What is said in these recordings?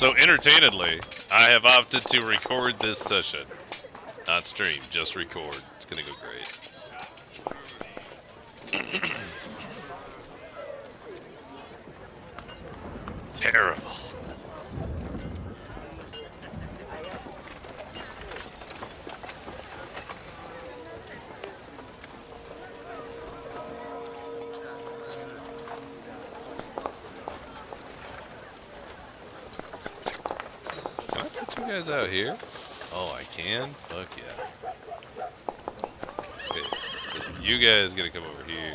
So, entertainedly, I have opted to record this session. Not stream, just record. It's gonna go great. Terrible. Can I put you guys out here? Oh, I can? Fuck yeah. Okay, you guys gotta come over here.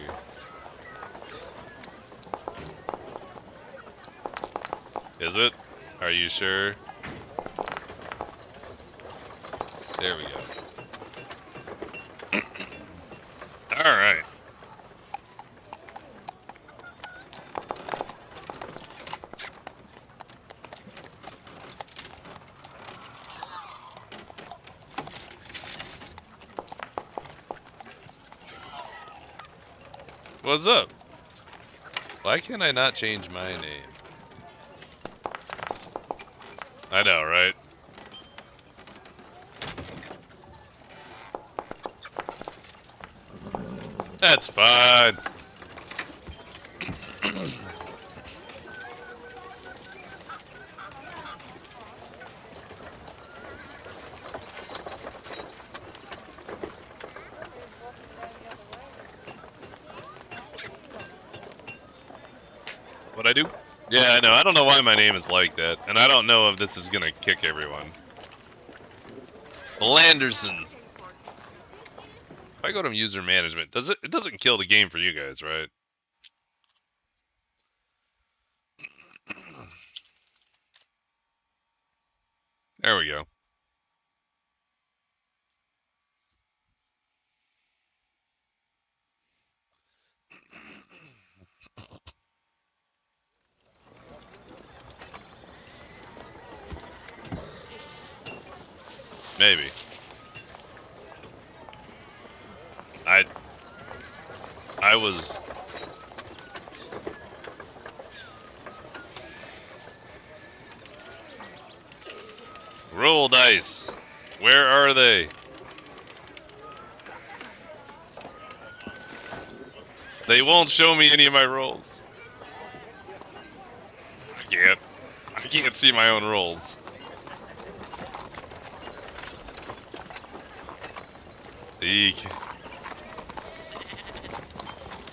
Is it? Are you sure? There we go. Alright. What's up? Why can't I not change my name? I know, right? That's fine. What'd I do? Yeah, I know. I don't know why my name is like that, and I don't know if this is gonna kick everyone. Landerson. If I go to user management, it doesn't kill the game for you guys, right? There we go. Maybe. I was... Roll dice. Where are they? They won't show me any of my rolls. I can't see my own rolls. Eek.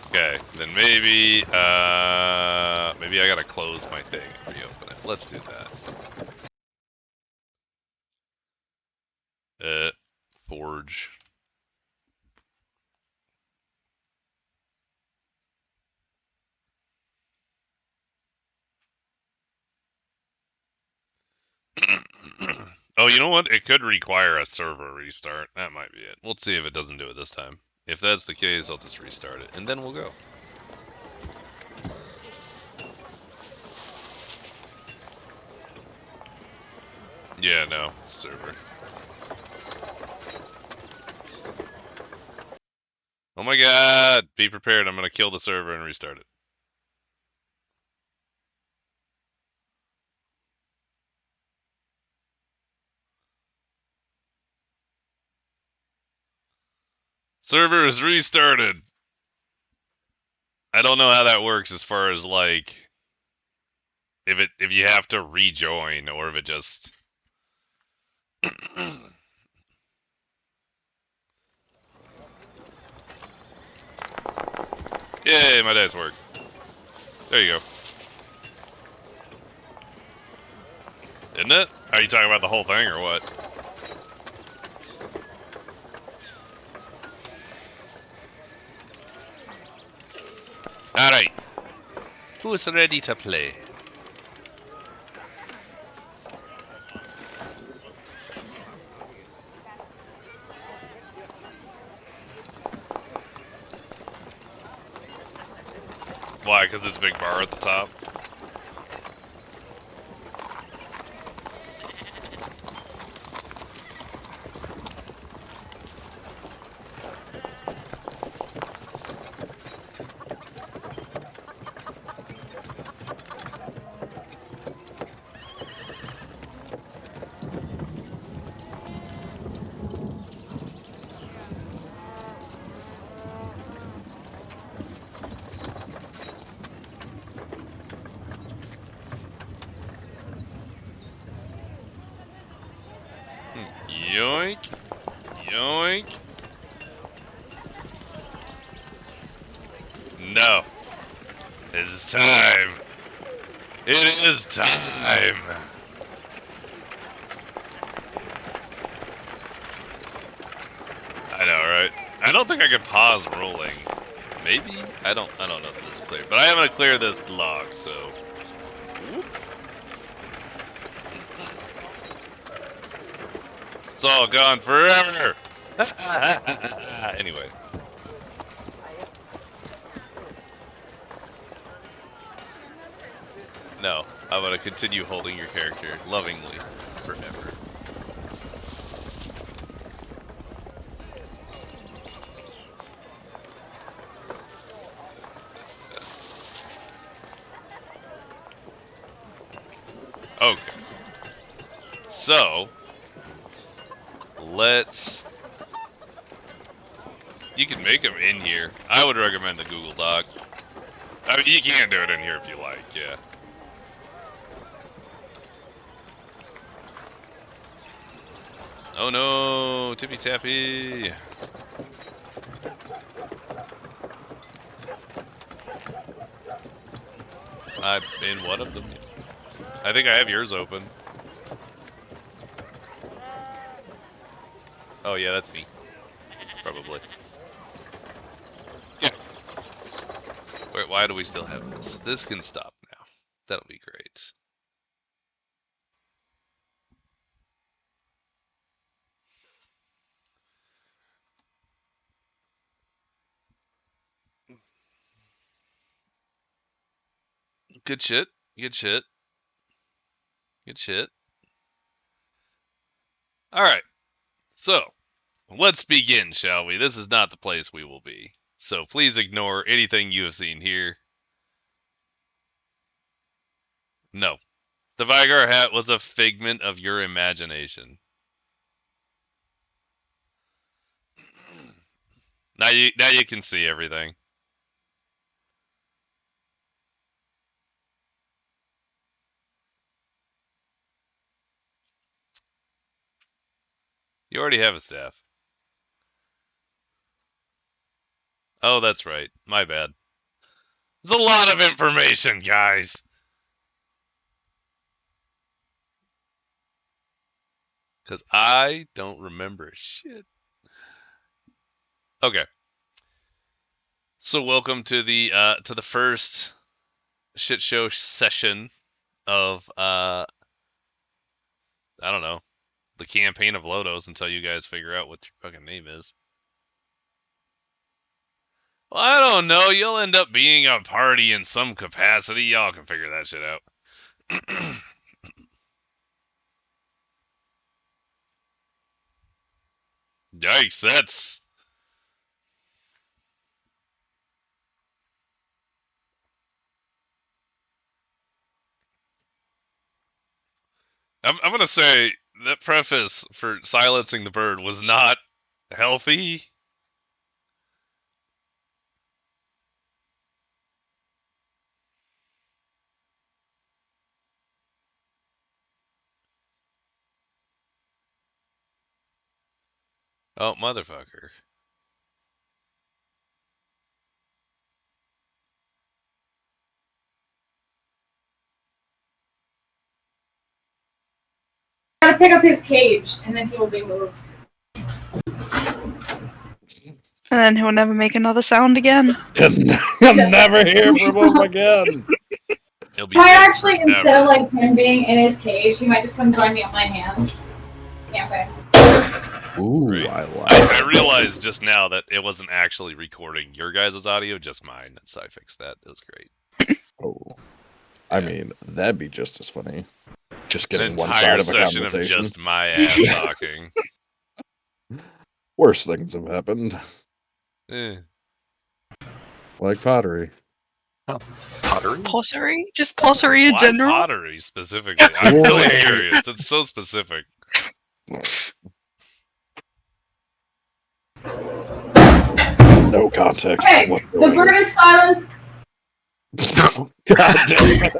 Okay, then maybe I gotta close my thing and reopen it. Let's do that. Forge. Oh, you know what? It could require a server restart. That might be it. We'll see if it doesn't do it this time. If that's the case, I'll just restart it, and then we'll go. Yeah, no. Server. Oh my god! Be prepared, I'm gonna kill the server and restart it. Server is restarted! I don't know how that works as far as, like... If you have to rejoin, or if it just... Yay, my dice work. There you go. Isn't it? Are you talking about the whole thing, or what? Alright. Who's ready to play? Why? Because there's a big bar at the top? Yoink. Yoink. No. It is time. It is time. I know, right? I don't think I could pause rolling. Maybe? I don't know if this is clear. But I am gonna clear this log, so. Whoop. It's all gone forever! Anyway. No, I'm gonna continue holding your character lovingly forever. Okay. So, let's... You can make them in here. I would recommend the Google Doc. I mean, you can do it in here if you like, yeah. Oh no, tippy tappy. I'm in one of them. I think I have yours open. Oh yeah, that's me. Probably. Yeah. Wait, why do we still have this? This can stop now. That'll be great. Good shit. Good shit. Good shit. Alright. So, let's begin, shall we? This is not the place we will be. So please ignore anything you have seen here. No. The Vigar hat was a figment of your imagination. Now you can see everything. You already have a staff. Oh, that's right. My bad. There's a lot of information, guys. Because I don't remember shit. Okay. So welcome to the first shit show session of I don't know, the campaign of Lodos until you guys figure out what your fucking name is. Well, I don't know. You'll end up being a party in some capacity. Y'all can figure that shit out. Yikes, that's... I'm gonna say that preface for silencing the bird was not healthy. Oh, motherfucker. Gotta pick up his cage, and then he will be moved. And then he'll never make another sound again. I'm never here from him again. He'll be Might dead actually, forever. instead of like him being in his cage, he might just come join me on my hand. Camping. Ooh, Right. I like I realized just now that it wasn't actually recording your guys' audio, just mine, so I fixed that. It was great. Oh. I mean, that'd be just as funny. Just An getting one entire side of a session of conversation. just my ass talking. Worse things have happened. Eh. Like pottery. Pottery? Pottery? Just pottery in Why general? pottery specifically? I'm really Wait. curious. It's so specific. No context. Okay, the whatsoever. bird is silenced. God damn it.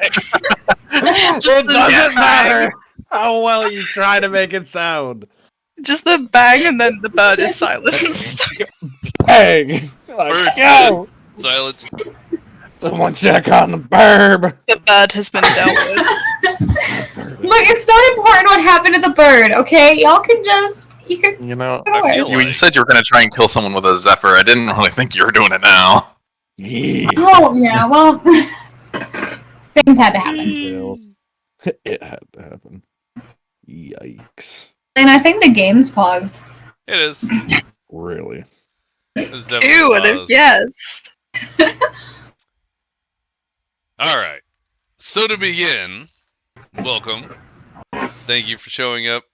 Just It the doesn't jetpack. matter how well you try to make it sound. Just the bang, and then the bird is silenced. Bang! Like, Bird yo! Silence. Someone check on the burb! The bird has been dealt with. Look, it's not important what happened to the bird, okay? Y'all can just you can. You know, I feel you like said you were gonna try and kill someone with a Zephyr. I didn't really think you were doing it now. Yeah. Oh yeah, well, things had to happen, It had to happen. Yikes. and I think the game's paused. it is. Really? It's definitely Ew, and paused. yes. All right. So to begin, welcome. Thank you for showing up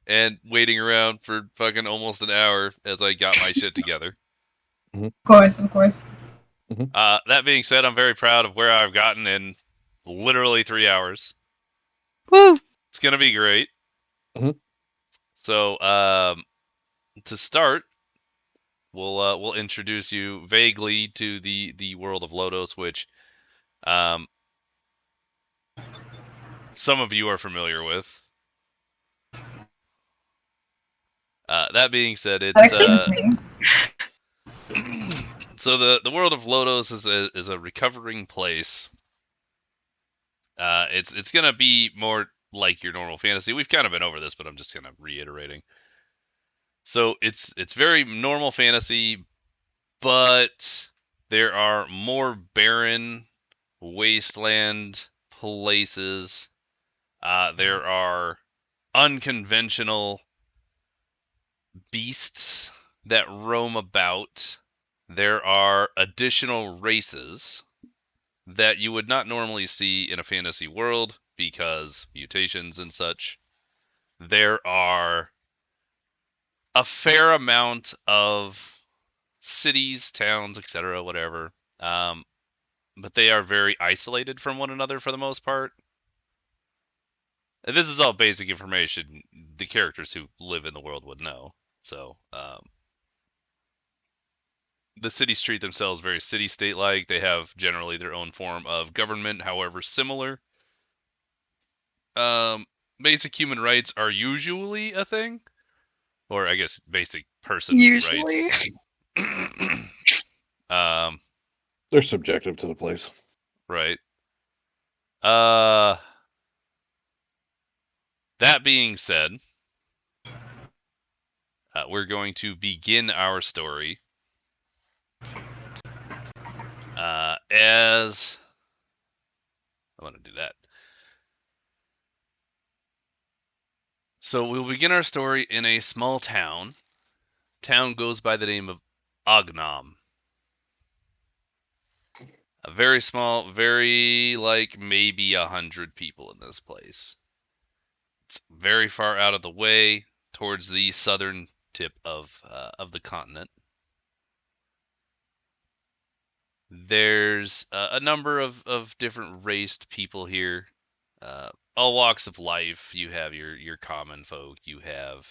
and waiting around for fucking almost an hour as I got my shit together. Of course. That being said, I'm very proud of where I've gotten in literally 3 hours. Woo. It's gonna be great. Mhm. So, to start, we'll introduce you vaguely to the world of Lodos, which some of you are familiar with. That being said, That it's excites me. so the world of Lodos is a recovering place. It's gonna be more like your normal fantasy. We've kind of been over this, but I'm just kind of reiterating. So it's very normal fantasy, but there are more barren wasteland places. There are unconventional beasts that roam about. There are additional races that you would not normally see in a fantasy world because mutations and such. There are a fair amount of cities, towns, etc., whatever. But they are very isolated from one another for the most part. And this is all basic information the characters who live in the world would know. So, the cities treat themselves very city-state-like. They have generally their own form of government, however similar. Basic human rights are usually a thing, or I guess basic person Usually. rights. They're subjective to the place. Right. That being said, we're going to begin our story as I want to do that. So we'll begin our story in a small town. Town goes by the name of Ognam. A very small, very like maybe 100 people in this place. It's very far out of the way towards the southern tip of the continent. There's a number of different raced people here, all walks of life. You have your common folk. You have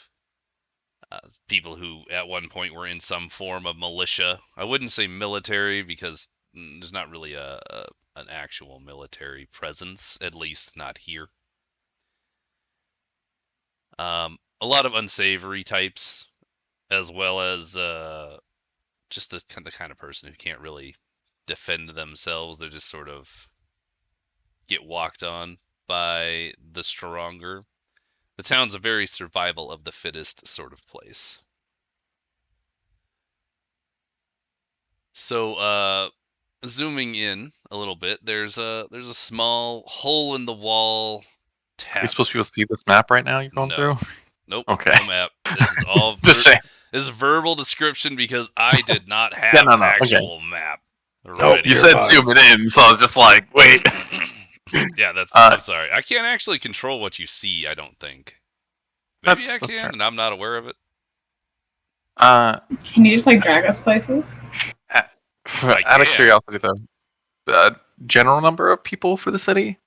people who at one point were in some form of militia. I wouldn't say military because there's not really an actual military presence, at least not here. A lot of unsavory types, as well as just the kind of person who can't really defend themselves. They just sort of get walked on by the stronger. The town's a very survival of the fittest sort of place. So, zooming in a little bit, there's a small hole in the wall Are we tap. supposed to be able to see this map right now you're going No. through? Nope. Okay. No map. This is all Just saying. this is verbal description because I did not have Yeah, no, an okay. actual map. Nope, ready. You You're said fine. zoom it in, so I was just like, wait. Yeah, I'm sorry. I can't actually control what you see, I don't think. Maybe That's I fair. can, and I'm not aware of it. Can you just like drag us places? Out can. of curiosity, though, general number of people for the city,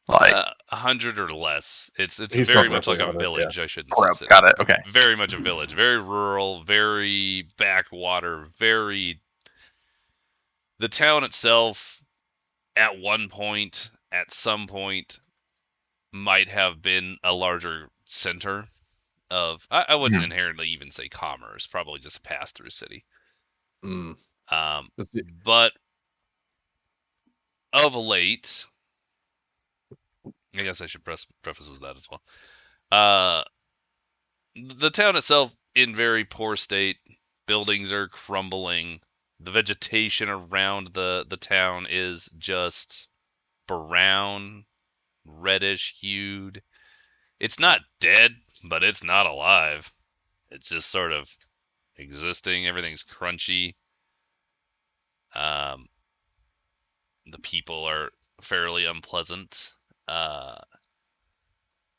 like 100 or less. It's He's very talking much like a roughly 100, village. I shouldn't crap, say city. got it. Okay. Very much a village. Very rural. Very backwater. Very. The town itself, at one point, at some point, might have been a larger center of I wouldn't inherently even say commerce, probably just a pass-through city. Mm. But of late, I guess I should preface with that as well. The town itself in very poor state. Buildings are crumbling. The vegetation around the town is just brown, reddish hued. It's not dead, but it's not alive. It's just sort of existing. Everything's crunchy. The people are fairly unpleasant. The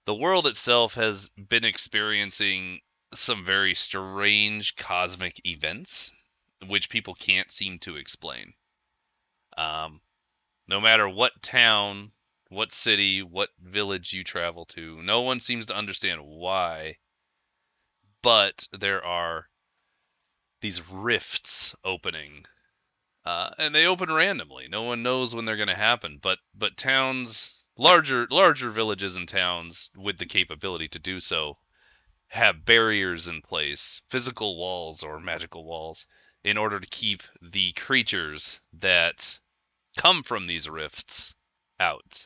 world itself has been experiencing some very strange cosmic events, which people can't seem to explain. No matter what town, what city, what village you travel to, no one seems to understand why. But there are these rifts opening, and they open randomly. No one knows when they're going to happen. But towns, larger villages and towns with the capability to do so, have barriers in place, physical walls or magical walls, in order to keep the creatures that come from these rifts out.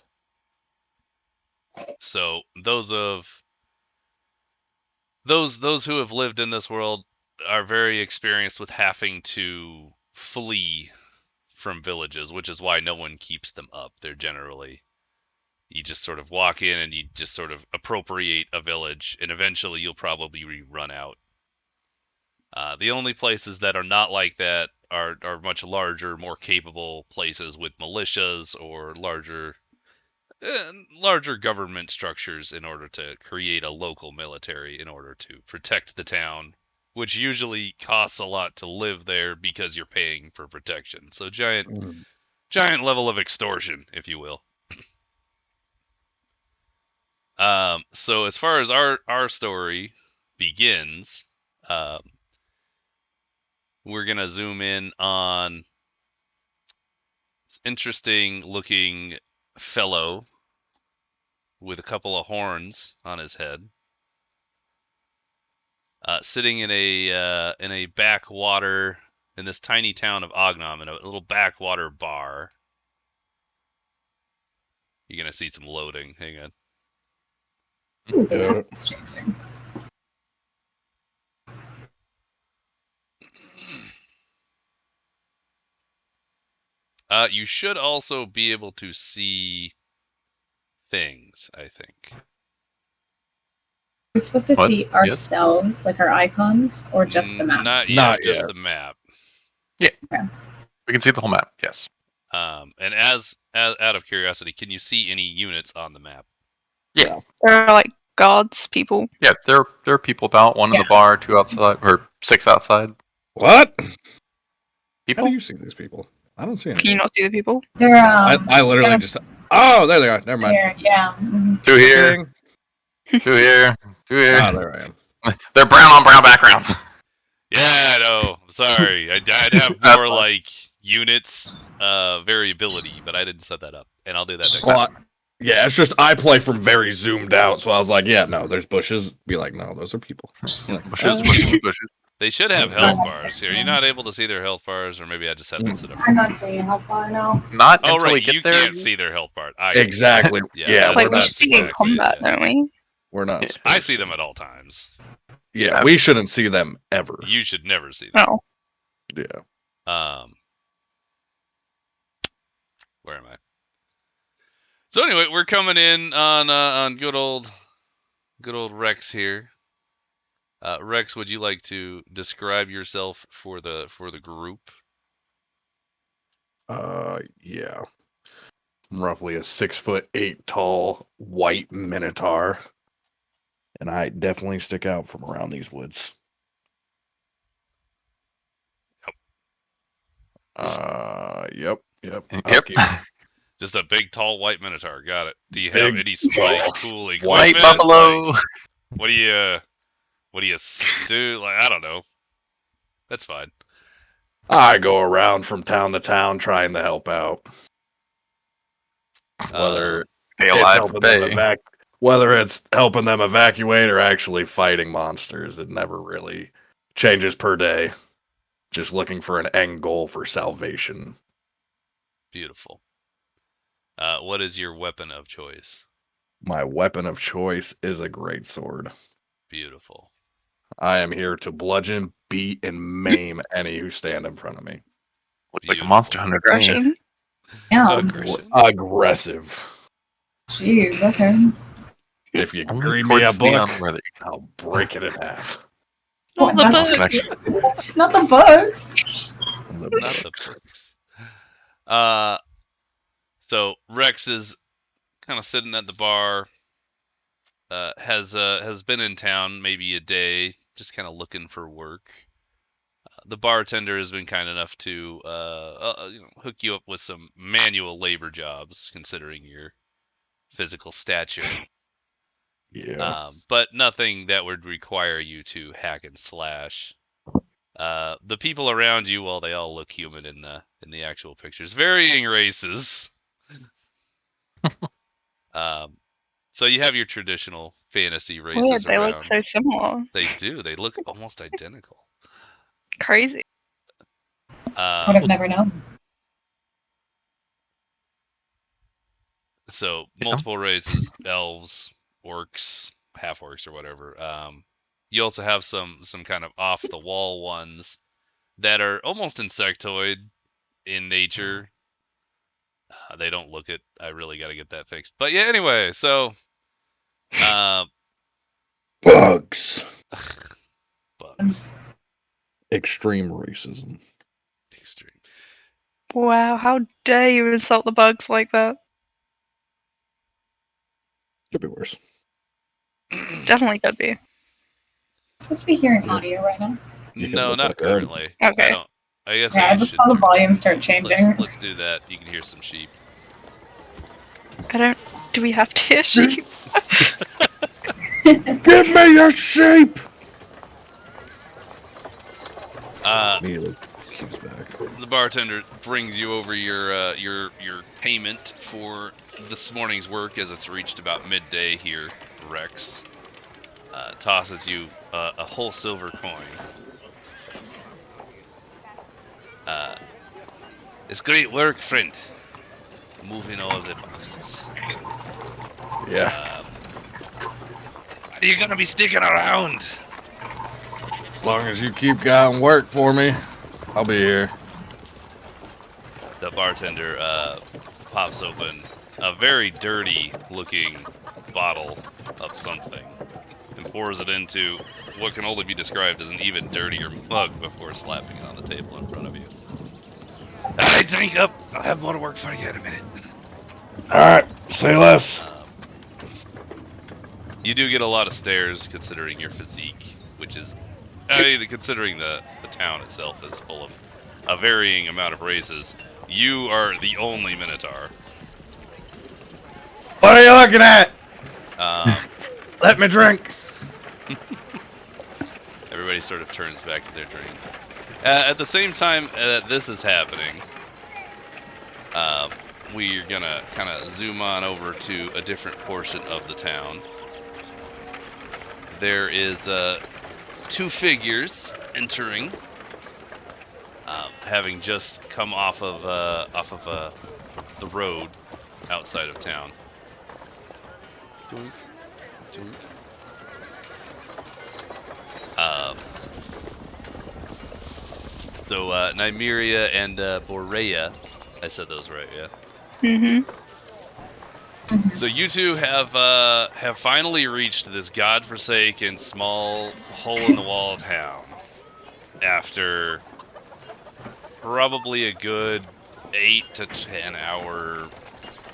So those who have lived in this world are very experienced with having to flee from villages, which is why no one keeps them up. They're generally, you just sort of walk in and you just sort of appropriate a village, and eventually you'll probably run out. The only places that are not like that are much larger, more capable places with militias or larger government structures in order to create a local military in order to protect the town, which usually costs a lot to live there because you're paying for protection. So giant level of extortion, if you will. So as far as our story begins, we're gonna zoom in on this interesting looking fellow with a couple of horns on his head, sitting in a backwater in this tiny town of Ognam, in a little backwater bar. You're gonna see some loading. Hang on. Ooh, the map is changing. You should also be able to see things, I think. We're supposed to What? see Yes. ourselves, like our icons, or just the map? Not yet, Not just yet. the map. Yeah. Okay. We can see the whole map. Yes. And as out of curiosity, can you see any units on the map? There are like guards, people. Yeah. There are people about. One in the Yeah. bar, 2 outside, or 6 outside. What? How People. do you see these people? I don't see any. Can you not see the people? They're I literally kind of just. Oh, there they are. Never mind. here, yeah. Mhm. 2 here. Ding. 2 here. 2 here. Ah, there I am. They're brown on brown backgrounds. Yeah, I know. Sorry, I'd have That's more fine. like units variability, but I didn't set that up, and I'll do that next Well, time. yeah, it's just I play from very zoomed out, so I was like, yeah, no, there's bushes. Be like, no, those are people. You're like, Bushes, "Ah." bushes. They should have health bars here. You're not able to see their health bars, or maybe I just haven't set up. I'm not seeing how far now. Not Oh, until we right, get you there. can't see their health bar. I do. Exactly. Yeah, Yeah, that's we're Like we not. see in exactly, combat, yeah. don't we? We're not. Yeah. I supposed see to. them at all times. Yeah, we shouldn't see them ever. You should never see them. Oh, Yeah. Where am I? So anyway, we're coming in on good old Rex here. Rex, would you like to describe yourself for the group? Yeah. I'm roughly a 6'8" tall white minotaur, and I definitely stick out from around these woods. Yep. Yep. Okay. Just a big, tall, white minotaur. Got it. Do you have Big, any cool equipment? White buffalo. Like, what do you do? Like, I don't know. That's fine. I go around from town to town trying to help out. Whether Stay it's alive for helping them pay. Whether it's helping them evacuate or actually fighting monsters, it never really changes per day. Just looking for an end goal for salvation. Beautiful. What is your weapon of choice? My weapon of choice is a greatsword. Beautiful. I am here to bludgeon, beat, and maim any who stand in front of me. Look like a Beautiful. monster hunter to me. Aggression. Yeah. Aggression. Aggressive. Jeez, okay. If you Only read me a towards the book, unworthy. I'll break it in half. Not What, the that's books. just, not the books. Not the perks. So Rex is kind of sitting at the bar. Has been in town maybe a day, just kind of looking for work. The bartender has been kind enough to hook you up with some manual labor jobs, considering your physical stature. Yeah. But nothing that would require you to hack and slash. The people around you, well, they all look human in the actual pictures, varying races. So you have your traditional fantasy races Weird, they around. look so similar. They do. They look almost identical. Crazy. Would have never known. So Yeah. multiple races: elves, orcs, half orcs, or whatever. You also have some kind of off the wall ones that are almost insectoid in nature. They don't look it. I really got to get that fixed. But yeah, anyway, so Bugs. bugs. Extreme racism. Extreme. Wow, how dare you insult the bugs like that? Could be worse. Definitely could be. Supposed to be hearing audio right now. You can No, look not like Aaron. currently. Okay. I don't. I guess Yeah, I I just should saw the turn- volume start changing. Let's do that. You can hear some sheep. I don't. Do we have to hear sheep? Give me your sheep! Immediately keeps back. The bartender brings you over your payment for this morning's work, as it's reached about midday here, Rex. Tosses you a whole silver coin. It's great work, friend. Moving all the boxes. Yeah. Are you gonna be sticking around? As long as you keep going work for me, I'll be here. The bartender pops open a very dirty-looking bottle of something and pours it into what can only be described as an even dirtier mug before slapping it on the table in front of you. Alright, drink up. I'll have more work for you in a minute. Alright, say less. You do get a lot of stares considering your physique, which is, I mean, considering the town itself is full of a varying amount of races. You are the only Minotaur. What are you looking at? Let me drink. Everybody sort of turns back to their drink. At the same time that this is happening, we're gonna kind of zoom on over to a different portion of the town. There is two figures entering, having just come off of the road outside of town. Doink, doink. So Nymeria and Boreya, I said those right, yeah. Mm-hmm. So you two have finally reached this godforsaken small hole-in-the-wall town after probably a good 8 to 10 hour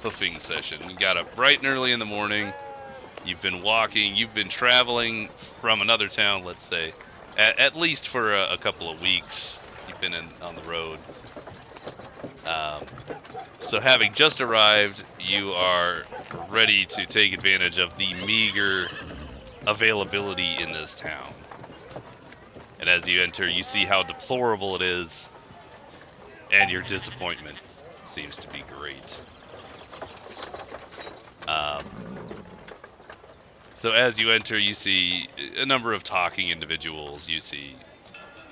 hoofing session. You got up bright and early in the morning. You've been walking. You've been traveling from another town, let's say, at least for a couple of weeks. You've been on the road. So having just arrived, you are ready to take advantage of the meager availability in this town. And as you enter, you see how deplorable it is, and your disappointment seems to be great. So as you enter, you see a number of talking individuals. You see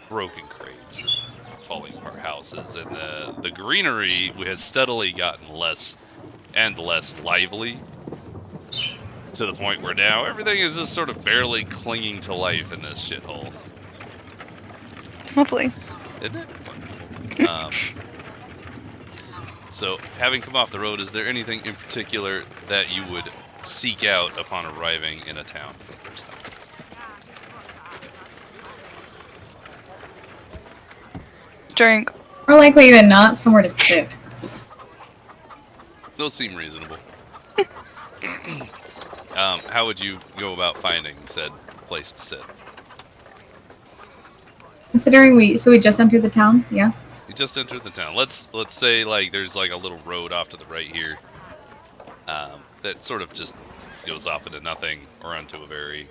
broken crates, falling apart houses, and the greenery has steadily gotten less and less lively, to the point where now everything is just sort of barely clinging to life in this shithole. Lovely. Isn't it? Wonderful. So, having come off the road, is there anything in particular that you would seek out upon arriving in a town for the first time? Drink. More likely than not, somewhere to sit. Those seem reasonable. How would you go about finding said place to sit? Considering we just entered the town, yeah. You just entered the town. Let's say like there's like a little road off to the right here, that sort of just goes off into nothing or onto a very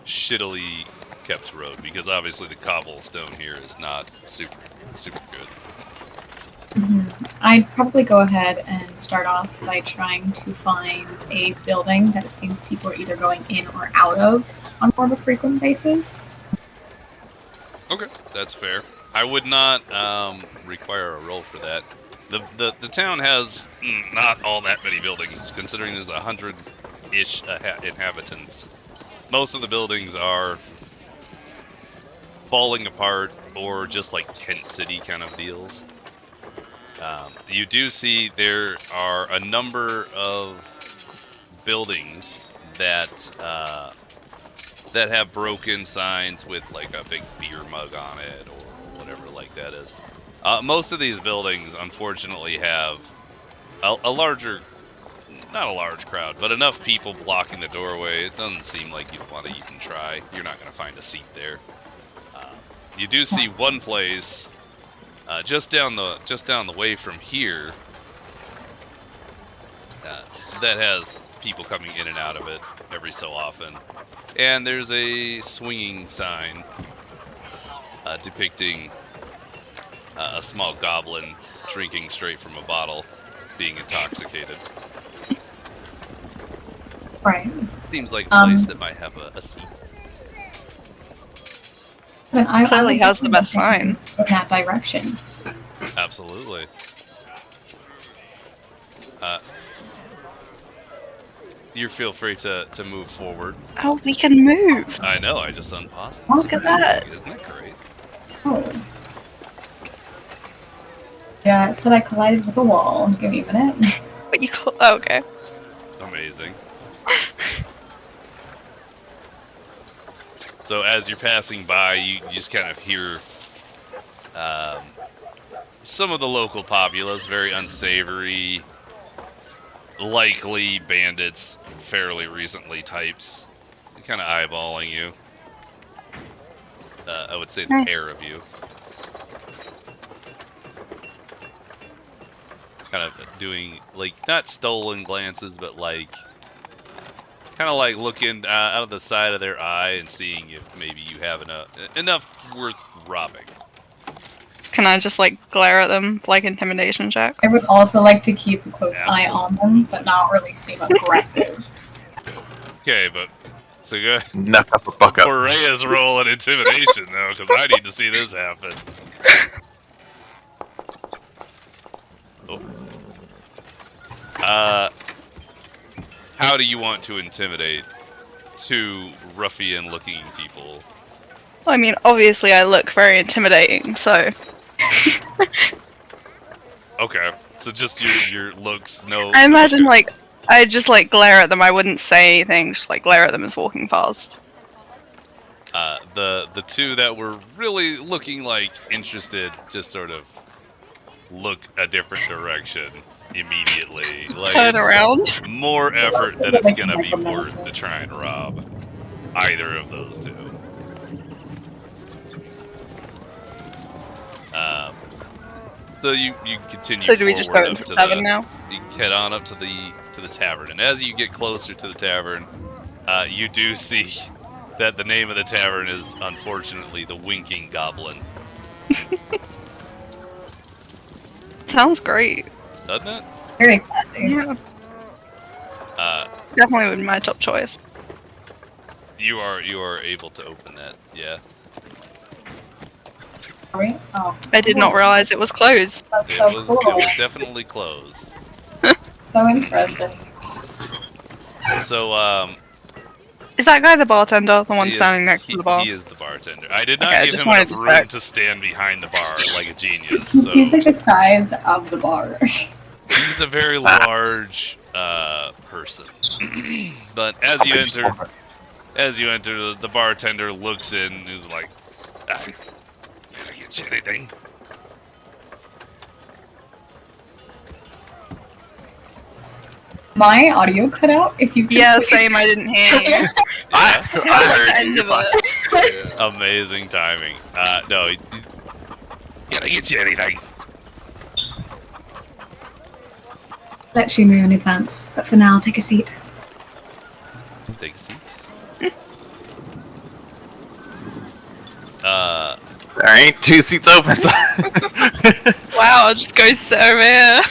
shittily kept road, because obviously the cobblestone here is not super good. I'd probably go ahead and start off by trying to find a building that it seems people are either going in or out of on more of a frequent basis. Okay, that's fair. I would not require a roll for that. The town has not all that many buildings, considering there's 100-ish inhabitants. Most of the buildings are falling apart or just like tent city kind of deals. You do see there are a number of buildings that that have broken signs with like a big beer mug on it or whatever like that is. Most of these buildings, unfortunately, have a larger, not a large crowd, but enough people blocking the doorway. It doesn't seem like you'd want to even try. You're not going to find a seat there. You do see one place just down the way from here that has people coming in and out of it every so often, and there's a swinging sign depicting a small goblin drinking straight from a bottle, being intoxicated. Right. Seems like a place that might have a seat. Then I Clearly would has the best sign. in that direction. Absolutely. You feel free to move forward. Oh, we can move. I know, I just unpaused it. Look at that. Isn't that great? Oh. Yeah, it said I collided with a wall. Give me a minute. But you oh, okay. Amazing. So as you're passing by, you just kind of hear some of the local populace, very unsavory, likely bandits, fairly recently types, kind of eyeballing you. I would say the Nice. pair of you. Kind of doing, like, not stolen glances, but like, kind of like looking out of the side of their eye and seeing if maybe you have enough worth robbing. Can I just like glare at them like intimidation check? I would also like to keep a close eye Absolutely. on them, but not really seem aggressive. Okay, but so good. Knock up a buck up. Boreya's roll an intimidation though, because I need to see this happen. Oh. How do you want to intimidate two ruffian-looking people? Well, I mean, obviously I look very intimidating, so Okay, so just your looks, no. I imagine like I just like glare at them. I wouldn't say anything, just like glare at them as walking past. The two that were really looking like interested just sort of look a different direction immediately. Like, Turn around. more effort than it's gonna be worth to try and rob either of those two. So you continue. So do we just go forward into up the to tavern now? You head on up to the tavern, and as you get closer to the tavern, you do see that the name of the tavern is unfortunately the Winking Goblin. Sounds great. Doesn't it? Very classy. Yeah, definitely would be my top choice. You are able to open that. Yeah. Are we? Oh. I did not realize it was closed. That's It so was cool. it was definitely closed. So interesting. So Is that guy the bartender? The one he is- standing next to the bar? He is the bartender. I did not Okay, I give just him wanted enough to room check. to stand behind the bar like a genius. He So seems like the size of the bar. he's a very large person. But as you enter, the bartender looks in and is like, "Can I get you anything?" My audio cut out. If you could Yeah, please- same. I didn't hear you. Yeah. I heard End you. of it. Amazing timing. No, can I get you anything? let you know in advance, but for now, take a seat. Take a seat. There ain't 2 seats open. So Wow, I'll just go sit over here.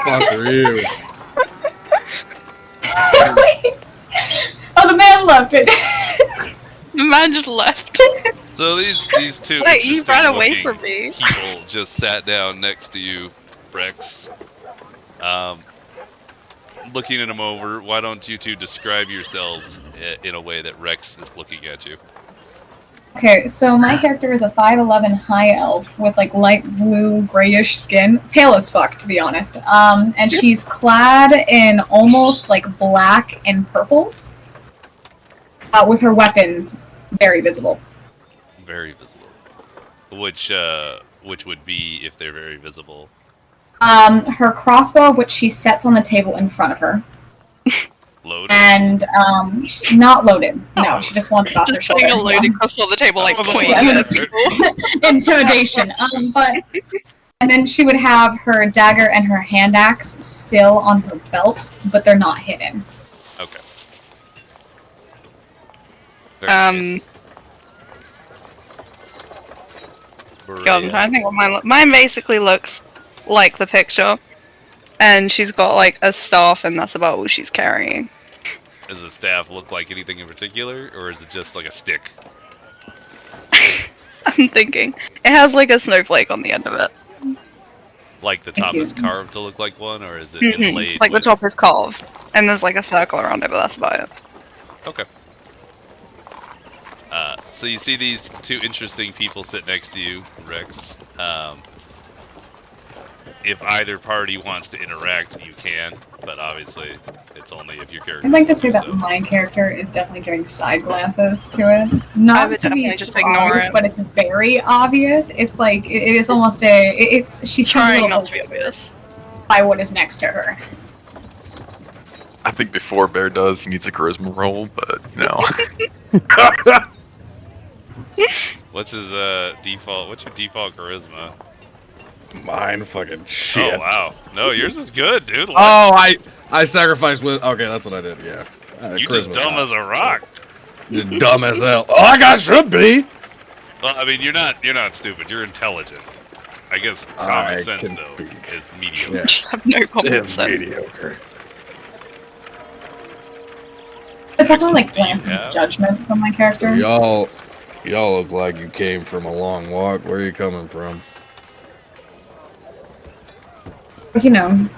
Fuck are you? Oh, the man loved it. The man just left. So these two Wait, you ran away interesting-looking from me. people just sat down next to you, Rex. Looking at them over, why don't you two describe yourselves in a way that Rex is looking at you? Okay, so my character is a 5'11" high elf with like light blue, grayish skin, pale as fuck to be honest. And she's clad in almost like black and purples, with her weapons very visible. Very visible. Which would be if they're very visible. Her crossbow, which she sets on the table in front of her, Loaded. and not loaded. No, she just wants it off her Just shoulder. putting a loaded crossbow on the table, like Oh, pointing yeah. at people. Intimidation. And then she would have her dagger and her hand axe still on her belt, but they're not hidden. Okay. Very good. God, I'm trying to think what mine mine basically looks like the picture. And she's got like a staff and that's about what she's carrying. Does the staff look like anything in particular, or is it just like a stick? I'm thinking. It has like a snowflake on the end of it. Like the Thank top you. is carved to look like one, or is it Mhm. inlaid? Like the with- top is carved. And there's like a circle around it, but that's about it. Okay. So you see these two interesting people sit next to you, Rex. If either party wants to interact, you can, but obviously it's only if your character. I'd like to say that so. my character is definitely giving side glances to it. I Not would to be definitely just too ignore obvious, it. but it's very obvious. It's like it is almost she's Trying trying not to be obvious. by what is next to her. I think before Bear does, he needs a charisma roll, but no. What's his default? What's your default charisma? Mine fucking shit. Oh wow, no, yours is good, dude. What? Oh, I sacrificed with. Okay, that's what I did. Yeah. You just dumb as a rock. Just dumb as hell. Oh, I got should be. Well, I mean, you're not stupid. You're intelligent. I guess I common sense can though speak. is mediocre. Yeah. Just have no common It's sense. mediocre. It's definitely like Do you glancing have- judgment from my character. Y'all look like you came from a long walk. Where are you coming from? You know,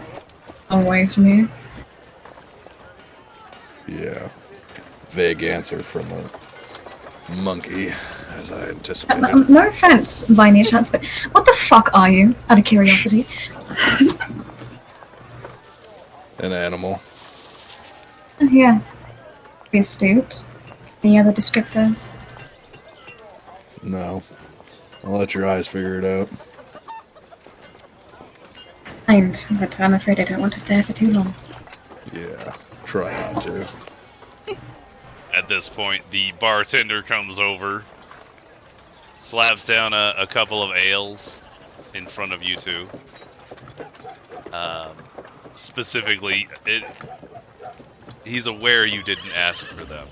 long ways from here. Yeah. Vague answer from the monkey, as I anticipated. No offense by any chance, but what the fuck are you? Out of curiosity. An animal. Yeah. Be astute. Any other descriptors? No. I'll let your eyes figure it out. Kind, but I'm afraid I don't want to stare for too long. Yeah. Try not to. At this point, the bartender comes over, slaps down a couple of ales in front of you two. Specifically, he's aware you didn't ask for them.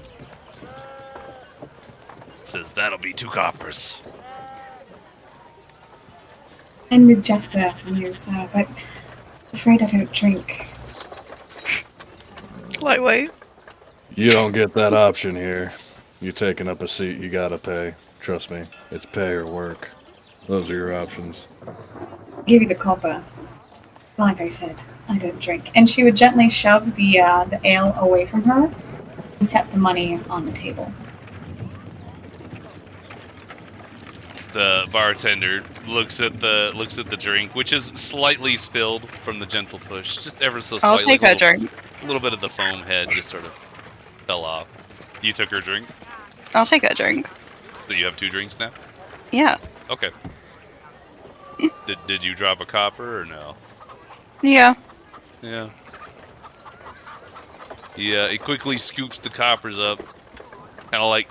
Says that'll be 2 coppers. And a gesture from you, sir, but I'm afraid I don't drink. Lightweight. You don't get that option here. You taking up a seat, you gotta pay. Trust me, it's pay or work. Those are your options. Give you the copper. Like I said, I don't drink. And she would gently shove the ale away from her and set the money on the table. The bartender looks at the drink, which is slightly spilled from the gentle push, just ever so slightly. I'll take her drink. A little bit of the foam head just sort of fell off. You took her drink? I'll take that drink. So you have 2 drinks now? Yeah. Okay. Did you drop a copper or no? Yeah. Yeah. He quickly scoops the coppers up, kind of like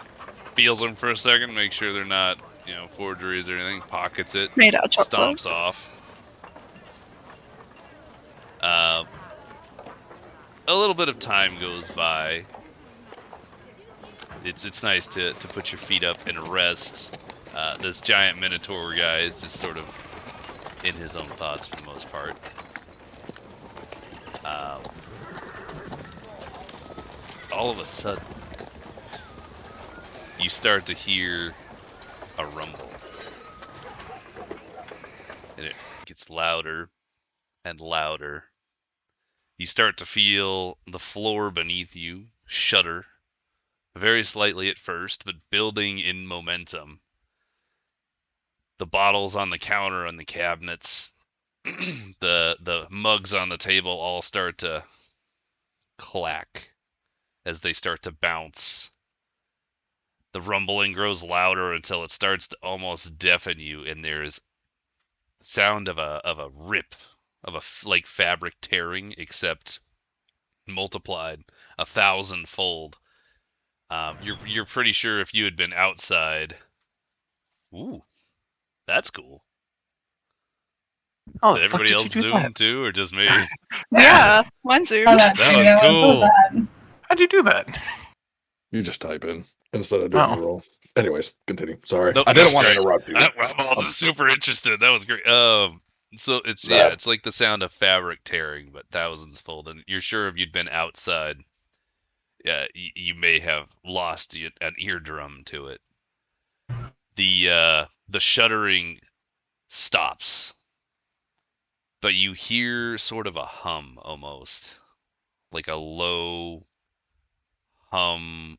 feels them for a second, make sure they're not, forgeries or anything. Pockets it, Made out of chocolate. stomps off. A little bit of time goes by. It's nice to put your feet up and rest. This giant minotaur guy is just sort of in his own thoughts for the most part. All of a sudden, you start to hear a rumble. And it gets louder and louder. You start to feel the floor beneath you shudder, very slightly at first, but building in momentum. The bottles on the counter and the cabinets, the mugs on the table all start to clack as they start to bounce. The rumbling grows louder until it starts to almost deafen you, and there's sound of a rip, of like fabric tearing, except multiplied 1,000-fold. You're pretty sure if you had been outside. Ooh, that's cool. Oh, did everybody else zoom too, or just me? Yeah, mine zoomed. That was cool. How'd you do that? You just type in instead of doing the roll. Anyways, continue. Sorry, Nope, I didn't want to interrupt you. I'm all just super interested. That was great. So it's like the sound of fabric tearing, but 1,000-fold. And you're sure if you'd been outside, you may have lost an eardrum to it. The shuddering stops, but you hear sort of a hum almost, like a low hum,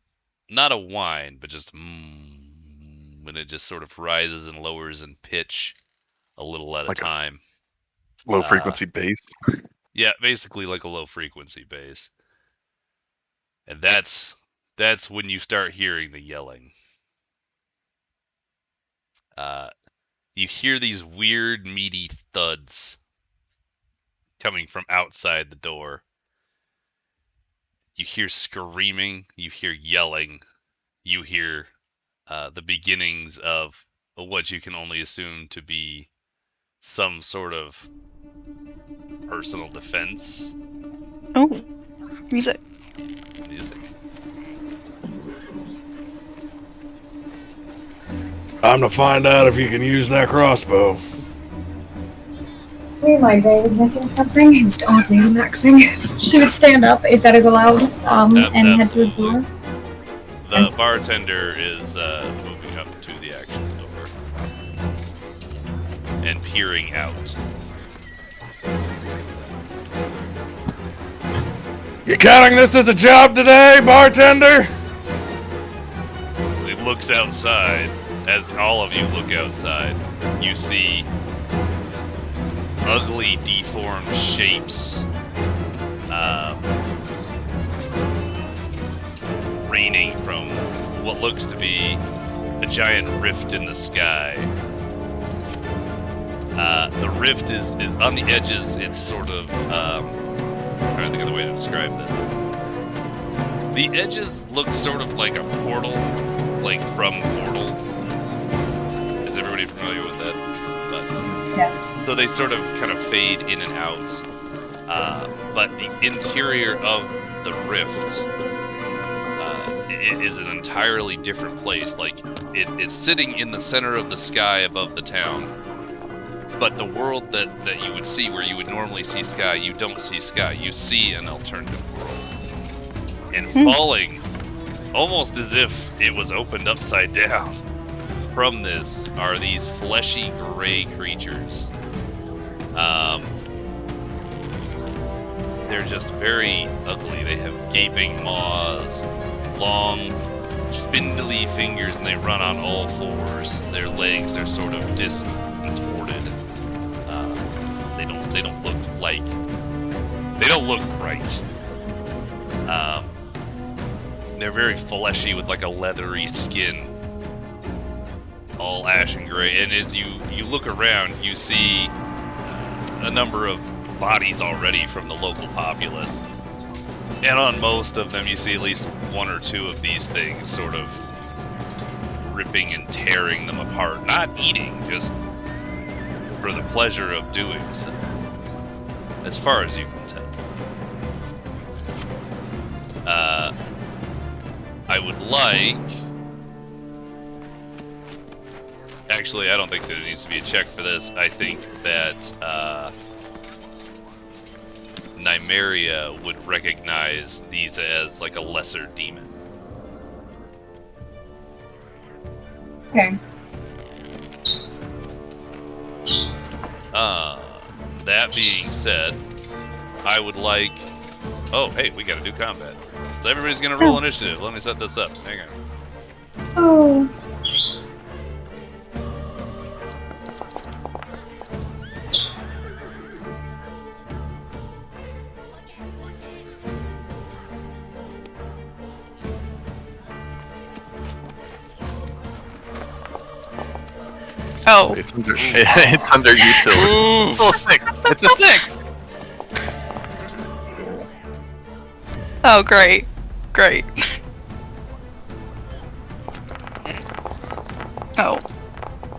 not a whine, but just when it just sort of rises and lowers in pitch a little at a time. Low frequency bass. Yeah, basically like a low frequency bass. And that's when you start hearing the yelling. You hear these weird meaty thuds coming from outside the door. You hear screaming, you hear yelling, you hear the beginnings of what you can only assume to be some sort of personal defense. Oh, music. Time to find out if you can use that crossbow. Maybe my day was missing something. It's oddly relaxing. She would stand up, if that is allowed, and head to the door. The bartender is moving up to the actual door and peering out. You counting this as a job today, bartender? He looks outside. As all of you look outside, you see ugly, deformed shapes raining from what looks to be a giant rift in the sky. The rift is on the edges. It's sort of I'm trying to think of the way to describe this. The edges look sort of like a portal, like from Portal. Is everybody familiar with that? But, yes. So they sort of kind of fade in and out. But the interior of the rift is an entirely different place. Like, it's sitting in the center of the sky above the town. But the world that you would see, where you would normally see sky, you don't see sky. You see an alternative world. And falling, almost as if it was opened upside down, from this are these fleshy gray creatures. They're just very ugly. They have gaping maws, long, spindly fingers, and they run on all fours. Their legs are sort of disported. They don't look like. They don't look right. They're very fleshy with like a leathery skin, all ashen gray. And as you look around, you see a number of bodies already from the local populace. And on most of them, you see at least one or two of these things sort of ripping and tearing them apart. Not eating, just for the pleasure of doing so. As far as you can tell. I would like... Actually, I don't think there needs to be a check for this. I think that Nymeria would recognize these as like a lesser demon. Okay. That being said, I would like... Oh, hey, we gotta do combat. So everybody's gonna roll initiative. Let me set this up. Hang on. Oh. Oh. It's under utility. Ooh. Oh, 6. It's a 6. Oh, great. Great. Oh.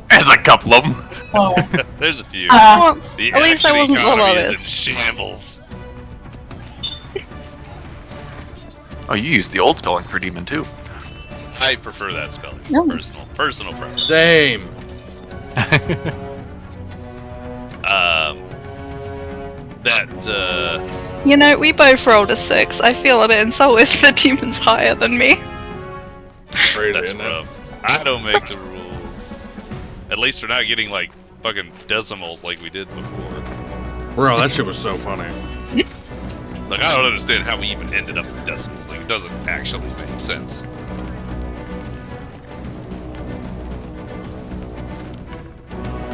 There's a couple of them. Oh. There's a few. Well, The at least I action wasn't the economy is in lowest. shambles. Oh, you used the old spelling for demon too. I prefer that spelling. No. Personal preference. Same. You know, we both rolled a 6. I feel a bit insulted the demon's higher than me. Crazy, That's isn't it? rough. I don't make the rules. At least we're not getting like fucking decimals like we did before. Bro, that shit was so funny. Like, I don't understand how we even ended up with decimals. Like, it doesn't actually make sense.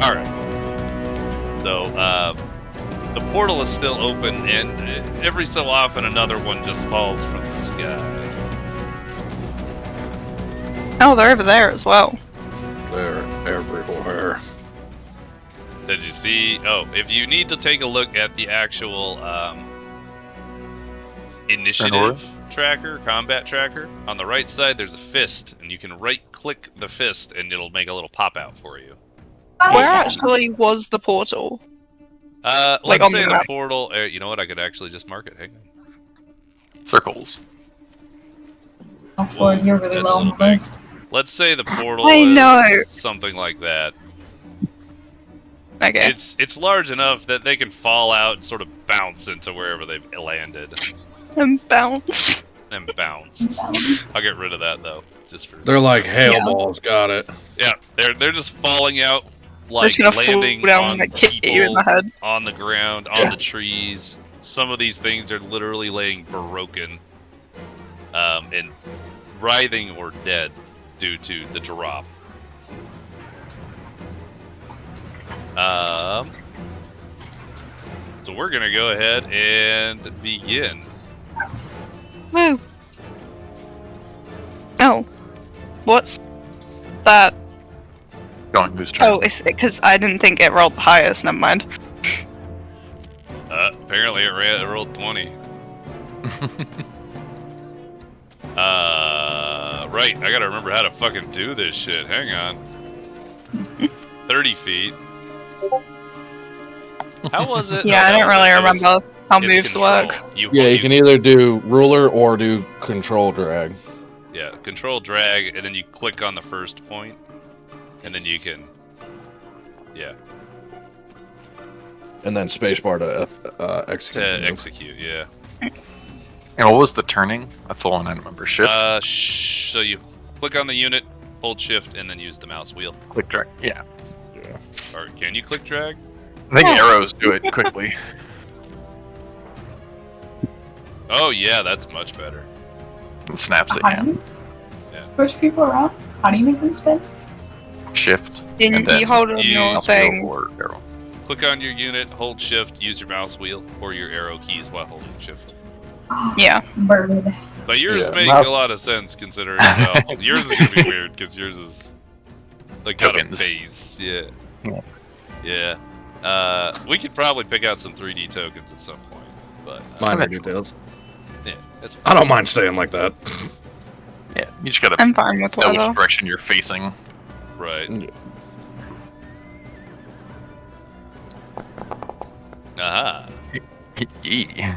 Alright. So, the portal is still open, and every so often another one just falls from the sky. Oh, they're over there as well. They're everywhere. Did you see? Oh, if you need to take a look at the actual initiative tracker, combat tracker, on the right side there's a fist, and you can right-click the fist, and it'll make a little pop-out for you. Where actually was the portal? Like Let's on say the the map. portal. You know what? I could actually just mark it. Hang on. Circles. Oh, Floyd, you're really That's low a on the little big. list. Let's say the portal I is know. something like that. Okay. It's large enough that they can fall out and sort of bounce into wherever they've landed. And bounce. And bounced. I'll get rid of that though, just for. They're like hail Yeah. balls. Got it. Yeah, they're just falling out, They're like just gonna landing fall down on and like, hit you in people, the head. on the ground, on the trees. Some of these things are literally laying broken, and writhing or dead due to the drop. So we're gonna go ahead and begin. Woo. Oh. What's that? Going whose turn? Oh, it's because I didn't think it rolled the highest. Never mind. Apparently it rolled 20. Right, I gotta remember how to fucking do this shit. Hang on. 30 feet. How was it? Yeah, Oh, I don't really it was- remember how it's moves control. work. You can either do ruler or do control drag. Yeah, control drag, and then you click on the first point, and then you can, yeah, And then spacebar to execute. to the move. execute. Yeah. And what was the turning? That's the one I remember. Shift? So you click on the unit, hold shift, and then use the mouse wheel. Click drag. Yeah. Or can you click drag? I think arrows do it quickly. Oh yeah, that's much better. It snaps it, How yeah. do you push people around? How do you make them spin? Shift. And then you hold on you your mouse thing. wheel or arrow. Click on your unit, hold shift, use your mouse wheel, or your arrow keys while holding shift. Yeah. Bird. But yours Yeah, make not- a lot of sense considering, well, yours is gonna be weird because yours is like kind of Tokens. phase. Yeah. Yeah. Yeah. We could probably pick out some 3D tokens at some point, but Minor details. yeah, that's I don't mind staying like that. Yeah, you just gotta I'm fine with know which whatever. direction you're facing. right. Aha. Yeah.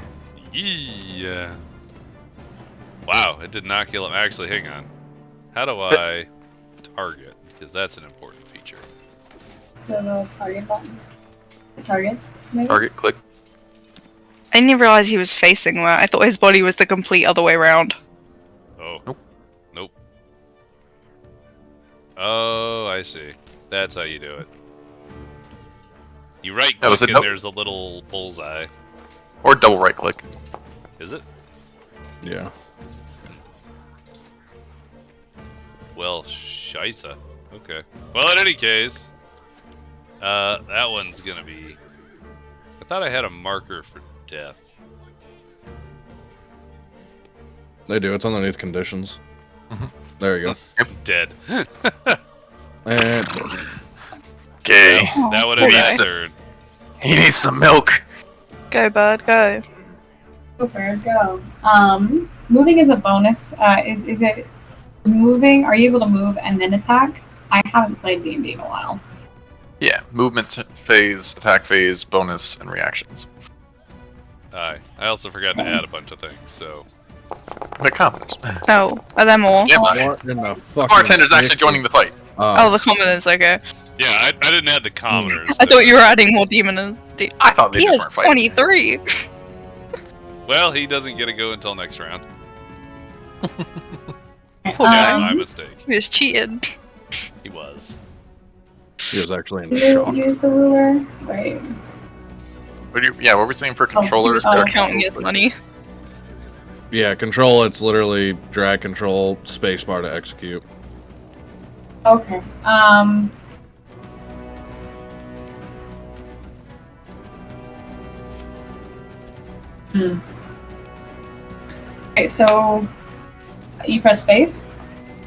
Yeah. Wow, it did not kill him. Actually, hang on. How do I target? Because that's an important feature. The target button. The targets, maybe? Target click. I didn't even realize he was facing that. I thought his body was the complete other way around. Oh. Nope. Nope. Oh, I see. That's how you do it. You right That was click a and nope. there's a little bullseye. Or double right click. Is it? Yeah. Well, scheisse. Okay. Well, in any case, that one's gonna be... I thought I had a marker for death. They do. It's underneath conditions. Mhm. There you go. Dead. And Okay. That would have been Okay. absurd. He needs some milk. Go, bird, go. Go bird, go. Moving is a bonus. Is it moving? Are you able to move and then attack? I haven't played D&D in a while. Yeah, movement phase, attack phase, bonus, and reactions. I also forgot to add a bunch of things, so... The commoners. Oh, are there more? Stand by. what in the fuck? Bartender's actually joining the fight. Oh, the commoners, okay. Yeah, I didn't add the commoners. I thought you were adding more demoners. I thought they He just has weren't fighting. 23! Well, he doesn't get to go until next round. Poor Yeah, guy. my mistake. He was cheated. He was. He was actually in You shock. use the ruler. Wait. What were we saying for controllers? He was Oh, still counting his money. Yeah, control. It's literally drag, control, spacebar to execute. Okay. Okay, so you press space.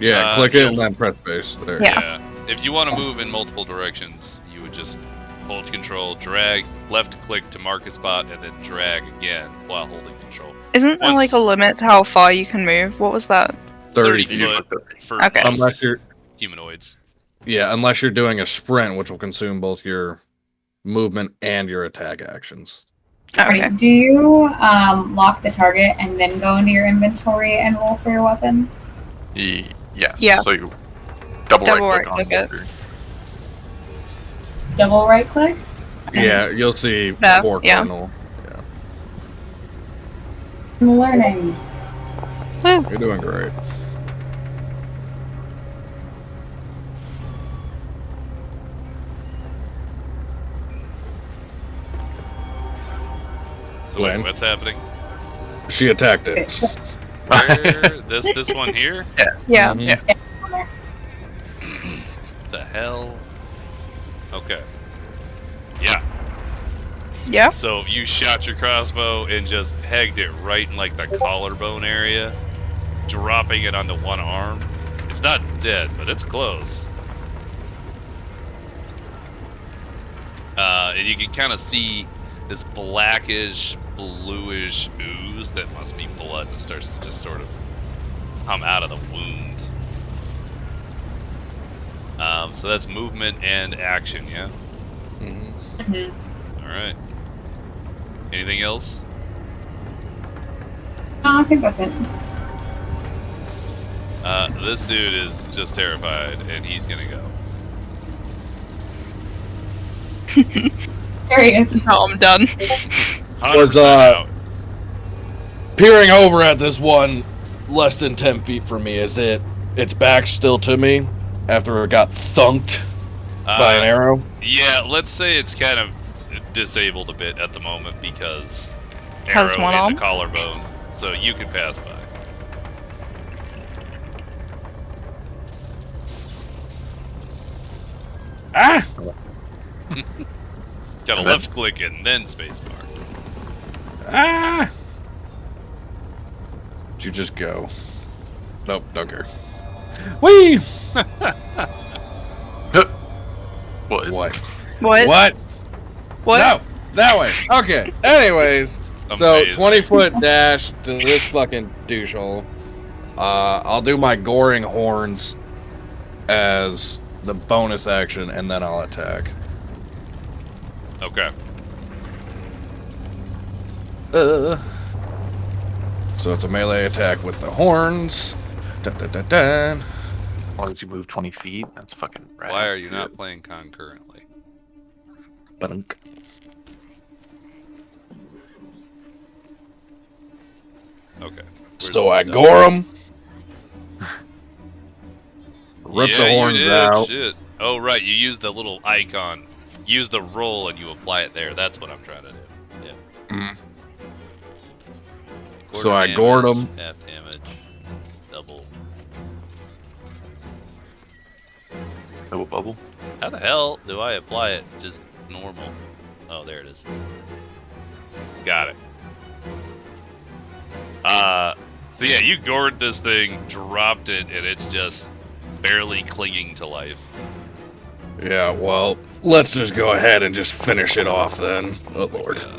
Yeah, click it and then press space. There. Yeah. If you want to move in multiple directions, you would just hold control, drag, left click to mark a spot, and then drag again while holding control. Isn't there like a limit to how far you can move? What was that? 30 feet. Usually 30. For Okay. most Unless you're humanoids. unless you're doing a sprint, which will consume both your movement and your attack actions. Okay. Alright, do you lock the target and then go into your inventory and roll for your weapon? Yes. Yeah. So you double right right-click click on it. both. Double right click? Yeah, you'll see Yeah, 4 yeah. cardinal. I'm learning. You're doing great. So wait, When? what's happening? She attacked Okay, it. so Where, this one here? Yeah. Mhm. Yeah. The hell? Okay. Yeah. Yeah. So you shot your crossbow and just pegged it right in like the collarbone area, dropping it onto one arm. It's not dead, but it's close. And you can kind of see this blackish, bluish ooze that must be blood and starts to just sort of come out of the wound. So that's movement and action, yeah? Mhm. Alright. Anything else? No, I think that's it. This dude is just terrified, and he's gonna go. There he is. No, I'm done. 100% Was, out. peering over at this one less than 10 feet from me, is its back still to me after it got thunked by an arrow? Yeah, let's say it's kind of disabled a bit at the moment because Has arrow one in arm? the collarbone, so you can pass by. Ah! Gotta left click and then spacebar. Ah! You just go. Nope, don't care. Whee! What? What? What? What? What? No! That way! Okay, anyways. So, Amazing. 20-foot dash to this fucking douchehole. I'll do my goring horns as the bonus action, and then I'll attack. Okay. So it's a melee attack with the horns. Dun, dun, dun, dun. As long as you move 20 feet, that's fucking rad. Why are you not playing concurrently? Ba-dunk. Okay. So I gore him. Rip yeah, the horns you did. out. Shit. Oh right, you use the little icon. Use the roll and you apply it there. That's what I'm trying to do. Yeah. Mm. Quarter So I damage, gored him. Half damage. Double. Double bubble. How the hell do I apply it just normal? Oh, there it is. Got it. So yeah, you gored this thing, dropped it, and it's just barely clinging to life. Yeah, well, let's just go ahead and just finish it off then. Oh, Lord. Yeah.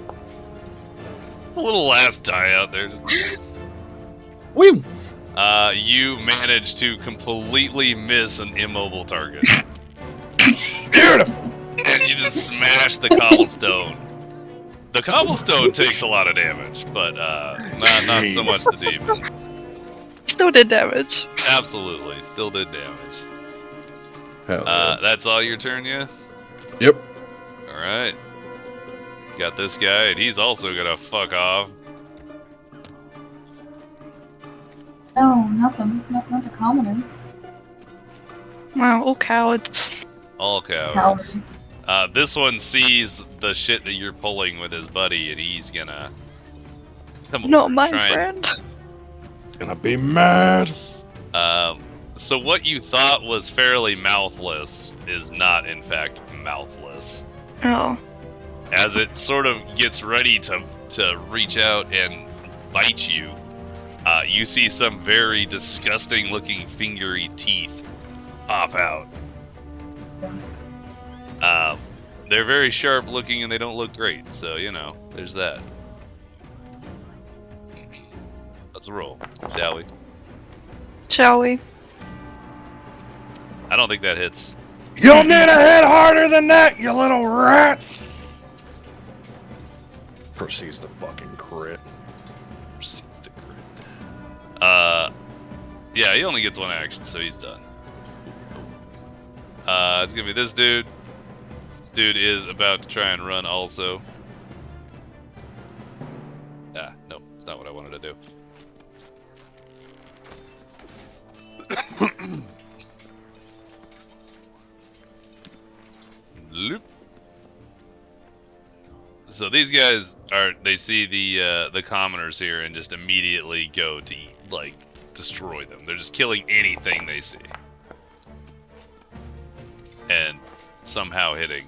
A little last die out there. Just... Woo! You managed to completely miss an immobile target. Beautiful! And you just smash the cobblestone. The cobblestone takes a lot of damage, but not so much the demon. Still did damage. Absolutely, still did damage. Hell yeah. That's all your turn, yeah? Yep. Alright. Got this guy, and he's also gonna fuck off. No, not the commoner. Wow, all cowards. All cowards. Cowards. This one sees the shit that you're pulling with his buddy, and he's gonna come Not over, my try and- friend. Gonna be mad. So what you thought was fairly mouthless is not, in fact, mouthless. Oh. As it sort of gets ready to reach out and bite you, you see some very disgusting-looking fingery teeth pop out. They're very sharp-looking and they don't look great, so, you know, there's that. Let's roll, shall we? Shall we? I don't think that hits. You'll need to hit harder than that, you little rat! Proceeds to fucking crit. Proceeds to crit. Yeah, he only gets one action, so he's done. It's gonna be this dude. This dude is about to try and run also. Ah, no, it's not what I wanted to do. Loop. So these guys they see the commoners here and just immediately go to like destroy them. They're just killing anything they see. And somehow hitting.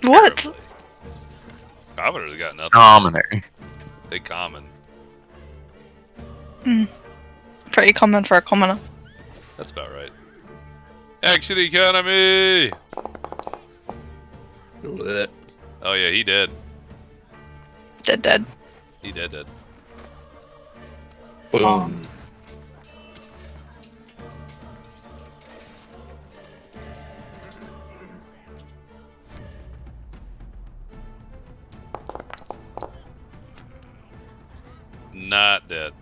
What? terribly. Commoners got nothing. Commoner. They common. Pretty common for a commoner. That's about right. Action economy! Blech. Oh yeah, he dead. Dead. He dead. Boom. Not dead.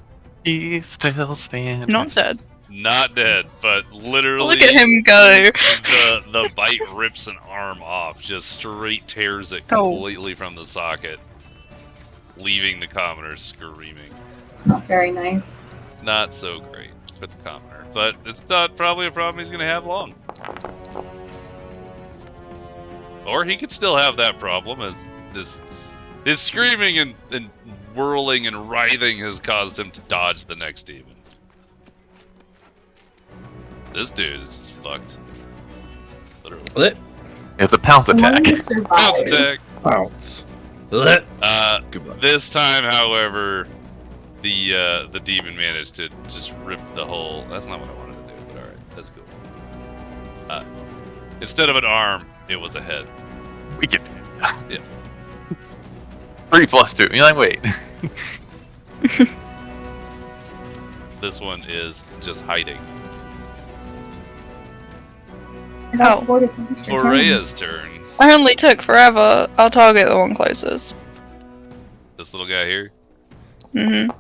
He's still standing. Not dead. Not dead, but literally Look at him go. the bite rips an arm off, just straight tears it Oh. completely from the socket. leaving the commoner screaming. It's not very nice. Not so great for the commoner, but it's not probably a problem he's going to have long. Or he could still have that problem as his screaming and whirling and writhing has caused him to dodge the next demon. This dude is just fucked. Literally. Lit. It's a pounce attack. One Bounce survived. attack. Bounce. Lit. Goodbye. This time, however, the demon managed to just rip the whole. That's not what I wanted to do, but alright, that's cool. Instead of an arm, it was a head. We get Yeah. 3 plus 2. You're like, wait. This one is just hiding. Oh. Boreya's turn. I only took forever. I'll target the one closest. This little guy here. Mm-hmm.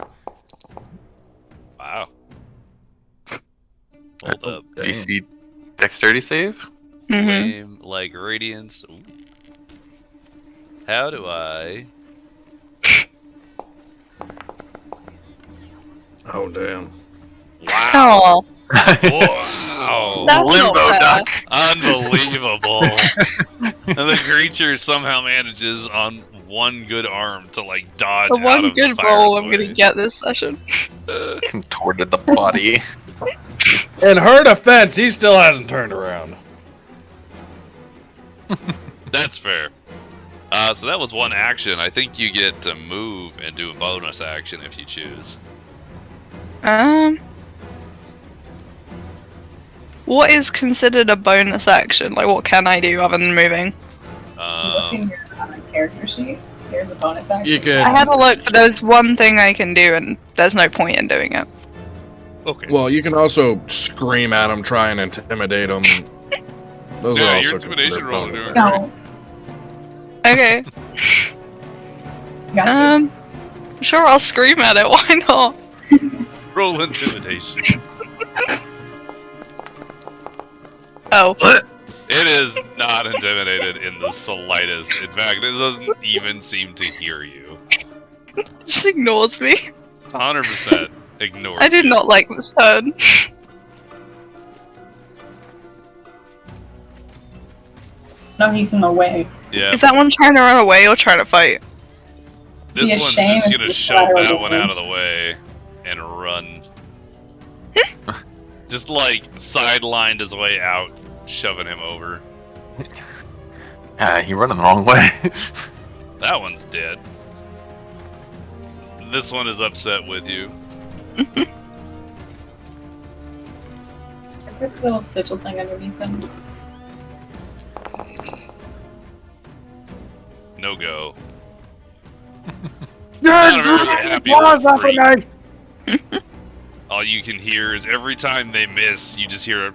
Wow. Hold up. DC dexterity save? Mm-hmm. Flame like radiance. Ooh. How do I? Oh damn. Oh, Wow. That's not Limbo fair. duck. Unbelievable. And the creature somehow manages on one good arm to like dodge the out one of the good fire's roll I'm way. gonna get this session. Contorted the body. In her defense, he still hasn't turned around. That's fair. So that was one action. I think you get to move and do a bonus action if you choose. What is considered a bonus action? Like, what can I do other than moving? Look in your character sheet. There's a bonus action. You can. I had a look, but there's one thing I can do, and there's no point in doing it. Okay. Well, you can also scream at him, try and intimidate him. Those Yeah, are your also intimidation considered rolls are bonus doing actions. No. Okay. Got this. Sure, I'll scream at it. Why not? Roll intimidation. Oh. It is not intimidated in the slightest. In fact, it doesn't even seem to hear you. Just ignores me. It's 100% ignores I did you. not like this turn. No, he's in the way. Yeah, Is that one trying to run away or trying to fight? this be a one's shame just if gonna you shove splatter that over one him. out of the way and run. Just like sidelined his way out, shoving him over. He running the wrong way. That one's dead. This one is upset with you. There's a little sigil thing underneath them. No go. You're Not very happy What's with that for three. me? All you can hear is every time they miss, you just hear a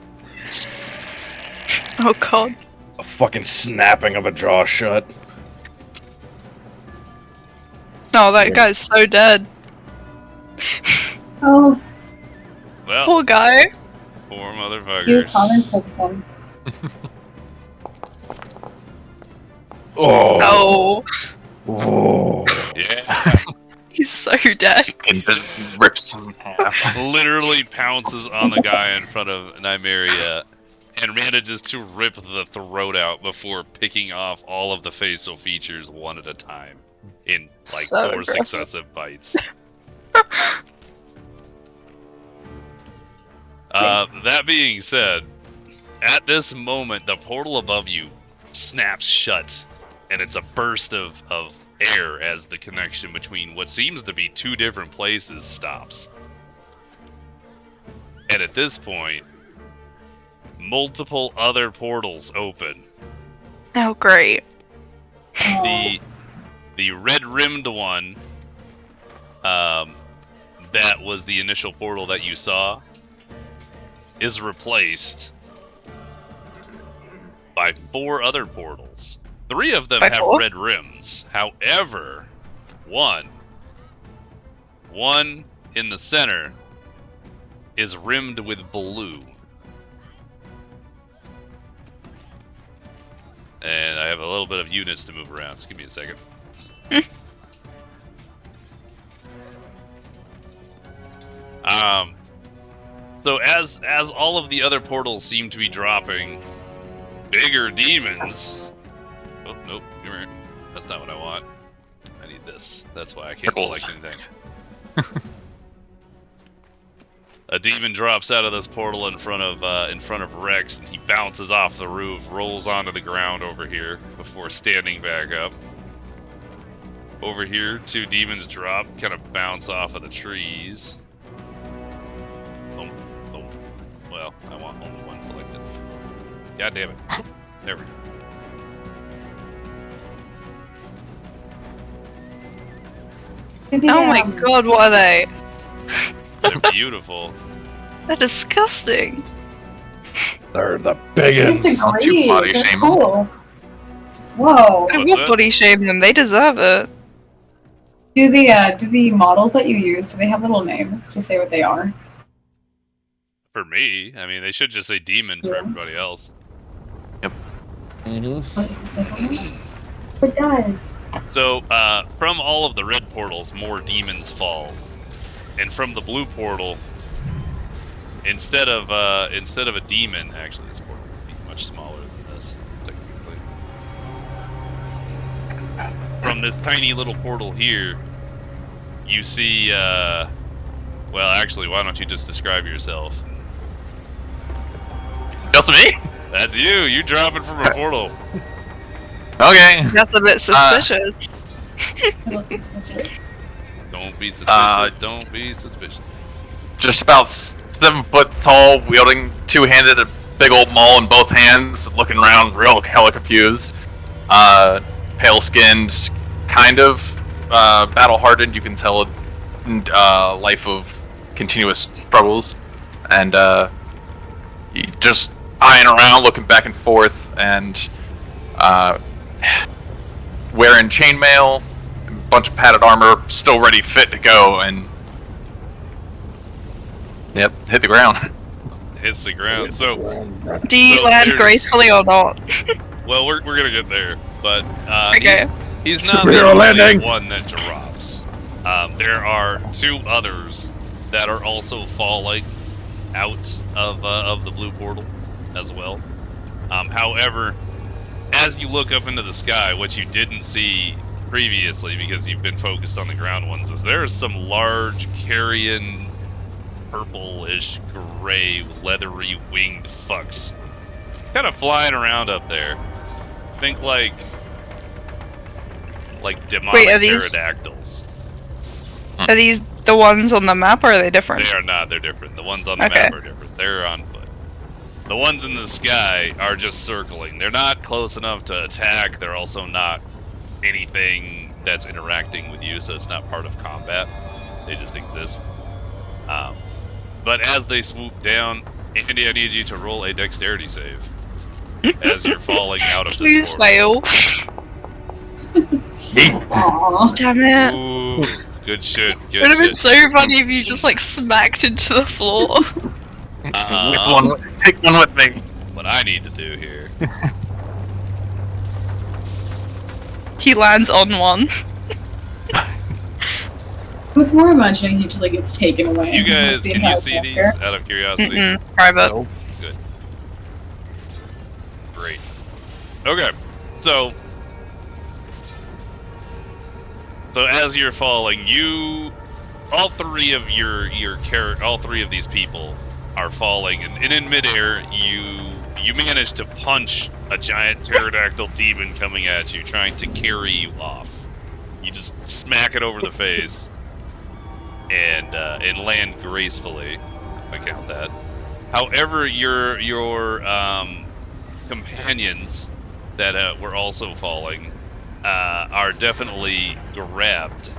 Oh god. A fucking snapping of a jaw shut. Oh, that guy's so dead. Oh, well, Poor guy. poor you motherfuckers. commented him. Oh. Oh, Oh. Yeah, he's so dead. And just rips him in half. literally pounces on the guy in front of Nymeria and manages to rip the throat out before picking off all of the facial features one at a time in like So 4 aggressive. successive bites. That being said, at this moment, the portal above you snaps shut, and it's a burst of air as the connection between what seems to be 2 different places stops. And at this point, multiple other portals open. Oh, great. Oh, The red-rimmed one, that was the initial portal that you saw, is replaced by 4 other portals. 3 of them By have 4? red rims. However, one in the center is rimmed with blue. And I have a little bit of units to move around, so give me a second. So as all of the other portals seem to be dropping bigger demons. Oh nope, you're right. That's not what I want. I need this. That's why I can't select anything. A demon drops out of this portal in front of Rex, and he bounces off the roof, rolls onto the ground over here before standing back up. Over here, 2 demons drop, kind of bounce off of the trees. Oh, well, I want only one selected. God damn it. There we go. Oh my god, what are they? They're beautiful. They're disgusting. They're the biggest. Don't you body That's shame them. cool. Whoa. I What's will that? body shame them. They deserve it. Do the models that you use, do they have little names to say what they are? For me, I mean, they should just say demon for Yeah. everybody else. It does. So, from all of the red portals, more demons fall, and from the blue portal, instead of a demon, actually, this portal would be much smaller than this, technically. From this tiny little portal here, you see, well, actually, why don't you just describe yourself? Just me? That's you. You dropping from a portal. Okay. That's a bit suspicious. A little suspicious. Don't be suspicious. Don't be suspicious. Just about 7 foot tall, wielding 2-handed a big old maul in both hands, looking around real hella confused. Pale skinned, kind of battle hardened. You can tell a life of continuous struggles, and he just eyeing around, looking back and forth, and wearing chainmail, a bunch of padded armor, still ready, fit to go, and yep, hit the ground. Hits the ground. So, Do you So land there's- gracefully or not? well, we're gonna get there, but Okay. he's not the Superhero only landing. one that drops. There are 2 others that are also falling out of the blue portal as well. However, as you look up into the sky, what you didn't see previously, because you've been focused on the ground ones, is there's some large carrion, purplish, gray, leathery winged fucks kind of flying around up there. Think like demonic Wait, are these- pterodactyls. Are these the ones on the map, or are they different? They are not. They're different. The ones on the Okay. map are different. They're on foot. The ones in the sky are just circling. They're not close enough to attack. They're also not anything that's interacting with you, so it's not part of combat. They just exist. But as they swoop down, Andy, I need you to roll a dexterity save as you're falling out of Please this portal. fail. Aww. Damn it. Ooh, good shit. It Good would have been shit. so funny if you just like smacked into the floor. Take one with me. What I need to do here. He lands on one. I was more imagining he just like gets taken away. You guys, That's the can you entire see these character. out of curiosity? Mm-mm. Private. Nope. Good. Great. Okay, so as you're falling, all three of all 3 of these people are falling, and in midair, you manage to punch a giant pterodactyl demon coming at you, trying to carry you off. You just smack it over the face, and land gracefully. If I count that. However, your companions that were also falling are definitely grabbed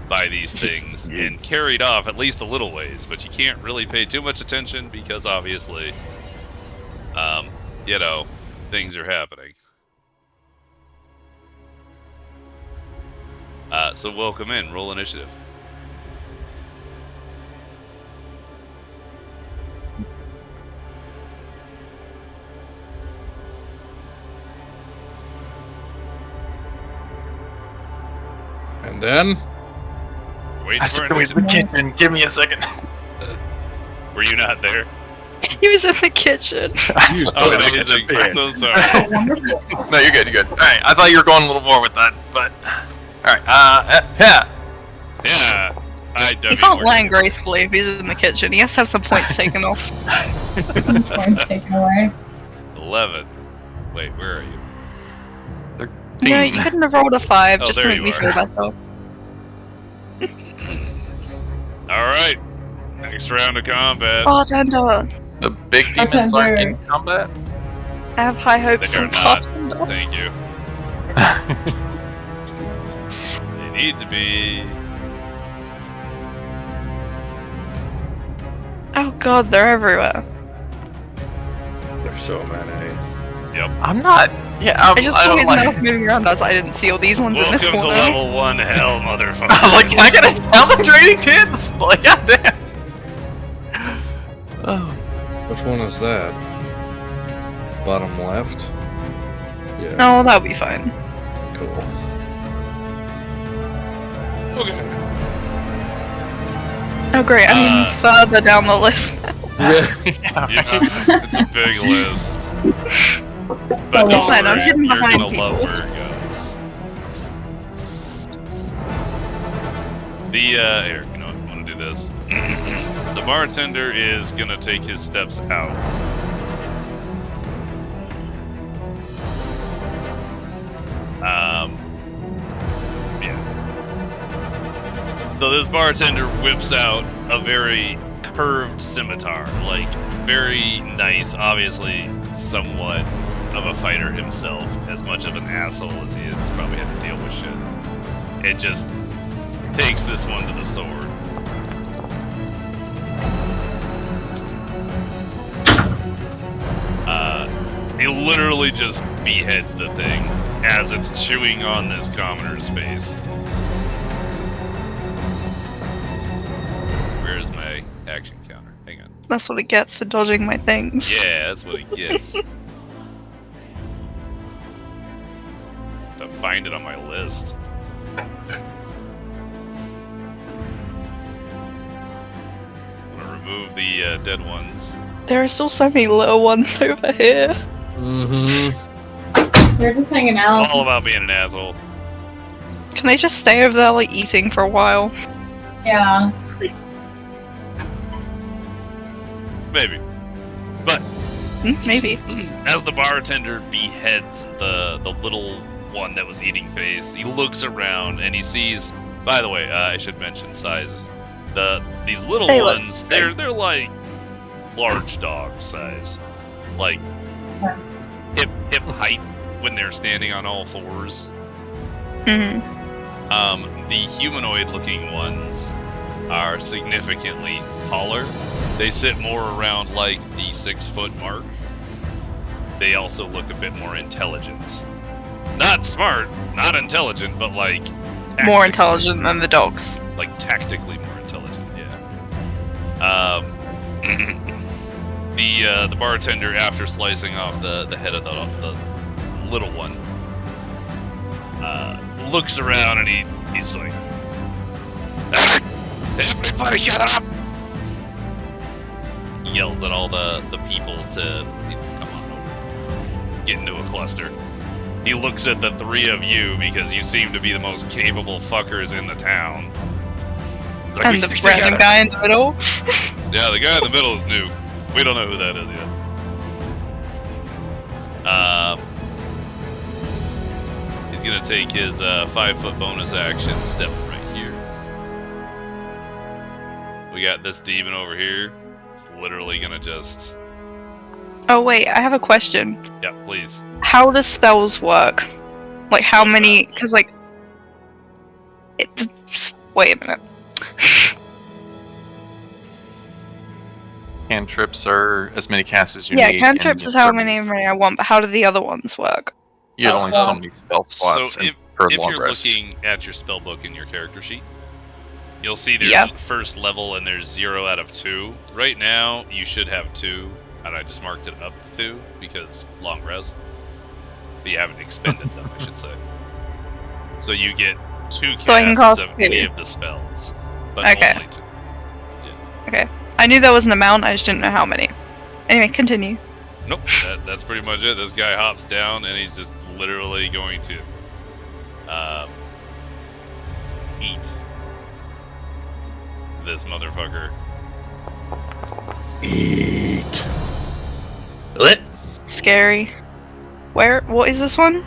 by these things and carried off at least a little ways, but you can't really pay too much attention because obviously, things are happening. So welcome in, roll initiative. And then Wait I for stepped away to the initiative. kitchen. Give me a second. Were you not there? He was in the kitchen. Oh, amazing. I'm so sorry. Oh, wonderful. No, you're good. You're good. All right. I thought you were going a little more with that, but all right. Yeah. Yeah. He can't land gracefully if he's in the kitchen. He has to have some points taken off. Some points taken away. 11. Wait, where are you? 13. Yeah, you couldn't have rolled a 5 Oh, just to there make you me are. feel better. Alright. Next round of combat. Bartender! The big demons aren't in combat. I have high hopes They are on not. bartender. Thank you. They need to be. Oh god, they're everywhere. There's so many. Yep. I'm not. Yeah, I just saw don't his like. mouth moving around us. I didn't see all these ones in this Welcome to corner. level 1 hell, motherfucker. I was like, can I get a talent training kids? Like, goddamn. Oh. Which one is that? Bottom left? Yeah. No, that'll be fine. Cool. Okay. Oh great, I'm further down the list now. Yeah. Yeah, it's a big list. But So don't fine, I'm worry, hidden you're behind gonna love people. where it goes. The, here, you know what, I'm gonna do this. The bartender is gonna take his steps out. Yeah. So this bartender whips out a very curved scimitar, like very nice, obviously somewhat of a fighter himself, as much of an asshole as he is, he's probably had to deal with shit. It just takes this one to the sword. He literally just beheads the thing as it's chewing on this commoner's face. Where's my action counter? Hang on. That's what it gets for dodging my things. Yeah, that's what he gets. To find it on my list. I'm gonna remove the dead ones. There are still so many little ones over here. Mm-hmm. They're just hanging out. All about being an asshole. Can they just stay over there, like, eating for a while? Yeah. Maybe. But Maybe. as the bartender beheads the little one that was eating face, he looks around and he sees. By the way, I should mention sizes. These little They look ones, they're like large dog size, like hip height when they're standing on all fours. Mm-hmm. The humanoid-looking ones are significantly taller. They sit more around like the 6-foot mark. They also look a bit more intelligent. Not smart, not intelligent, but like More intelligent than the dogs. like tactically more intelligent. Yeah. The bartender, after slicing off the head of the little one, looks around and he's like, "Everybody get up!" He yells at all the people to come on over, get into a cluster. He looks at the three of you because you seem to be the most capable fuckers in the town. He's like, And the random guy in the middle. Yeah, the guy in the middle is new. We don't know who that is yet. He's gonna take his 5-foot bonus action, step right here. We got this demon over here. It's literally gonna just. Oh wait, I have a question. Yeah, please. How do spells work? Like how many? Because like, wait a minute. Cantrips are as many casts as you Yeah, need. cantrips and is how many I want, but how do the other ones work? You had only so many spell slots So and if per you're long rest. looking at your spell book in your character sheet, you'll see there's Yeah. first level and there's 0 out of 2. Right now, you should have 2, and I just marked it up to 2 because long rest. But you haven't expended them, I should say. So you get 2 So I can casts cast of any two. of the spells, but Okay. only 2. I knew there was an amount, I just didn't know how many. Anyway, continue. Nope, that's pretty much it. This guy hops down and he's just literally going to eat this motherfucker. Eat. What? Scary. What is this one?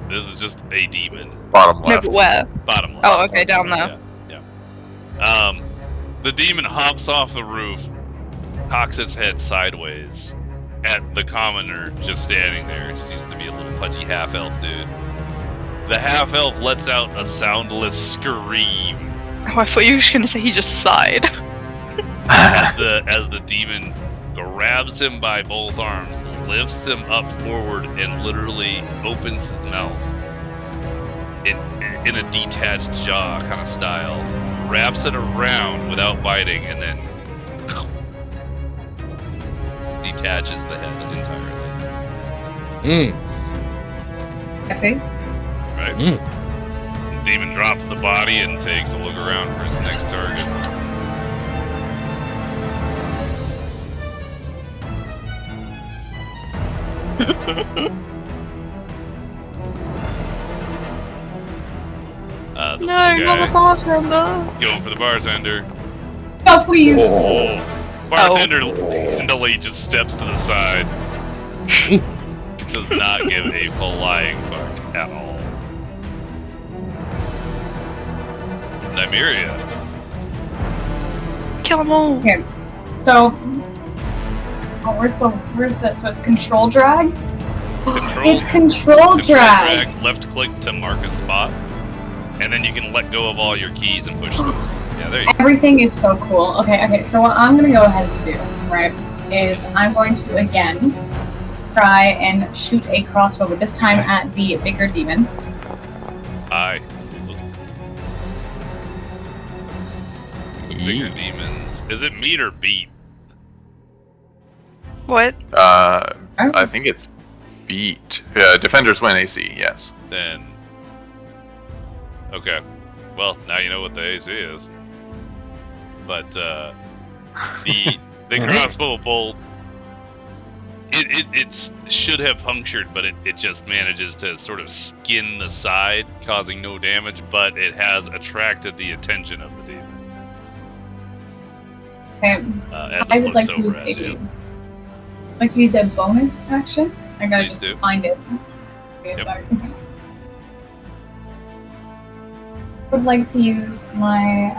This is just a demon. Bottom No, left. but where? Bottom left. Oh, okay, down there. Yeah. The demon hops off the roof, cocks its head sideways at the commoner just standing there. Seems to be a little pudgy half-elf dude. The half-elf lets out a soundless scream Oh, I thought you were just gonna say he just sighed. as the demon grabs him by both arms, lifts him up forward, and literally opens his mouth in a detached jaw kind of style, wraps it around without biting, and then detaches the head entirely. I see. Right? The demon drops the body and takes a look around for his next target. The No, guy not the bartender. going for the bartender. Oh, please. Oh. Bartender handily just steps to the side. Does not give a flying fuck at all. Nymeria. Kill them all. Okay. So, where's the? So it's control drag. It's control drag. Left click to mark a spot, and then you can let go of all your keys and push those. Yeah, there you go. Everything is so cool. Okay. So what I'm gonna go ahead and do, right, is I'm going to again try and shoot a crossbow, but this time at the bigger demon. Aye. The bigger demons. Is it meat or beat? What? I think it's beat. Defenders win AC, yes. Then. Okay. Well, now you know what the AC is. But, the crossbow bolt, it should have punctured, but it just manages to sort of skin the side, causing no damage, but it has attracted the attention of the demon. Okay. As I it would looks like to use over at you. a bonus action. I gotta Please just do. find it. Wait a Yep. second. Would like to use my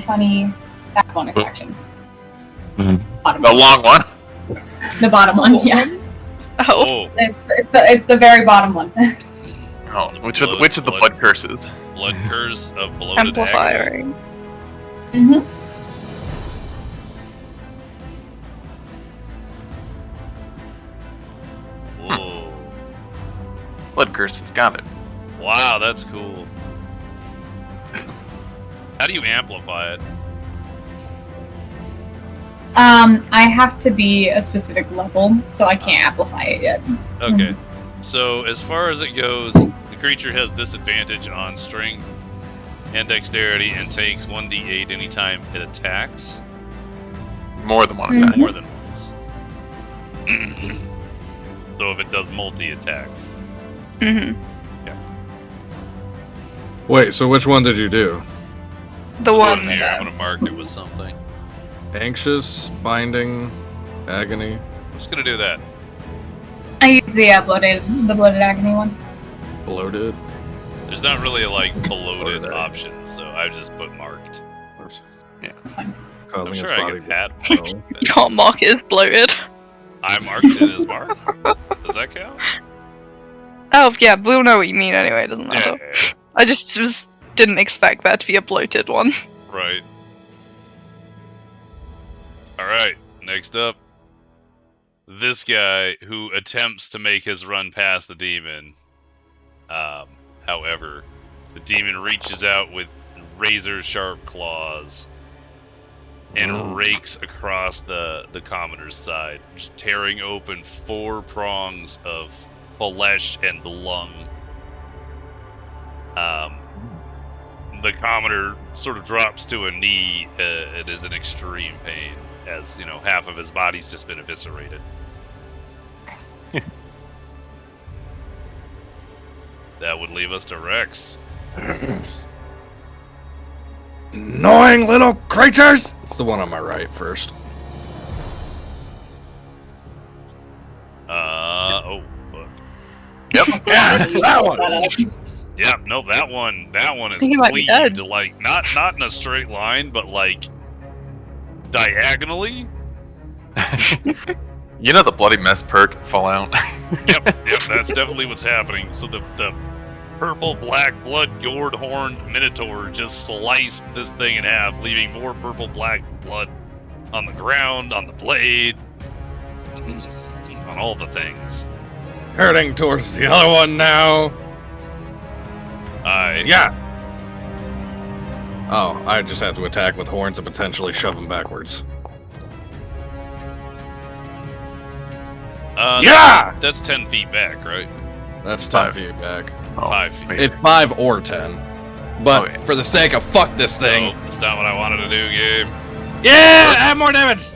funny back bonus action. Bottom The one. long one. The bottom one, yeah. Oh. Oh, It's the very bottom one. Oh, which of the blood curses? blood curse of bloated agony. Amplifying. Mm-hmm. Whoa. Blood curses, got it. Wow, that's cool. How do you amplify it? I have to be a specific level, so I can't amplify it yet. Okay. So, as far as it goes, the creature has disadvantage on strength and dexterity and takes 1d8 anytime it attacks. More than one Mhm. attack. More than once. So if it does multi-attacks. Mm-hmm. Wait, so which one did you do? The Put one it in here, that- I'm gonna mark it with something. Anxious, binding, agony. I'm just gonna do that. I use the bloated agony one. Bloated. There's not really a bloated Bloated. option, so I just put marked. It's fine. I'm Causing sure its I body can add. to swell. You can't mark it as bloated. I marked it as marked. Does that count? Oh, yeah, we'll know what you mean anyway, it doesn't matter. Yeah, I just didn't expect that to be a bloated one. right. Alright, next up. This guy who attempts to make his run past the demon. However, the demon reaches out with razor-sharp claws and rakes across the commoner's side, just tearing open 4 prongs of flesh and lung. the commoner sort of drops to a knee. It is in extreme pain, as half of his body's just been eviscerated. That would leave us to Rex. Annoying little creatures! It's the one on my right first. Oh, fuck. Yep. Yeah, that one! Yeah, no, that one is He might be cleaved, dead. like, not in a straight line, but, like, diagonally. You know the bloody mess perk Fallout. Yep, that's definitely what's happening. So the purple, black, blood-gored horned minotaur just sliced this thing in half, leaving more purple, black blood on the ground, on the blade, on all the things. Hurting towards the other one now. Yeah. Oh, I just have to attack with horns and potentially shove him backwards. Yeah! That's 10 feet back, right? That's 10 5. feet back. 5 feet. It's 5 or 10. But Okay. for the sake of fuck this thing. No, that's not what I wanted to do, Gabe. Yeah! Add more damage!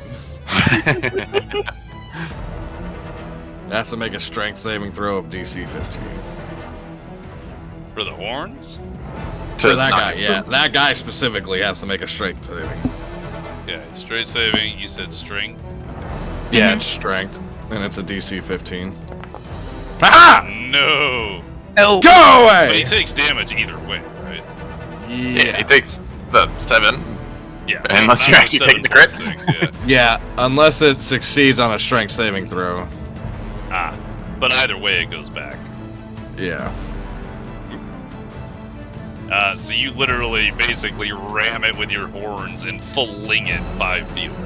Has to make a strength saving throw of DC 15. For the horns? For that guy, yeah. That guy specifically has to make a strength saving. Yeah, straight saving, you said string. Yeah, it's strength. And it's a DC 15. Aha! No! Oh. Go But he away! takes damage either way, right? Yeah, he takes the 7. Yeah. Unless you not actually 7 take the crit. plus 6, yeah. Yeah, unless it succeeds on a strength saving throw. But either way, it goes back. Yeah. So you literally basically ram it with your horns and fling it 5 feet away.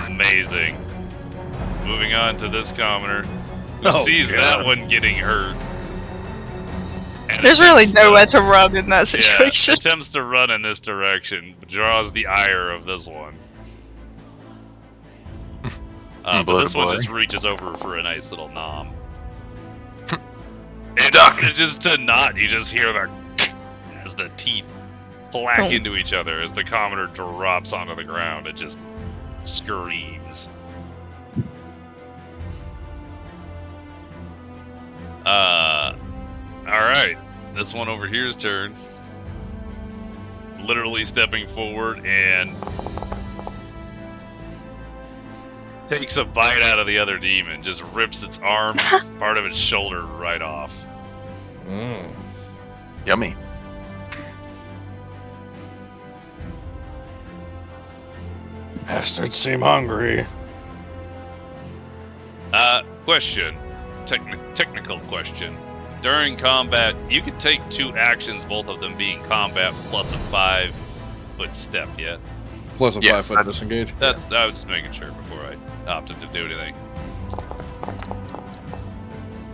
Amazing. Moving on to this commoner, who Oh, sees God. that one getting hurt. and There's really attempts nowhere to run in that situation. Yeah, attempts to run in this direction, but draws the ire of this one. But this one just reaches over for a nice little nom. And Duck! just to not, you just hear the as the teeth clack into each other as the commoner drops onto the ground. It just screams. Alright. This one over here's turn. Literally stepping forward and takes a bite out of the other demon. Just rips its arm and part of its shoulder right off. Yummy. Bastards seem hungry. Question. Technical question. During combat, you can take 2 actions, both of them being combat plus a 5-foot step, yeah? Plus a Yes, 5-foot disengage. I was just making sure before I opted to do anything.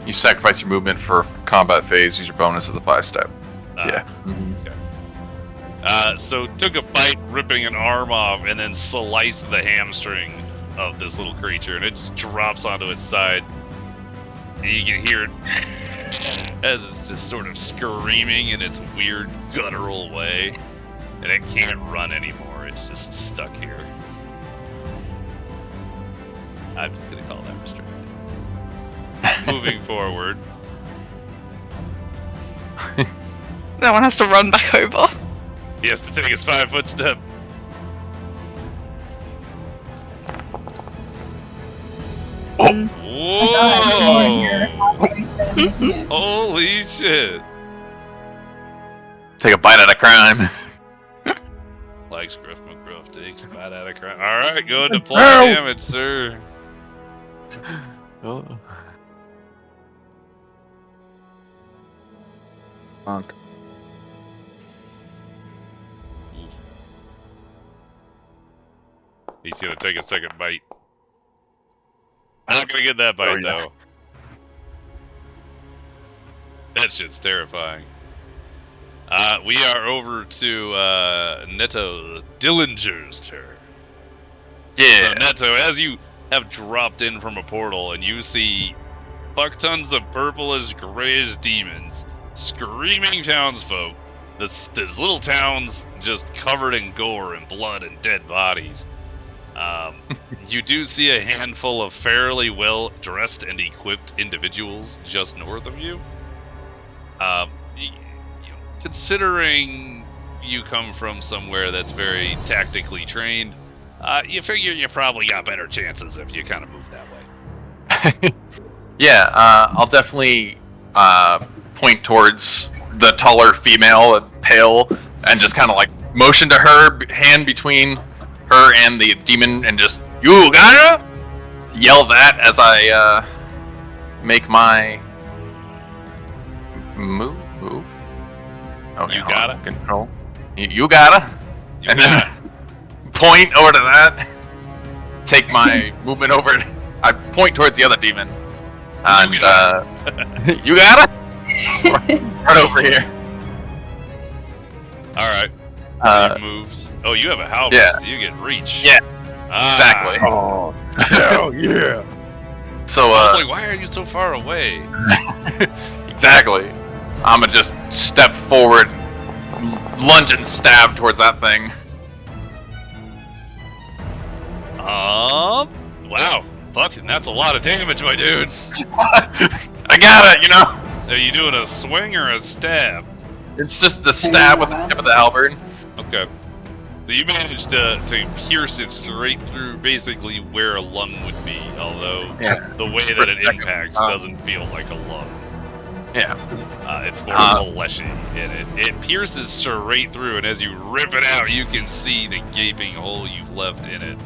You sacrifice your movement for combat phase, use your bonus as a 5-step. Yeah. So took a bite, ripping an arm off, and then sliced the hamstring of this little creature, and it just drops onto its side. And you can hear it as it's just sort of screaming in its weird guttural way, and it can't run anymore. It's just stuck here. I'm just gonna call that restricted. Moving forward. That one has to run back over. He has to take his 5-foot step. I thought I was going here. Whoa! Holy shit! Take a bite out of crime. Like Gruff McGruff takes a bite out of crime. Alright, go into play damage, sir. Oh. Honk. He's gonna take a second bite. Not gonna get that bite, yeah. though. That shit's terrifying. We are over to Netto Dillinger's turn. So Yeah. Netto, as you have dropped in from a portal and you see fuck tons of purplish, grayish demons, screaming townsfolk. This little town's just covered in gore and blood and dead bodies. You do see a handful of fairly well dressed and equipped individuals just north of you. Considering you come from somewhere that's very tactically trained, you figure you probably got better chances if you kind of move that way. Yeah, I'll definitely point towards the taller female, pale, and just kind of like motion to her, hand between her and the demon, and just, you gotta yell that as I make my move. Okay, You gotta control. You gotta, You and gotta. then point over to that. Take my movement over. I point towards the other demon, and you gotta run over here. All right. He moves. Oh, you have a halberd, Yeah. so you get reach. Yeah, Ah. exactly. Oh, hell yeah! So, I was like, why are you so far away? exactly. I'ma just step forward, lunge and stab towards that thing. Wow. Fucking, that's a lot of damage, my dude. I got it, you know? Are you doing a swing or a stab? It's just the stab with the tip of the halberd. Okay. So you managed to pierce it straight through basically where a lung would be, although Yeah. the way that it impacts doesn't feel like a lung. Yeah. It's more fleshy, and it pierces straight through, and as you rip it out, you can see the gaping hole you've left in it.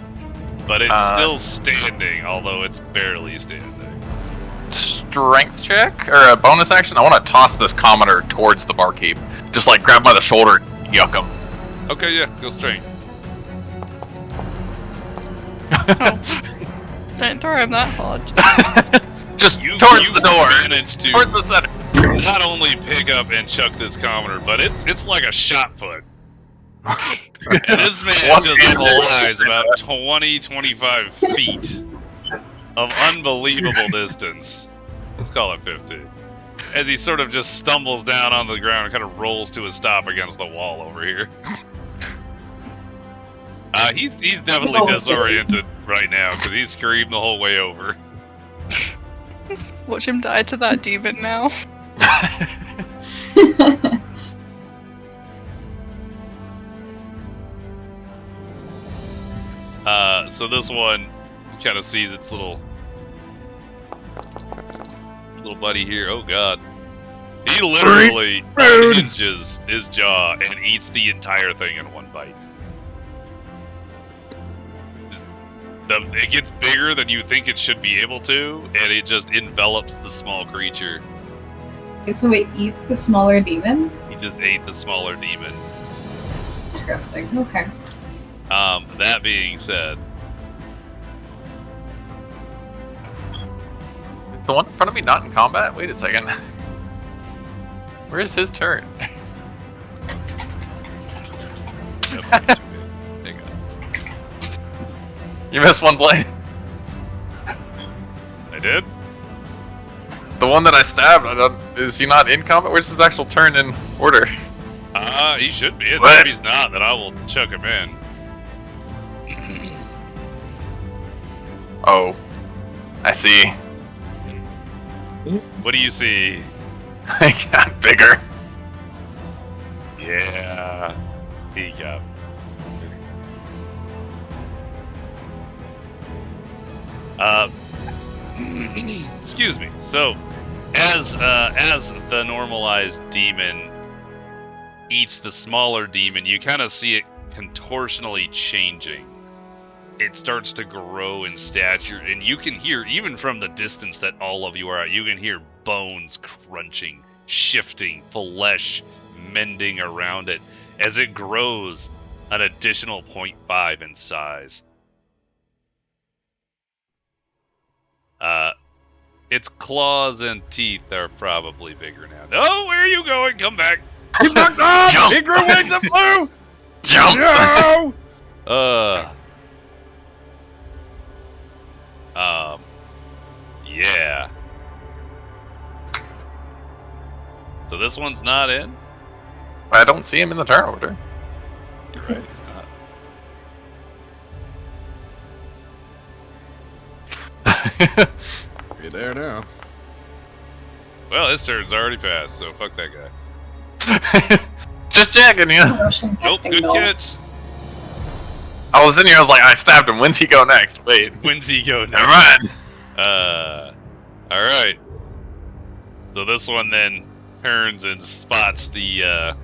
But it's still standing, although it's barely standing. Strength check? Or a bonus action? I want to toss this commoner towards the barkeep. Just like grab by the shoulder, yuck him. Okay, yeah, go straight. Don't throw him that hard. Just You towards the door. managed to Towards the center. not only pick up and chuck this commoner, but it's like a shot put. And this man One just hand. flies about 20-25 feet of unbelievable distance. Let's call it 50. As he sort of just stumbles down on the ground and kind of rolls to a stop against the wall over here. He's definitely disoriented right now because he's screamed the whole way over. Watch him die to that demon now. So this one kind of sees its little buddy here. Oh god. He literally unhinges his jaw and eats the entire thing in one bite. It gets bigger than you think it should be able to, and it just envelops the small creature. So it eats the smaller demon? He just ate the smaller demon. Interesting. Okay. That being said, Is the one in front of me not in combat? Wait a second. Where's his turn? hang on. You missed one blade. I did? The one that I stabbed, is he not in combat? Where's his actual turn in order? He should be. And What? if he's not, then I will chuck him in. Oh. I see. What do you see? I got bigger. Yeah, he got. Excuse me. So, as the normalized demon eats the smaller demon, you kind of see it contortionally changing. It starts to grow in stature, and you can hear, even from the distance that all of you are at, you can hear bones crunching, shifting, flesh mending around it as it grows an additional 0.5 in size. Its claws and teeth are probably bigger now. Oh, where are you going? Come back. You fucked off! Jump. He grew wings and flew! Jumps! No! Yeah. So this one's not in? I don't see him in the turn order. You're right, he's not. You're there now. Well, his turn's already passed, so fuck that guy. Just checking, you know. Motion Nope, testing good goal. catch. I was in here, I was like, I stabbed him. When's he go next? Wait. When's he go Never next? mind. Alright. So this one then turns and spots the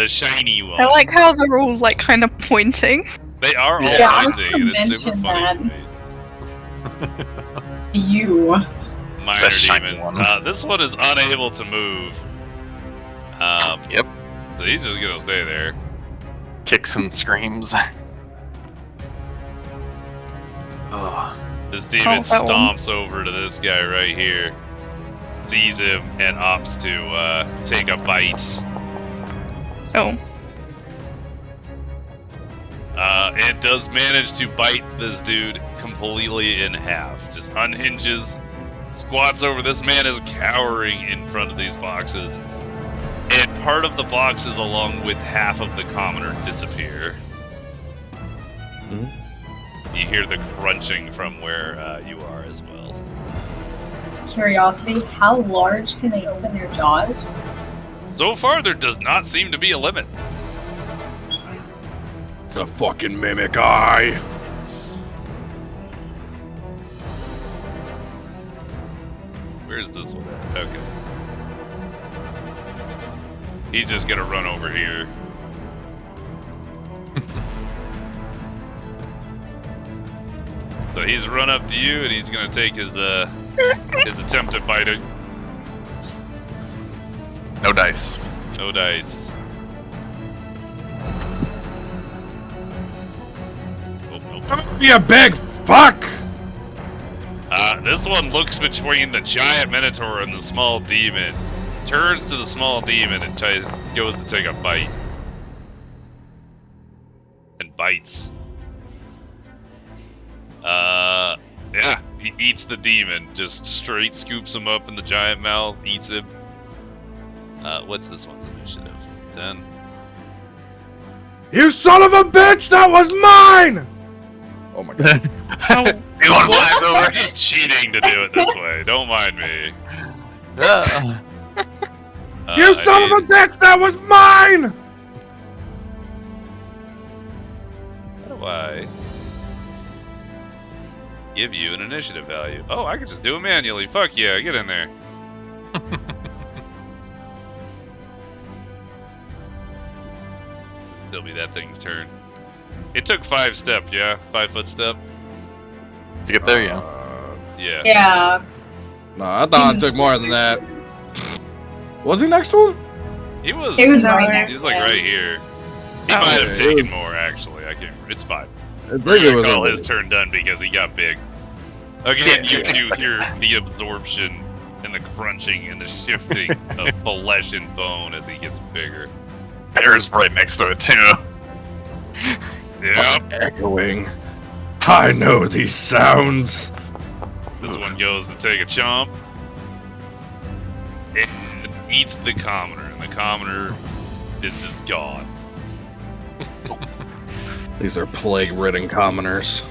shiny one. I like how they're all like kind of pointing. They are all Yeah, I was pointing, gonna and it's super mention funny to that. me. You. Minor The shiny demon. one. This one is unable to move. Yep. So he's just gonna stay there. Kicks and screams. Oh. This demon that one. stomps over to this guy right here, sees him, and opts to take a bite. Oh. It does manage to bite this dude completely in half. Just unhinges, squats over. This man is cowering in front of these boxes. And part of the boxes, along with half of the commoner, disappear. You hear the crunching from where you are as well. Curiosity, how large can they open their jaws? So far, there does not seem to be a limit. The fucking mimic eye. Where's this one at? Okay. He's just gonna run over here. So he's run up to you, and he's gonna take his attempt at biting. No dice. No dice. Oh. You big fuck! This one looks between the giant minotaur and the small demon, turns to the small demon and goes to take a bite. And bites. Yeah, he eats the demon, just straight scoops him up in the giant mouth, eats him. What's this one's initiative? 10. You son of a bitch! That was mine! Oh my god. You want black I'm over? just cheating to do it this way, don't mind me. You son of a bitch! That was mine! How do I give you an initiative value? Oh, I could just do it manually. Fuck yeah, get in there. Still be that thing's turn. It took 5 step, yeah? 5 foot step? To get there, yeah. Yeah. Yeah. No, I thought it took more than that. Was he next to him? He was right next he's to like him. right here. He Oh. might have Okay. taken more actually. I can't it's fine. I think We're it gonna was call over. his turn done because he got big. Again, Yeah, you yeah. two hear the absorption and the crunching and the shifting of flesh and bone as he gets bigger. Bear's right next to it, too. Yep. Echoing. I know these sounds. This one goes to take a chomp. And eats the commoner, and the commoner is just gone. These are plague-ridden commoners.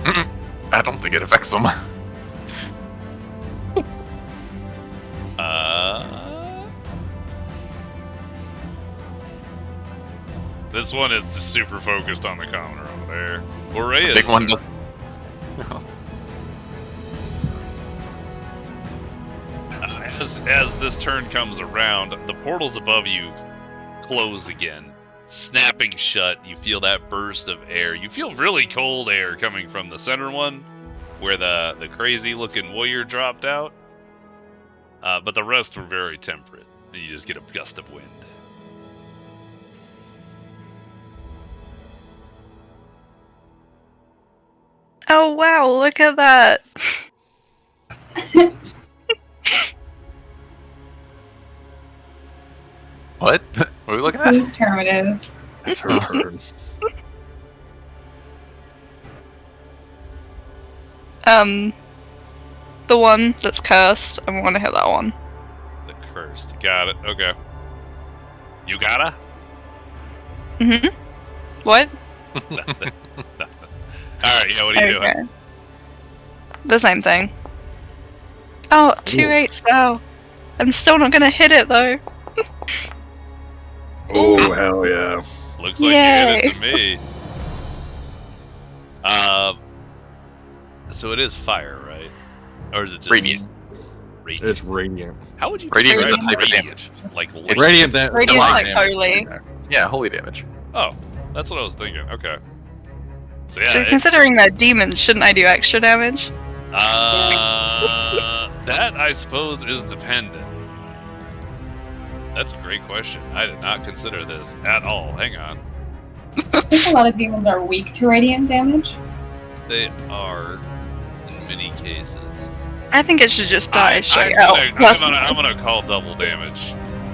I don't think it affects them. This one is just super focused on the commoner over there. Boreya. Big one does. As this turn comes around, the portals above you close again, snapping shut. You feel that burst of air. You feel really cold air coming from the center one, where the crazy-looking warrior dropped out. But the rest were very temperate. And you just get a gust of wind. Oh wow, look at that. What? What are we looking at? Whose turn it is? It's her turn. The one that's cursed. I want to hit that one. The first. Got it. Okay. You gotta? Mm-hmm. What? Nothing. Alright, yeah, what are you doing? The same thing. Oh, 2/8 spell. I'm still not gonna hit it though. Oh, hell yeah. Looks like Yay. you hit it to me. So it is fire, right? Or is it just Radiant. Radiant? It's radiant. How would you Radiant describe is a type of radiant? Like light? Radiant that Radiant Divine like damage. holy. Yeah, holy damage. Oh, that's what I was thinking. Okay. So So yeah, considering that demons, shouldn't I do extra damage? that I suppose is dependent. That's a great question. I did not consider this at all. Hang on. I think a lot of demons are weak to radiant damage. They are, in many cases. I think it should just die straight I'm out. I'm gonna call double damage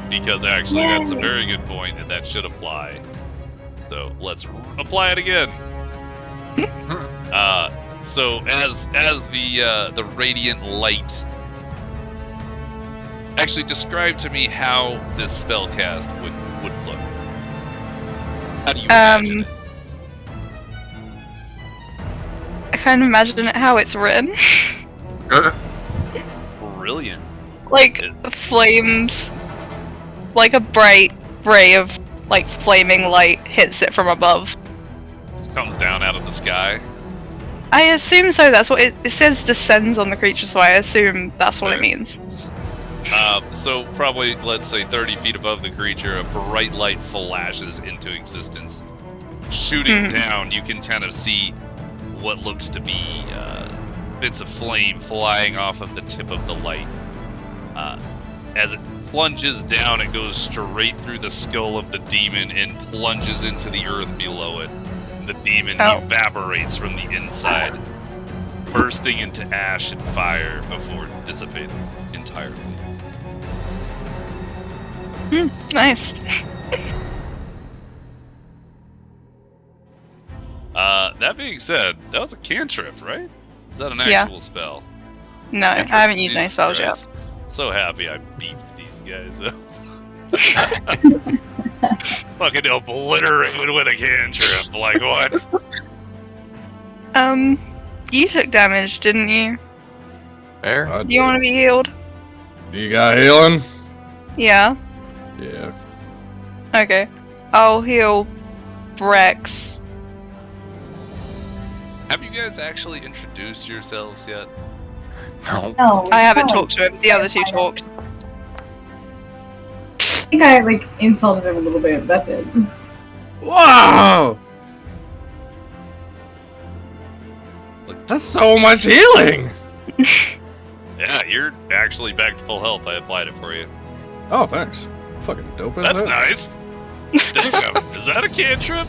because actually that's a Yay. very good point, and that should apply. So let's apply it again. So as the radiant light, actually describe to me how this spell cast would look. How do you imagine it? I kind of imagine it how it's written. Brilliant. Like flames, like a bright ray of like flaming light hits it from above. This comes down out of the sky. I assume so. That's what it says. Descends on the creature, so I assume that's what it means. So probably, let's say 30 feet above the creature, a bright light flashes into existence. Shooting down, you can kind of see what looks to be bits of flame flying off of the tip of the light. As it plunges down, it goes straight through the skull of the demon and plunges into the earth below it. The demon evaporates from the inside, bursting into ash and fire before dissipating entirely. Nice. That being said, that was a cantrip, right? Is that an Yeah. actual spell? No, I haven't used any spells yet. Christ. So happy I beefed these guys up. Fucking obliterated with a cantrip. Like what? You took damage, didn't you? Fair. Do you want to be healed? Do you got healing? Yeah. Yeah. Okay. I'll heal Brex. Have you guys actually introduced yourselves yet? No. No, I haven't probably talked to him. The other two talked. I think I insulted him a little bit. That's it. Wow! That's so much healing! Yeah, you're actually back to full health. I applied it for you. Oh, thanks. Fucking dope as That's that. nice. Damn, is that a cantrip?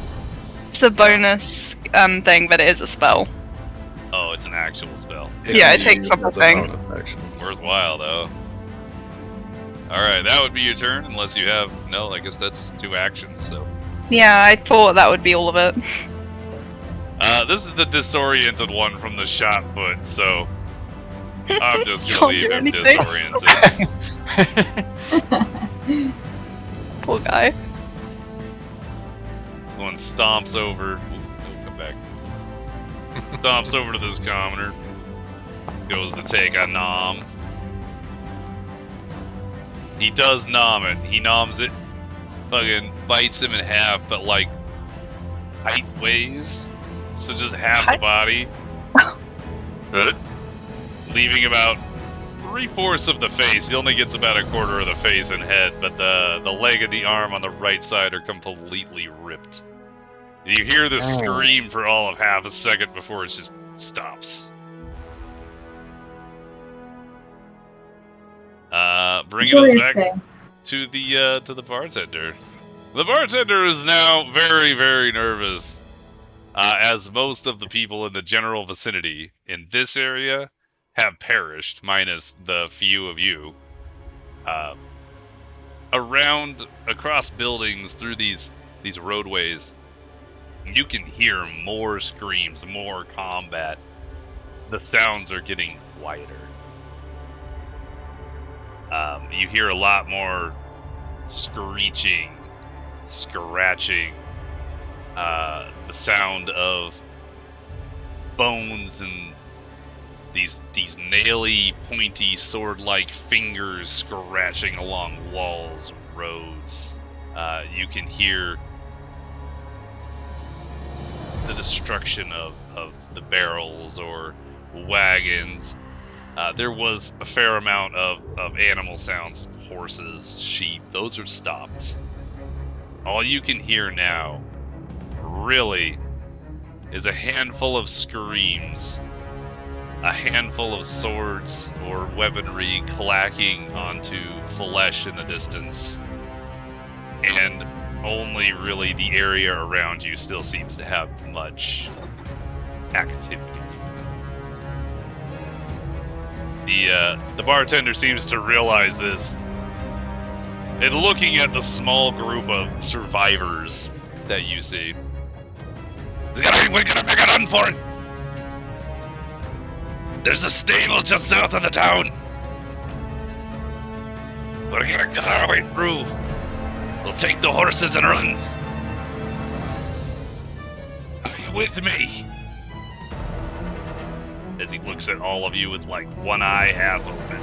It's a bonus thing, but it is a spell. Oh, it's an actual spell. Yeah, it takes that's a something. bonus action. Worthwhile, though. Alright, that would be your turn, unless you have... No, I guess that's 2 actions, so... Yeah, I thought that would be all of it. This is the disoriented one from the shot put, so... I'm just gonna leave him anything. disoriented. Poor guy. One stomps over... Ooh, come back. Stomps over to this commoner. Goes to take a nom. He does nom it. He noms it. Fucking bites him in half, but like... height ways. So just half the body. Leaving about 3/4 of the face. He only gets about 1/4 of the face and head, but the leg and the arm on the right side are completely ripped. You hear the scream for all of half a second before it just stops. Bringing us back to the bartender. The bartender is now very, very nervous, as most of the people in the general vicinity in this area have perished, minus the few of you. Across buildings, through these roadways, you can hear more screams, more combat. The sounds are getting quieter. You hear a lot more screeching, scratching, the sound of bones and these naily, pointy, sword-like fingers scratching along walls and roads. You can hear the destruction of the barrels or wagons. There was a fair amount of animal sounds, horses, sheep. Those are stopped. All you can hear now, really, is a handful of screams, a handful of swords or weaponry clacking onto flesh in the distance, and only really the area around you still seems to have much activity. The bartender seems to realize this, and looking at the small group of survivors that you see, we're gonna make a run for it. There's a stable just south of the town. We're gonna cut our way through. We'll take the horses and run. Are you with me? As he looks at all of you with like one eye half open.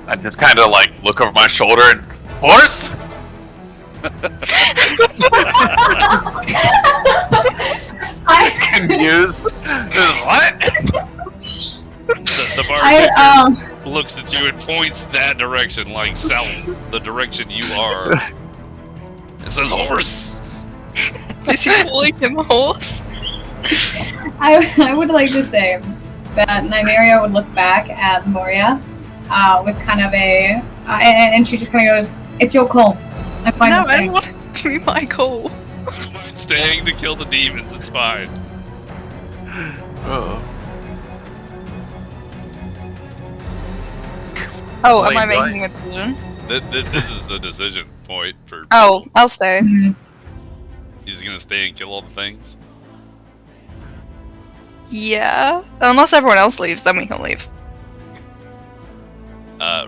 I just kind of like look over my shoulder and horse. Confused. What? The bartender looks at you and points that direction, like south, the direction you are. It says horse. Is he calling him a horse? I would like to say that Nymeria would look back at Boreya with kind of a, and she just kind of goes, "It's your call. I'm fine with staying." No, I want to be my call. Staying to kill the demons, it's fine. Oh, am I making a decision? This is a decision point for. Oh, I'll stay. He's gonna stay and kill all the things. Yeah, unless everyone else leaves, then we can leave.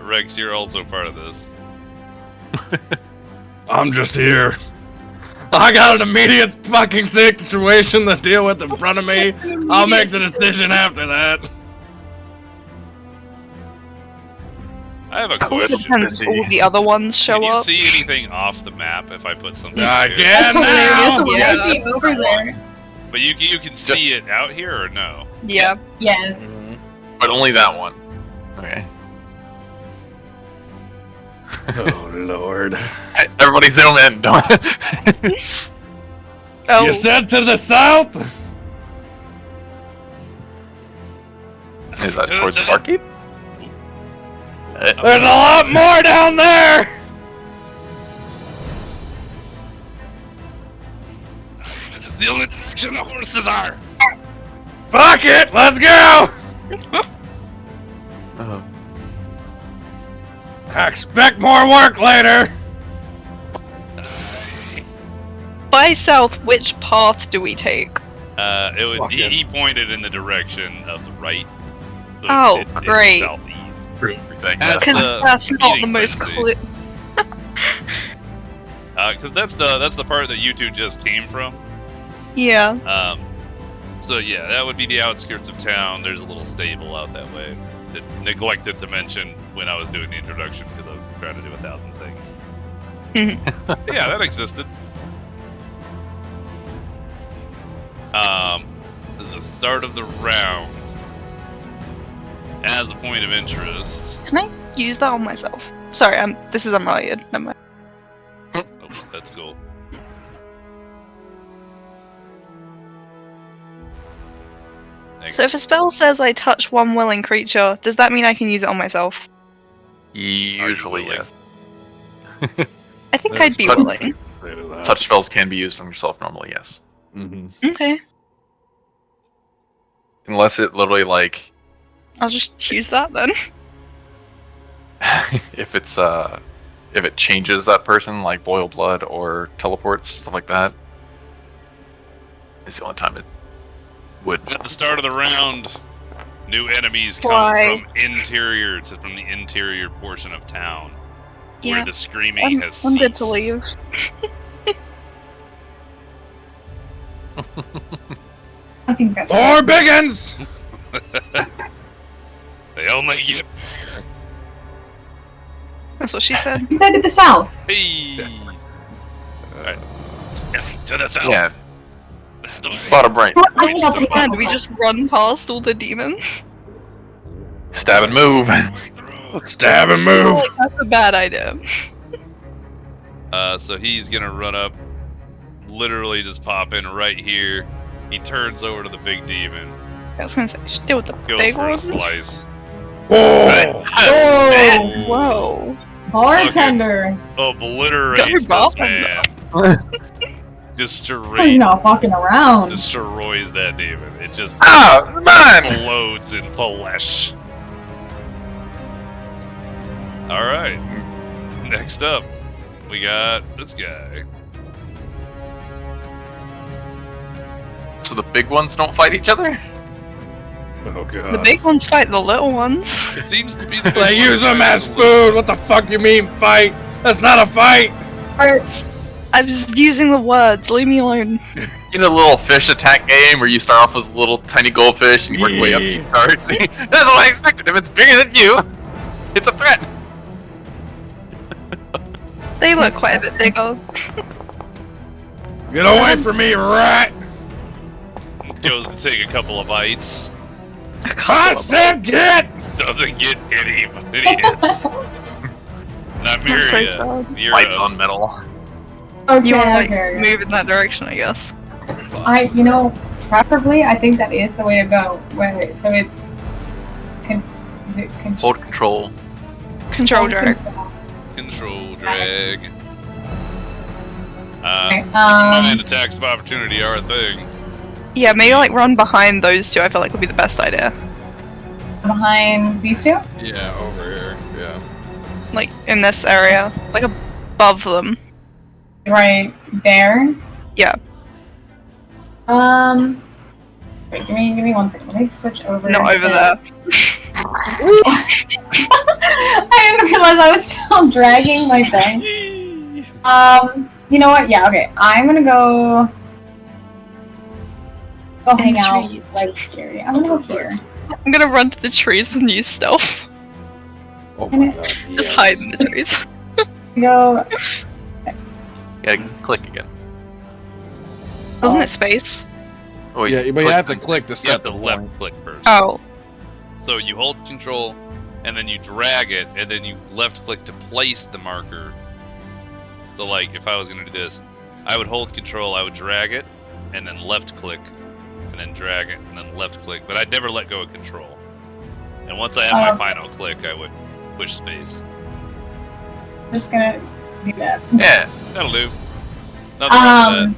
Rex, you're also part of this. I'm just here. I got an immediate fucking situation to deal with in front of me. I'll make the decision after that. I have a Also question. depends if all the other ones show Can you up. see anything off the map if I put something? I here? can That's now. hilarious. Why is he over there? But you can see it out here or no? Yeah. Yes. But only that one. Okay. Oh lord. Hey, everybody zoom in. Don't. Oh, You said to the south? Is that towards the barkeep? There's a lot more down there! It's the only direction the horses are. Fuck it, let's go! I expect more work later! by south, which path do we take? It would. Fucking- He pointed in the direction of the right. So Oh, it's great. southeast. Everything. That's Because the that's not the meeting most frenzy. clear. Because that's the part that you two just came from. Yeah. So yeah, that would be the outskirts of town. There's a little stable out that way. It neglected to mention when I was doing the introduction because I was trying to do 1,000 things. Yeah, that existed. This is the start of the round. As a point of interest. Can I use that on myself? Sorry, this is unrelated. Never mind. Oh, that's cool. So if a spell says I touch one willing creature, does that mean I can use it on myself? Usually, willing? yes. I think I'd be Touch- willing. Touch spells can be used on yourself normally, yes. Mm-hmm. Okay. Unless it literally, like, I'll just use that then. if it changes that person, like boil blood or teleports, stuff like that. It's the only time it would. At the start of the round, New enemies come from the interior portion of town, where the screaming has ceased. I'm good to leave. I think that's More biggins! They only get. That's what she said. You said to the south. Hey. Alright. To the south. Yeah. Bottom right. I think I'll take that. Do we just run past all the demons? Stab and move. Stab and I move! feel like that's a bad idea. So he's gonna run up, literally just pop in right here. He turns over to the big demon, I was gonna say, still with the goes big for a one. slice. Oh! Oh, Whoa. bartender. Obliterates Go this Bob. man. He's Straight not fucking around. destroys that demon. It just Man! explodes in flesh. Alright. Next up, we got this guy. So the big ones don't fight each other? Oh god. The big ones fight the little ones. It seems to be the They use them as food! What the fuck you mean fight? That's not a fight! I was using the words, leave me alone. You know the little fish attack game where you start off as a little tiny goldfish and you work your way up to your cards? That's what I expected. If it's bigger than you, it's a threat. They look quite a bit bigger. Get away from me, rat! Goes to take a couple of bites. I said get! Doesn't get any hits. That's so Nymeria, you're Lights up. on metal. Okay, You want to like okay. move in that direction, I guess. Preferably, I think that is the way to go. Wait, so it's. Is it Hold control. Control drag. Control drag. Okay, Mind attacks of opportunity are a thing. Yeah, maybe like run behind those two. I feel like would be the best idea. behind these two? Yeah, over here. Yeah. Like in this area, like above them. Right there? Yeah. Wait, give me 1 second. Let me switch over. Not over there. I didn't realize I was still dragging my thing. You know what? Yeah, okay. I'm gonna go hang out trees. right here. Yeah, I'm gonna go here. I'm gonna run to the trees and use stealth. Oh my god. Just hide in the trees. Go. Yeah, click again. Wasn't it space? Oh, Yeah, but you have to click to You set have the to point. left click first. Oh. So you hold control, and then you drag it, and then you left click to place the marker. So like, if I was gonna do this, I would hold control, I would drag it, and then left click, and then drag it, and then left click, but I'd never let go of control. And once I had my final click, I would push space. I'm just gonna do that. Yeah. That'll do. Nothing wrong with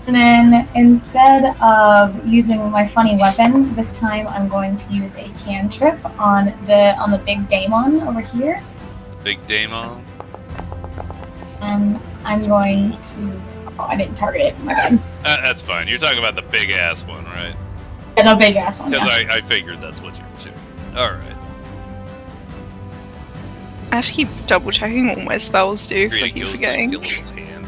And then instead of using my funny weapon, this time I'm going to use a cantrip on the big Daemon over here, that. Big Daemon. and I'm going to. Oh, I didn't target it. My bad. That's fine. You're talking about the big ass one, right? Yeah, the big ass one. Because Yeah. I figured that's what you were doing. Alright. I have to keep double checking what my spells do because I keep Kills the forgetting. skeletal hand.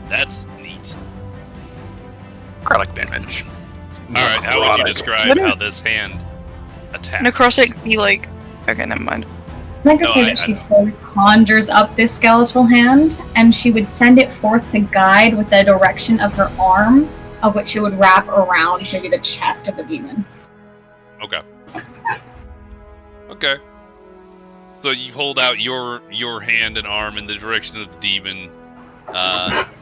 That's neat. Necrotic damage. Alright, how would you Necrotic. describe What is- how this hand attacks? Necrotic be like. Okay, never mind. I'm gonna No, say I that she know. slowly conjures up this skeletal hand, and she would send it forth to guide with the direction of her arm, of which it would wrap around maybe the chest of the demon. Okay. Okay. So you hold out your hand and arm in the direction of the demon.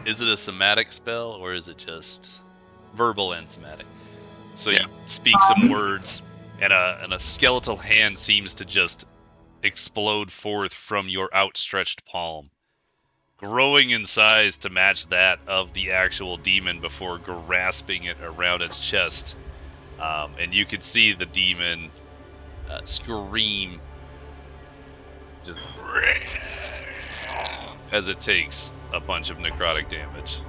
Is it a somatic spell, or is it just verbal and somatic? So you speak some words, and a skeletal hand seems to just explode forth from your outstretched palm, growing in size to match that of the actual demon before grasping it around its chest. And you can see the demon scream just as it takes a bunch of necrotic damage.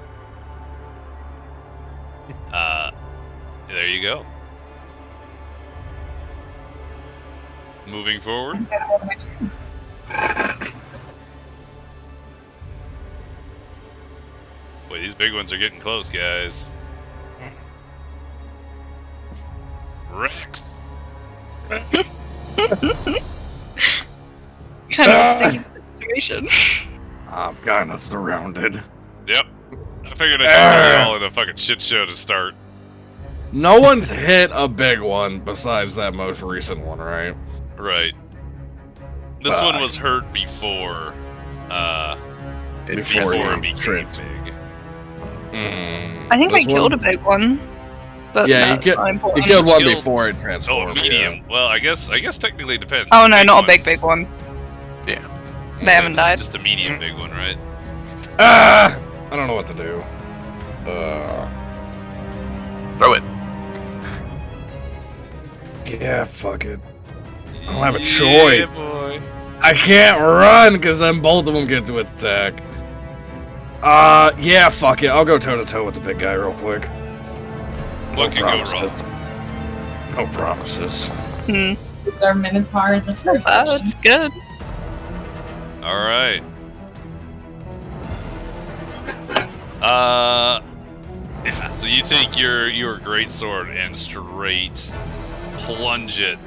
There you go. Moving forward. Wait, these big ones are getting close, guys. Rex. Kind of a sticky situation. I'm kind of surrounded. Yep. I figured I'd throw all in a fucking shit show to start. No one's hit a big one besides that most recent one, right? Right. This one was hurt before. Before it became tripped. big. I think I This killed one? a big one. But Yeah, that's not you important. killed one Killed- before it Oh, transformed. medium. Yeah. Well, I guess technically it depends. Oh no, Big not a big ones- one. Yeah. They haven't died. Just a medium big one, right? I don't know what to do. Throw it. Yeah, fuck it. I don't have a Yeah, choice. boy. I can't run because then both of them get to attack. Yeah, fuck it. I'll go toe to toe with the big guy real quick. What could go wrong? promises. No promises. These are Minotaur in this first session. Good. All right. Yeah, so you take your greatsword and straight plunge it,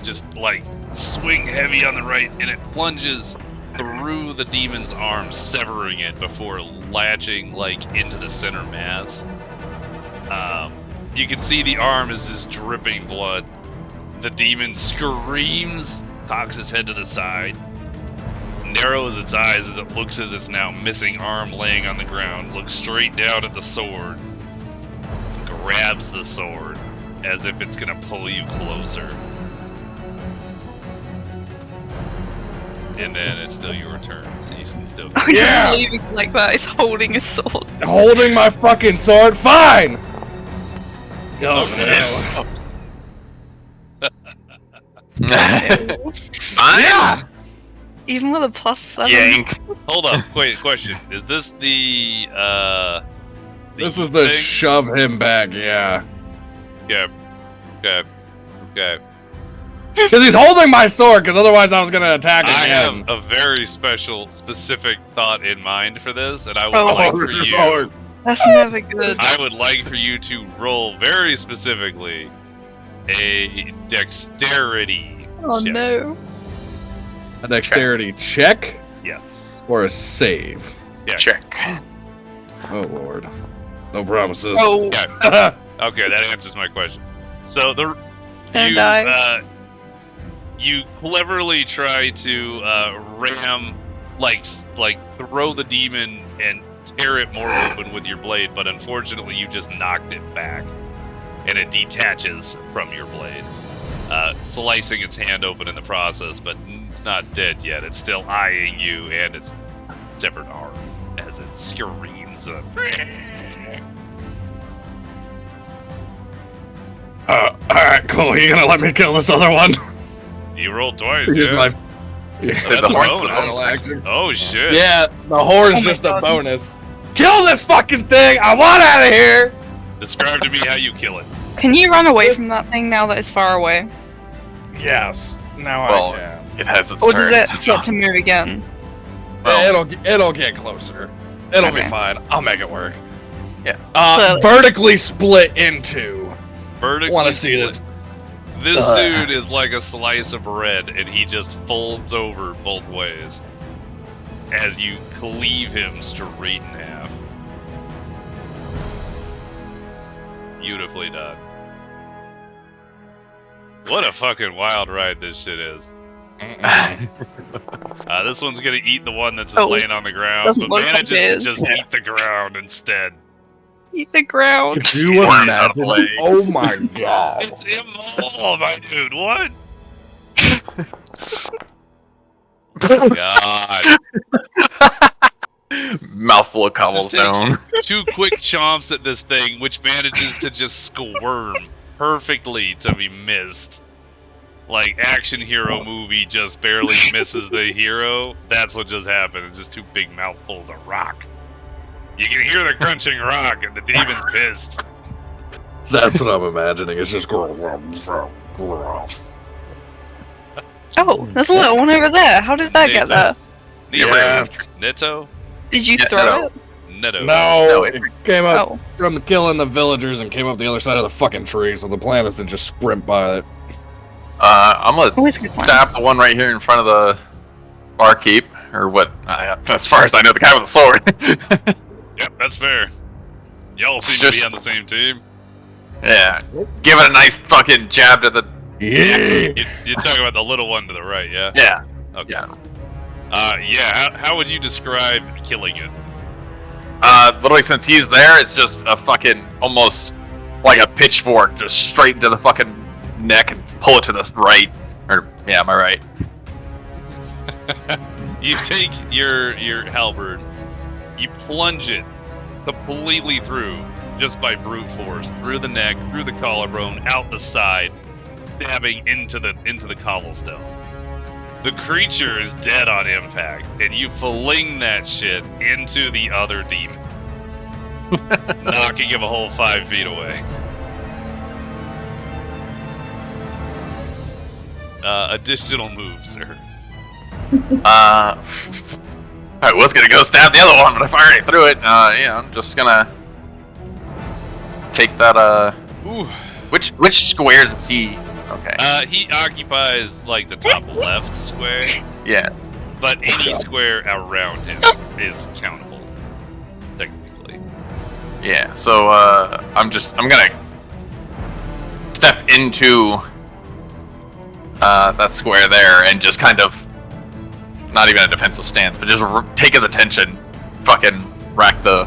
just like swing heavy on the right, and it plunges through the demon's arm, severing it before latching like into the center mass. You can see the arm is just dripping blood. The demon screams, cocks his head to the side, narrows its eyes as it looks at its now missing arm laying on the ground, looks straight down at the sword, grabs the sword as if it's gonna pull you closer. And then it's still your turn, so you can still go. Oh, you're Yeah. just leaving like that. He's holding a sword. Holding my fucking sword, fine! Oh, no. Fine. Yeah! Even with a +7. Yank. Hold up, wait, question. Is this the This is the thing? shove him back, yeah. Okay. Because he's holding my sword, because otherwise I was going to attack I again. have a very special, specific thought in mind for this, and I would Oh, like for you. Lord. That's never good. I would like for you to roll very specifically a dexterity. Oh check. no. A dexterity check Yes. or a save? Check. Oh, Lord. No promises. Oh, Okay, that answers my question. So and I. you cleverly try to ram, like throw the demon and tear it more open with your blade, but unfortunately you just knocked it back, and it detaches from your blade, slicing its hand open in the process. But it's not dead yet. It's still eyeing you and its severed arm as it screams. Alright, cool. You gonna let me kill this other one? You rolled twice. Use Yeah. my... That's the a horns bonus. bonus action. Oh shit. Yeah, the horn's Oh my just a God. bonus. Kill this fucking thing! I want out of here! Describe to me how you kill it. Can you run away from that thing now that it's far away? Yes. Now Well, I can. It has its Or turn. does it get to move again? Well, It'll get closer. It'll be Okay. fine. I'll make it work. Yeah. Clearly. Vertically split into. Vertically. Want to see this? This dude is like a slice of bread, and he just folds over both ways as you cleave him straight in half. Beautifully done. What a fucking wild ride this shit is. This one's gonna eat the one that's just Oh, laying on the ground, doesn't but look like manages it to is. just eat the ground instead. Eat the ground. Could you Squirms out of imagine? blade. Oh my god. It's immoral, my dude. What? God. Mouthful of Just cobblestone. takes 2 quick chomps at this thing, which manages to just squirm perfectly to be missed. like action hero movie just barely misses the hero. That's what just happened. It's just two big mouthfuls of rock. You can hear the crunching rock, and the demon's pissed. That's what I'm imagining. It's just grrr. Oh, there's a little one over there. How did that get there? Neto? Did you throw it? Neto. No, it came up Oh. from killing the villagers and came up the other side of the fucking tree, so the plan is to just sprint by it. I'm gonna Always good plan. stab the one right here in front of the barkeep, or what? As far as I know, the guy with the sword. Yep, that's fair. Y'all seem to be on the same team. Yeah, give it a nice fucking jab to the. Yeah. You're talking about the little one to the right, yeah? Yeah. Okay. Yeah. How would you describe killing it? Literally, since he's there, it's just a fucking almost like a pitchfork, just straight into the fucking neck and pull it to the right. Or yeah, am I right? You take your halberd, you plunge it completely through, just by brute force, through the neck, through the collarbone, out the side, stabbing into the cobblestone. The creature is dead on impact, and you fling that shit into the other demon, knocking him a whole 5 feet away. Additional moves, sir. I was gonna go stab the other one, but if I already threw it, I'm just gonna take that. Ooh. Which squares is he? Okay. He occupies like the top left square, Yeah. but any square around him is countable, technically. Yeah. So I'm gonna step into that square there and just kind of not even a defensive stance, but just take his attention, fucking rack the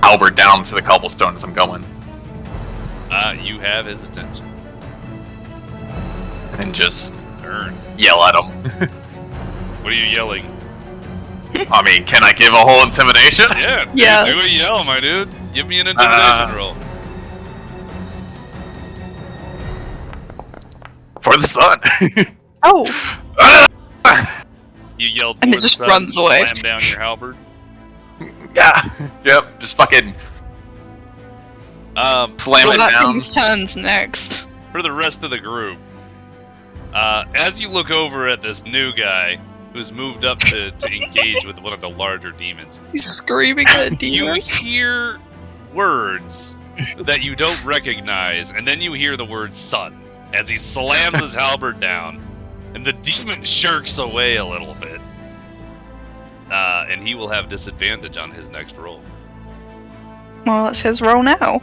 halberd down to the cobblestone as I'm going. You have his attention. And just Earn. yell at him. What are you yelling? I mean, can I give a whole intimidation? Yeah, Yeah. Do a yell, my dude. Give me an intimidation roll. For the sun. Oh, You yell And it towards the just sun, runs away. slam down your halberd. Yeah. Yep. Just fucking slam well, it that down. thing's turns next. For the rest of the group, as you look over at this new guy who's moved up to engage with one of the larger demons, He's screaming at a you demon. hear words that you don't recognize, and then you hear the word "son" as he slams his halberd down, and the demon shirks away a little bit, and he will have disadvantage on his next roll. Well, it's his roll now.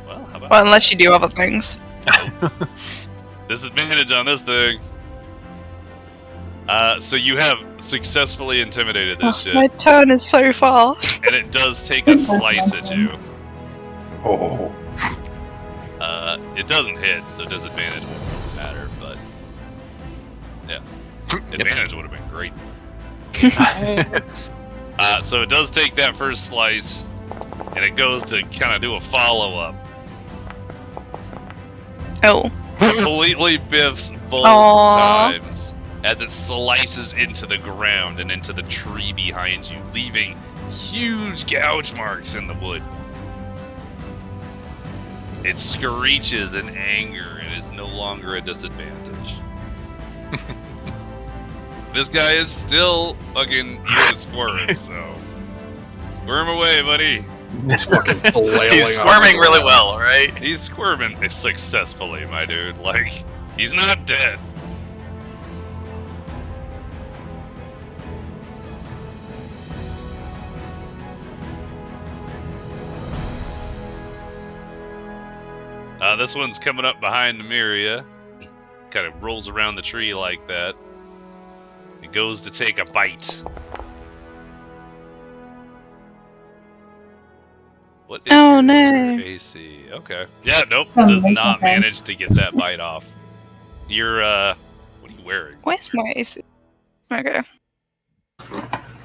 Well, how about Well, unless you do other things. disadvantage on this thing? So you have successfully intimidated this shit, My turn is so far. and it does take a slice at you. Oh. It doesn't hit, so disadvantage won't matter, but yeah, advantage would have been great. So it does take that first slice, and it goes to kind of do a follow-up. Oh. Completely biffs both Aww. times as it slices into the ground and into the tree behind you, leaving huge gouge marks in the wood. It screeches in anger and is no longer a disadvantage. This guy is still fucking squirm, so squirm away, buddy. He's fucking flailing. He's on squirming the really ground. well, right? He's squirming successfully, my dude. Like, he's not dead. This one's coming up behind Miria. Kind of rolls around the tree like that. It goes to take a bite. What is Oh, your no. AC? Okay. Yeah, nope. Oh, Does not okay. manage to get that bite off. You're, what are you wearing? Where's my AC? Okay.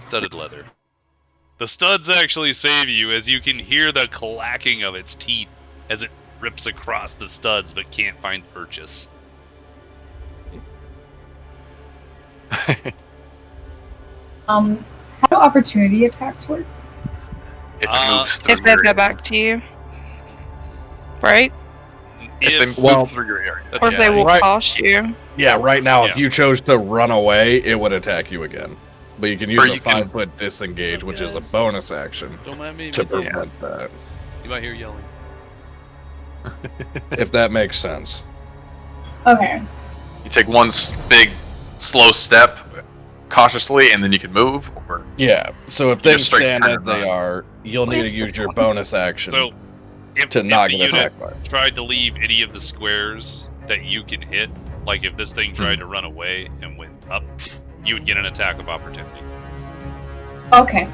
Studded leather. The studs actually save you, as you can hear the clacking of its teeth as it rips across the studs but can't find purchase. How do opportunity attacks work? If it moves through If they your go area. back to you. Right? If they move well, through your area. Or if they walk right. past you. Yeah, right now, if Yeah. you chose to run away, it would attack you again. But you can use Or a you can- 5-foot disengage, What's up, which is a guys? bonus action Don't mind me. to man. prevent that. You might hear yelling. If that makes sense. Okay. You take one big, slow step cautiously, and then you can move. Or Yeah, so if You things just straight stand turn as and they run. are, you'll need to Where's use this your one? bonus action So, if to not the get unit attacked by it. tried to leave any of the squares that you can hit, like if this thing tried to run away and went up, you would get an attack of opportunity. Okay.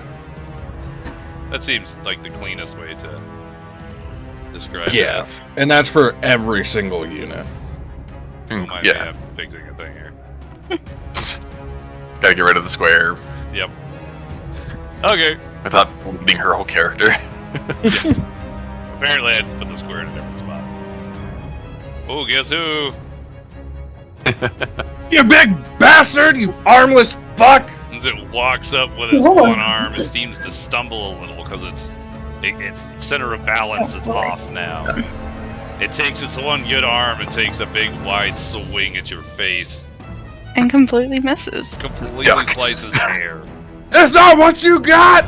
That seems like the cleanest way to describe Yeah, that. and that's for every single unit. Don't mind Yeah, me fixing a thing here. gotta get rid of the square Yep. Okay. without looting her whole character. Apparently I had to put the square in a different spot. Oh, guess who? You big bastard! You armless fuck! As it walks up with its Lord. one arm, it seems to stumble a little because its center of balance is off now. It takes its one good arm and takes a big wide swing at your face. And completely misses. Completely Duck. slices air. That's not what you got!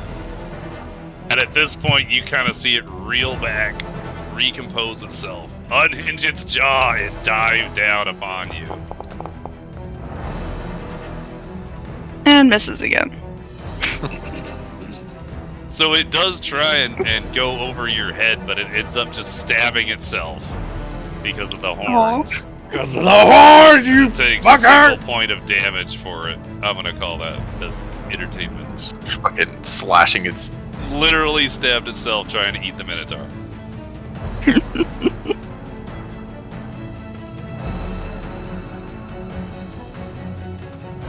And at this point, you kind of see it reel back, recompose itself, unhinge its jaw, and dive down upon you. And misses again. So it does try and go over your head, but it ends up just stabbing itself because of the horns. Because of the horns, you It takes a fucker! single point of damage for it. I'm gonna call that as entertainment. Fucking slashing its. Literally stabbed itself trying to eat the Minotaur.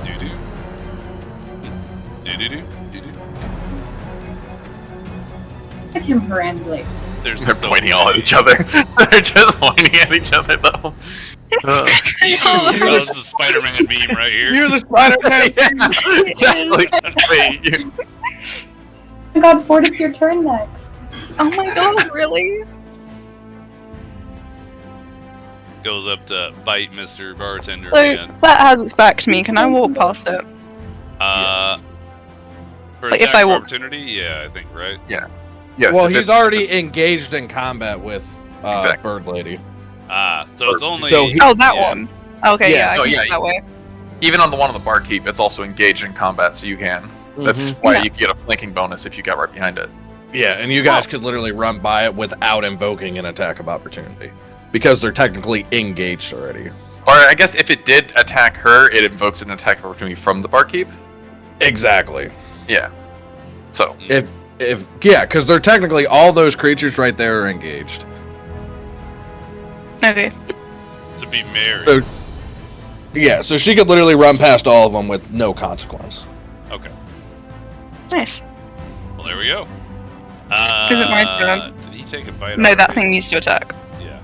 Doo-doo. Doo-doo-doo. Doo-doo. I can perambulate. There's They're so pointing all at many. each other. They're just pointing at each other, though. Oh, this is Spider-Man meme right here. You're the Spider-Man! Exactly. Wait, Oh my god, Ford, it's your turn next. Oh my god, really? Goes up to bite Mr. Bartender So again. that has its back to me. Can I walk past it? For Like, if attack I of walk- opportunity, yeah, I think, right? yes, well, if he's it's- already engaged in combat with Exactly. Bird Lady. So it's only. So he- Oh, that yeah. one. Okay, Yeah, yeah, I no, can yeah, go that way. Even on the one on the barkeep, it's also engaged in combat, so you can. That's Mhm. why Yeah. you can get a flanking bonus if you got right behind it. Yeah, and you guys could literally run by it without invoking an attack of opportunity. Because they're technically engaged already. Or I guess if it did attack her, it invokes an attack of opportunity from the barkeep. Exactly. Yeah. So If yeah, because they're technically all those creatures right there are engaged. Okay. To be married. So- Yeah, so she could literally run past all of them with no consequence. Okay. Nice. Well, there we go. Is it my turn? Did he take a bite? No, that already? thing needs to attack. Yeah.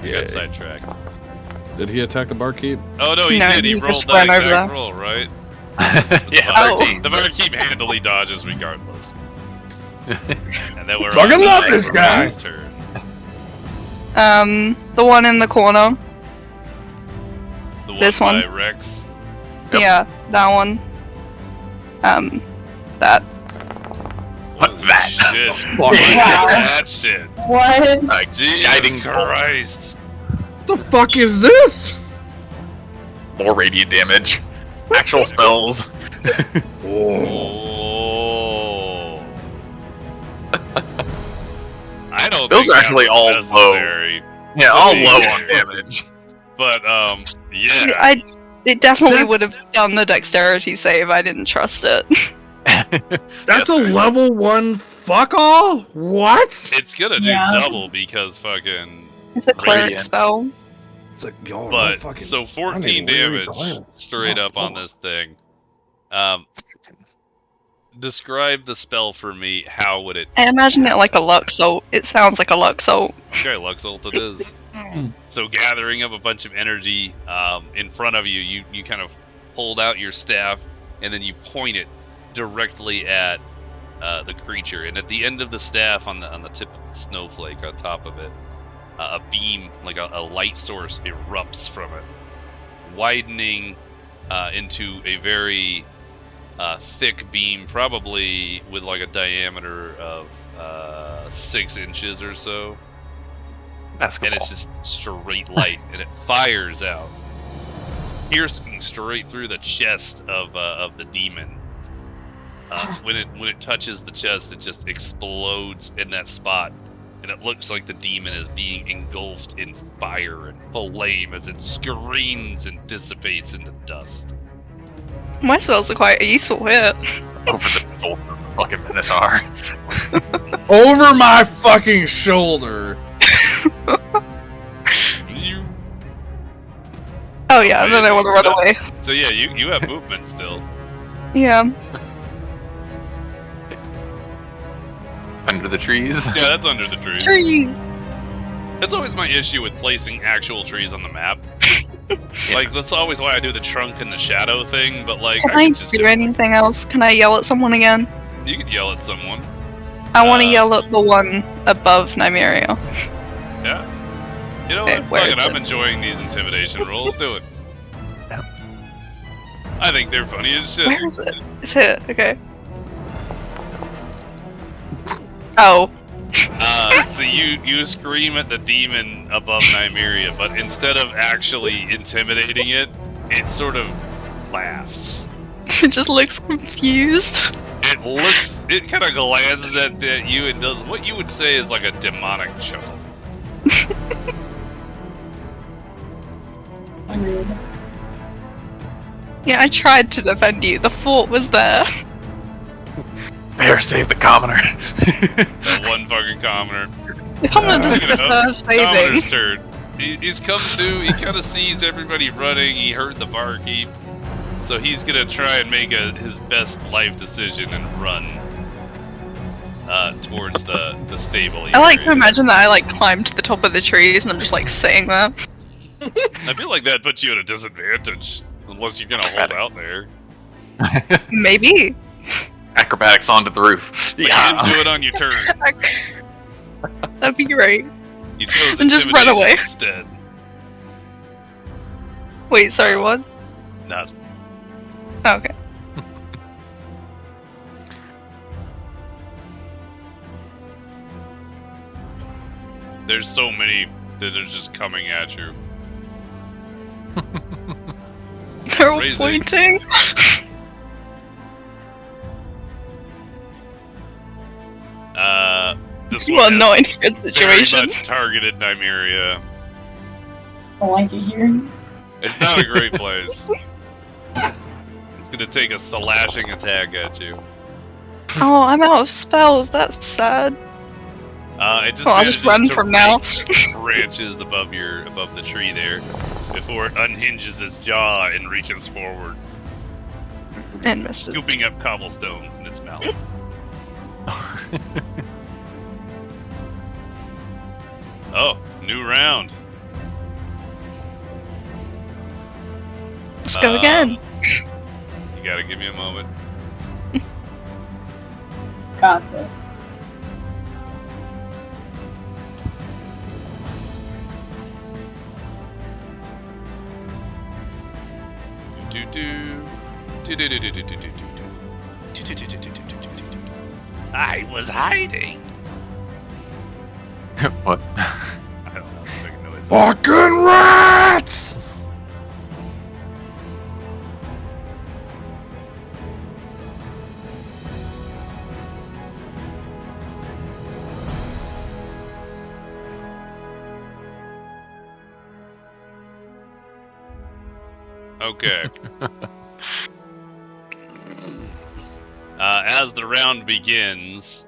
I Yeah. got sidetracked. Did he attack the barkeep? Oh no, he No, did. He he rolled just that ran over exact there. roll, right? yeah, Oh. 13. The barkeep handily dodges regardless. And then we're Fucking on to love the this guy. next turn. The one in the corner. The one This one? by Rex. Yep. Yeah, that one. That. What Holy that? Shit. Wow. That shit. What? Like Jesus shining Christ. What the fuck is this? more radiant damage. Actual spells. Oh. I don't Those think are that actually was all necessary, Yeah, all Hey. low on damage. but yeah. It definitely would have done the dexterity save. I didn't trust it. That's Yes, a level 1 fuck all? What? It's gonna do Yeah. double because fucking. It's a cleric Radiant. spell. It's like, y'all But no fucking. so 14 I mean, really damage clear. straight up on this thing. Describe the spell for me. How would it? I imagine it like a Luxalt. It sounds like a Luxalt. Okay, Luxalt it is. So gathering up a bunch of energy in front of you, you kind of hold out your staff, and then you point it directly at the creature. And at the end of the staff, on the tip of the snowflake, on top of it, a beam, like a light source, erupts from it, widening into a very thick beam, probably with like a diameter of 6 inches or so. Basketball. And it's just straight light, and it fires out, piercing straight through the chest of the demon. When it touches the chest, it just explodes in that spot, and it looks like the demon is being engulfed in fire and flame as it screams and dissipates into dust. My spells are quite a useful hit. Over the shoulder of the fucking Minotaur. Over my fucking shoulder. Oh yeah, and then I want to run away. So yeah, you have movement still. Yeah. Under the trees. Yeah, that's under the trees. Trees! That's always my issue with placing actual trees on the map. Like, that's always why I do the trunk and the shadow thing, but like, Can I I could just do anything else? Can I yell at someone again? You could yell at someone. I want to yell at the one above Nymeria. Yeah. You know Okay, what? where Fuck is it, I'm it? enjoying these intimidation rolls. Do it. I think they're funny as shit. Where is it? It's hit, okay. Oh. So you scream at the demon above Nymeria, but instead of actually intimidating it, it sort of laughs. It just looks confused. It kind of glances at you and does what you would say is like a demonic chuckle. Rude. Yeah, I tried to defend you. The fort was there. Bear save the commoner. That one fucking commoner. The commoner Look doesn't at him. deserve saving. Commoner's turn. He's come to, he kind of sees everybody running, he heard the barkeep, so he's gonna try and make his best life decision and run towards the stable area. I like to imagine that I like climbed to the top of the trees and I'm just like sitting there. I feel like that puts you at a disadvantage, unless you're gonna hold out there. Maybe. Acrobatics onto the roof. But you didn't do it on your turn. That'd be great. You chose And just run intimidation away. instead. Wait, sorry, what? Not. Oh, okay. There's so many that are just coming at you. They're all Raise it. pointing. This You one are has not in a good very situation. much targeted Nymeria. I don't like it here. It's not a great place. It's gonna take a slashing attack at you. Oh, I'm out of spells. That's sad. It just Oh, I'll just manages run to from now. reach branches above the tree there before it unhinges its jaw and reaches forward, And missed it. scooping up cobblestone in its mouth. Oh, new round. Let's go again. You gotta give me a moment. Got this. I was hiding. What? I don't know. Just making noises. Fucking rats! Okay. As the round begins,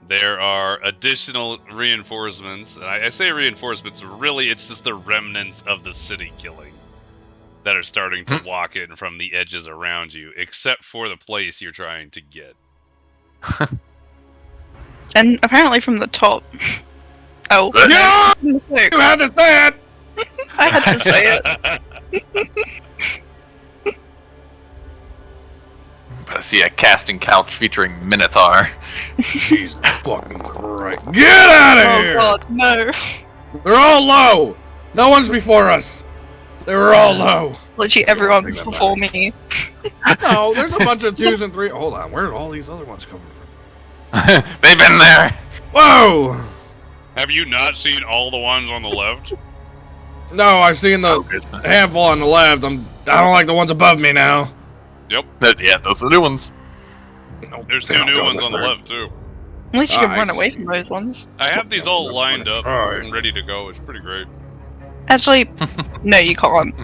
there are additional reinforcements. And I say reinforcements, really it's just the remnants of the city killing that are starting to walk in from the edges around you, except for the place you're trying to get. And apparently from the top. Oh. Yeah! Mistake. You had to say it! I had to say it. see a casting couch featuring Minotaur. Jesus fucking Christ. Get out of here! Oh god, no. They're all low! No one's before us! They were all low. Literally everyone was before me. No, there's a bunch of 2s and 3s. Hold on, where did all these other ones come from? They've been there. Whoa! Have you not seen all the ones on the left? No, I've seen the handful on the left. I don't like the ones above me now. Yep. Yeah, those are the new ones. No, There's they 2 don't new go ones this on the way. left, too. At least you can I run away see. from those ones. I have these all lined up Alright. and ready to go. It's pretty great. Actually, no, you can't.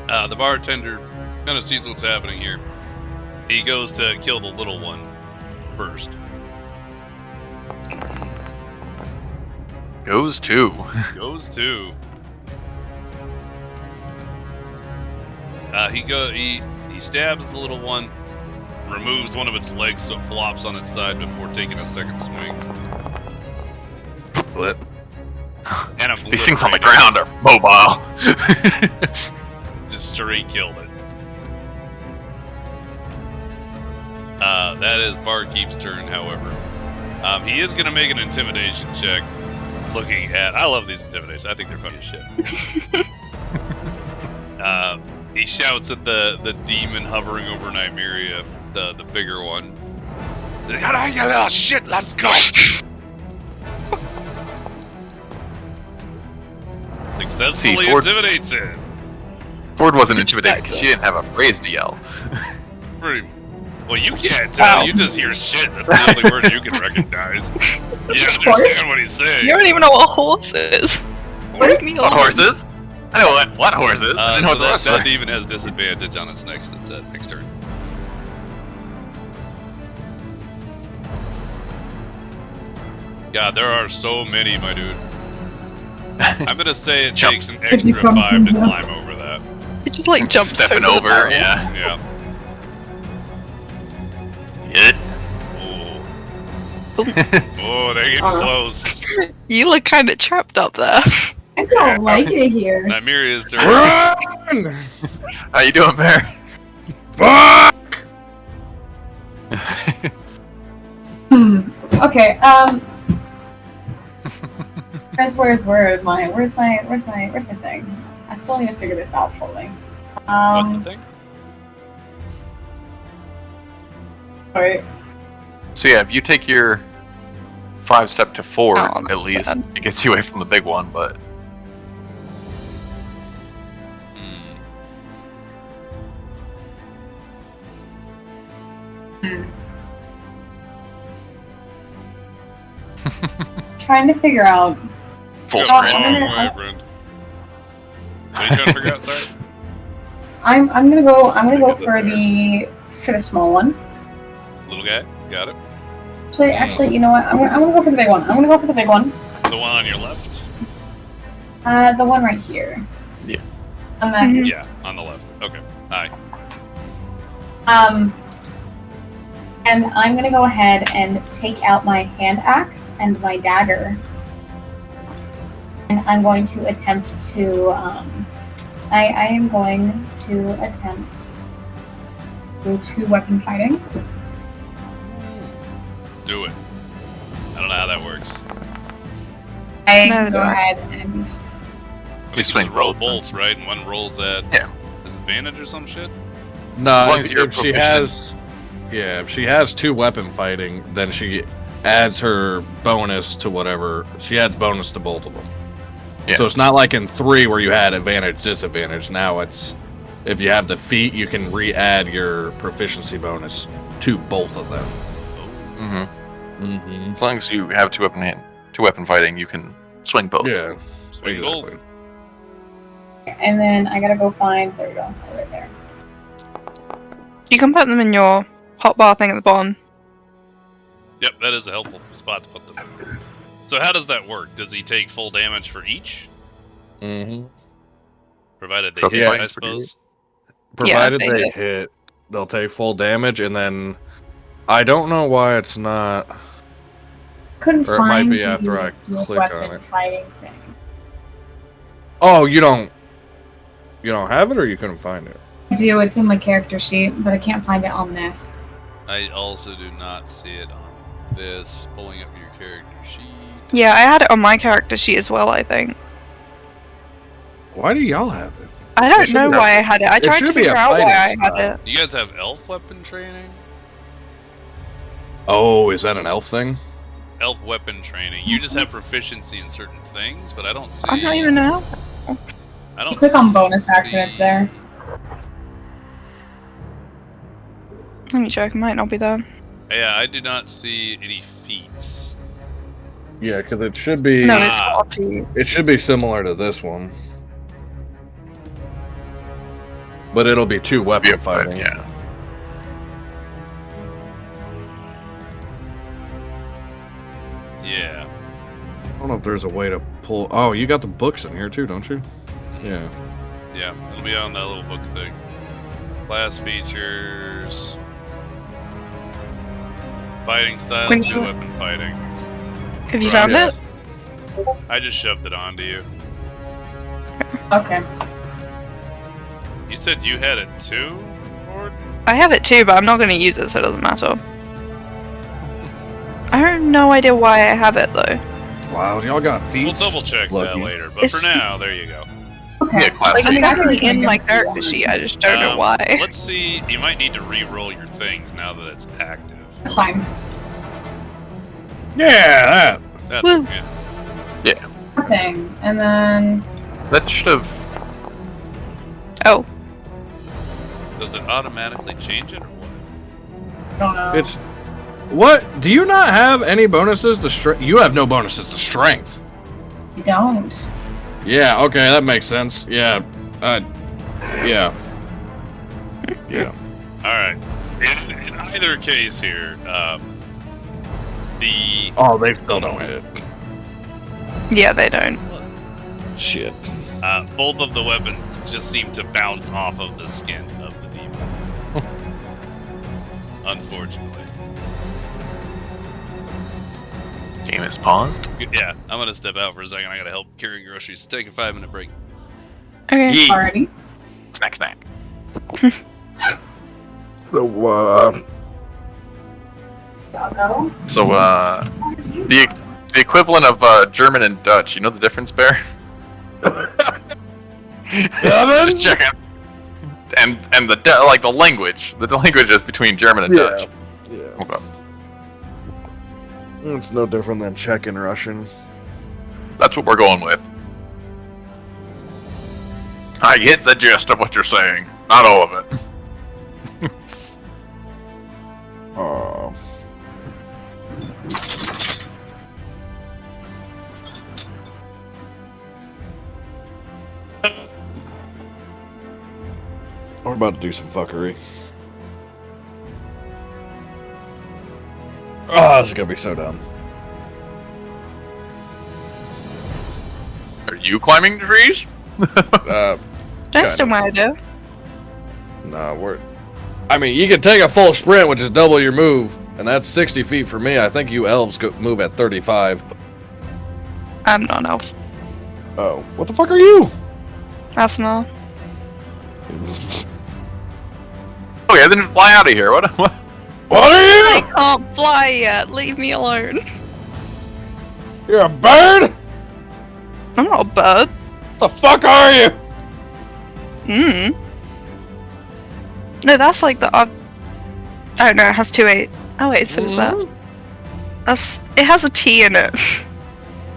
The bartender kind of sees what's happening here. He goes to kill the little one first. Goes to. Goes to. He stabs the little one, removes one of its legs so it flops on its side before taking a second swing. What? And These things on the ground are mobile. Just straight killed it. That is Barkeep's turn, however. He is going to make an intimidation check. Looking at... I love these intimidations. I think they're funny as shit. He shouts at the demon hovering over Nymeria, the bigger one. Get out, you little shit, let's go! Successfully Ford- intimidates it. Ford wasn't intimidated because she didn't have a phrase to yell. Pretty... Well, you can't tell. Wow. You just hear shit. That's the only word you can recognize. You understand what he's saying. You don't even know what a horse is. Leave me What alone. horses? I know what horses. I didn't know So what the that, rest that were. demon has disadvantage on its next turn. God, there are so many, my dude. I'm gonna say it Jump. takes an extra 5 to climb over that. It just like jumps Stepping over. over, yeah. Yeah. Hit. Oh, they're getting close. You look kind of trapped up there. I don't like it here. Nymeria's turn. Run! How you doing, Bear? Fuck! Okay, where's my thing? I still need to figure this out fully. What's the thing? Wait. So yeah, if you take your 5-step to forward, Oh, at least sad. it gets you away from the big one. But Trying to figure out. full You're Oh, the sprint. I'm wrong gonna- way, Brent. What are you trying to figure out, sorry? I'm gonna go for the small one. Little guy? Got it. Actually, you know what? I'm gonna go for the big one. I'm gonna go for the big one. The one on your left? The one right here. Yeah. And that's, Yeah, on the left. Okay. Hi. And I'm gonna go ahead and take out my hand axe and my dagger. And I'm going to attempt to, I am going to attempt to do 2 weapon fighting. Do it. I don't know how that works. I Neither go do I. ahead and You swing roll both, bolts, right? And one rolls at Yeah. disadvantage or some shit? No, As long as you're if she proficient. has, if she has 2 weapon fighting, then she adds her bonus to whatever. She adds bonus to both of them. Yeah. So it's not like in 3 where you had advantage, disadvantage. Now it's, if you have the feat, you can re-add your proficiency bonus to both of them. Mm-hmm. Mm-hmm. As long as you have two weapon fighting, you can swing both. Yeah, Swing bolt. exactly. and then I gotta go find. There we go, right there. You can put them in your hotbar thing at the bottom. Yep, that is a helpful spot to put them. So how does that work? Does he take full damage for each? Mm-hmm. Provided they Trophy hit, fighting I for you. suppose. Provided they they hit. hit, they'll take full damage, and then I don't know why it's not. Couldn't Or it might find be after I the click weapon on it. fighting thing. Oh, you don't have it, or you couldn't find it? I do. It's in my character sheet, but I can't find it on this. I also do not see it on this. Pulling up your character sheet. Yeah, I had it on my character sheet as well, I think. Why do y'all have it? I It don't should know be why I had it. I it tried should to be a figure out why I fighting had style. it. Do you guys have elf weapon training? Oh, is that an elf thing? Elf weapon training. You just have proficiency in certain things, but I don't see. I don't even know. I don't You click on bonus action, it's there. Let me check. It might not be there. Yeah, I do not see any feats. Yeah, because it should be. No, it's Ah. not. It should be similar to this one, but it'll be two weapon fighting. Yeah. Yeah. I don't know if there's a way to pull. Oh, you got the books in here too, don't you? Yeah. Yeah, it'll be on that little book thing. Class features. Fighting style, When 2 you- weapon fighting. Have you Right. found Yeah. it? I just shoved it onto you. Okay. You said you had it too, Lord? I have it too, but I'm not going to use it, so it doesn't matter. I have no idea why I have it though. Wow, y'all got feet. We'll double check that Lucky. later, but It's- for now, there you go. Okay. Yeah, class Like, I mean, it's I can actually just in make my it character sheet. I just don't know why. Let's see. You might need to re-roll your things now that it's active. That's fine. Yeah, That's Woo. good. Thing. And then That should have. Oh, Does it automatically change it or what? I don't know. it's. What? Do you not have any bonuses to strength? You have no bonuses to strength. I don't. Yeah. Okay, that makes sense. Yeah. Yeah. Yeah. All right. In either case here, the Oh, they still don't hit. yeah, they don't. Shit. both of the weapons just seem to bounce off of the skin of the demon. Unfortunately. Game is paused. Yeah, I'm gonna step out for a second. I gotta help carry groceries. Take a 5-minute break. Okay. Yeet. Alrighty. Snack, snack. So, Doggo. So, the equivalent of German and Dutch. You know the difference, Bear? Just checking. And the the language. The language is between German and Dutch. Yeah. Okay. It's no different than Czech and Russian. That's what we're going with. I get the gist of what you're saying. Not all of it. Oh. We're about to do some fuckery. Oh, this is gonna be so dumb. Are you climbing trees? Don't steal my idea. We're. I mean, you can take a full sprint, which is double your move, and that's 60 feet for me. I think you elves move at 35. I'm not an elf. Oh, what the fuck are you? That's not. Okay, then just fly out of here. What? What are I you? can't fly yet. Leave me alone. You're a bird? I'm not a bird. The fuck are you? No, that's like the. Oh no, it has 2 8. Oh wait, so is that? That's. It has a T in it.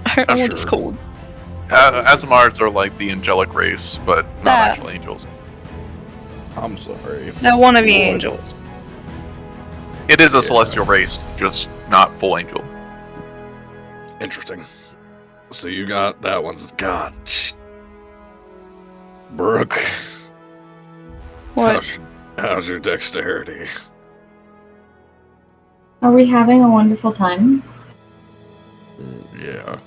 I don't know what it's Sure. called. Asimars are like the angelic race, but not That. actual angels. I'm sorry. They're wannabe Lord. angels. It is a Yeah. celestial race, just not full angel. Interesting. So you got that one. God. Brooke, What? how's your dexterity? Are we having a wonderful time? Yeah.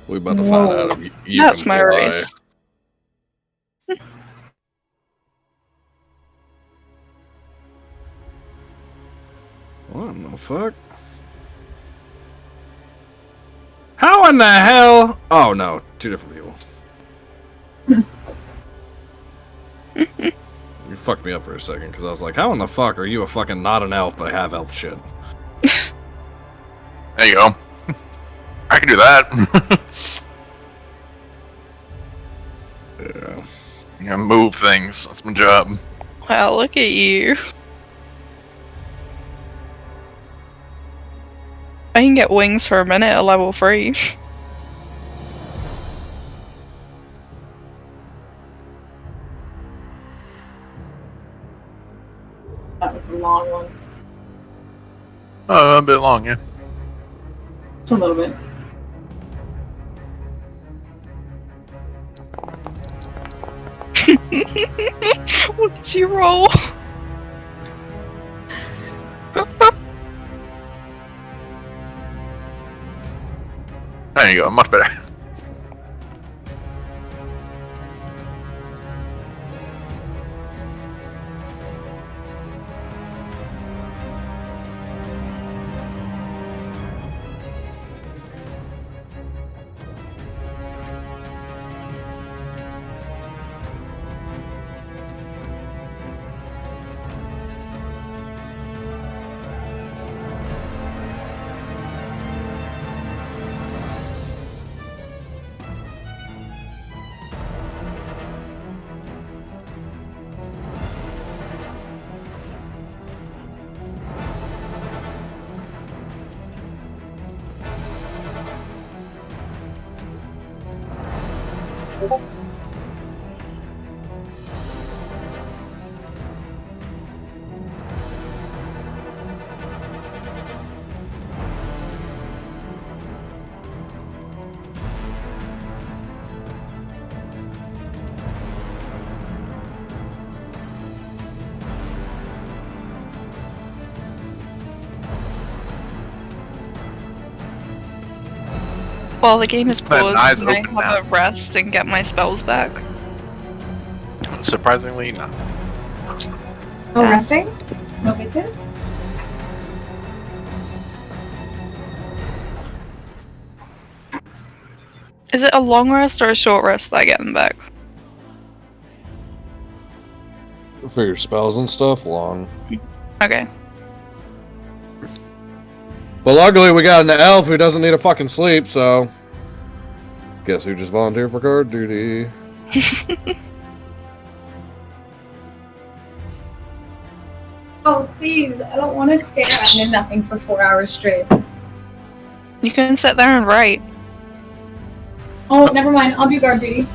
We about to find out if you That's can my fly. race. What in the fuck? How in the hell? Oh no, two different people. You fucked me up for a second, because I was like, how in the fuck are you a fucking not an elf, but have elf shit? There you go. I can do that. Yeah. Yeah, move things. That's my job. Wow, look at you. I can get wings for a minute at level 3. That was a long one. Oh, a bit long, yeah. Just a little bit. What did you roll? There you go, much better. While the game is paused, eyes can I open have a rest and get my spells back? Surprisingly, no. Oh, resting? No bitches? Is it a long rest or a short rest that I get them back? For your spells and stuff, long. Okay. But luckily, we got an elf who doesn't need a fucking sleep, so. Guess who just volunteered for guard duty? Oh, please. I don't want to stare at nothing for 4 hours straight. You can sit there and write. Oh, never mind. I'll do guard duty.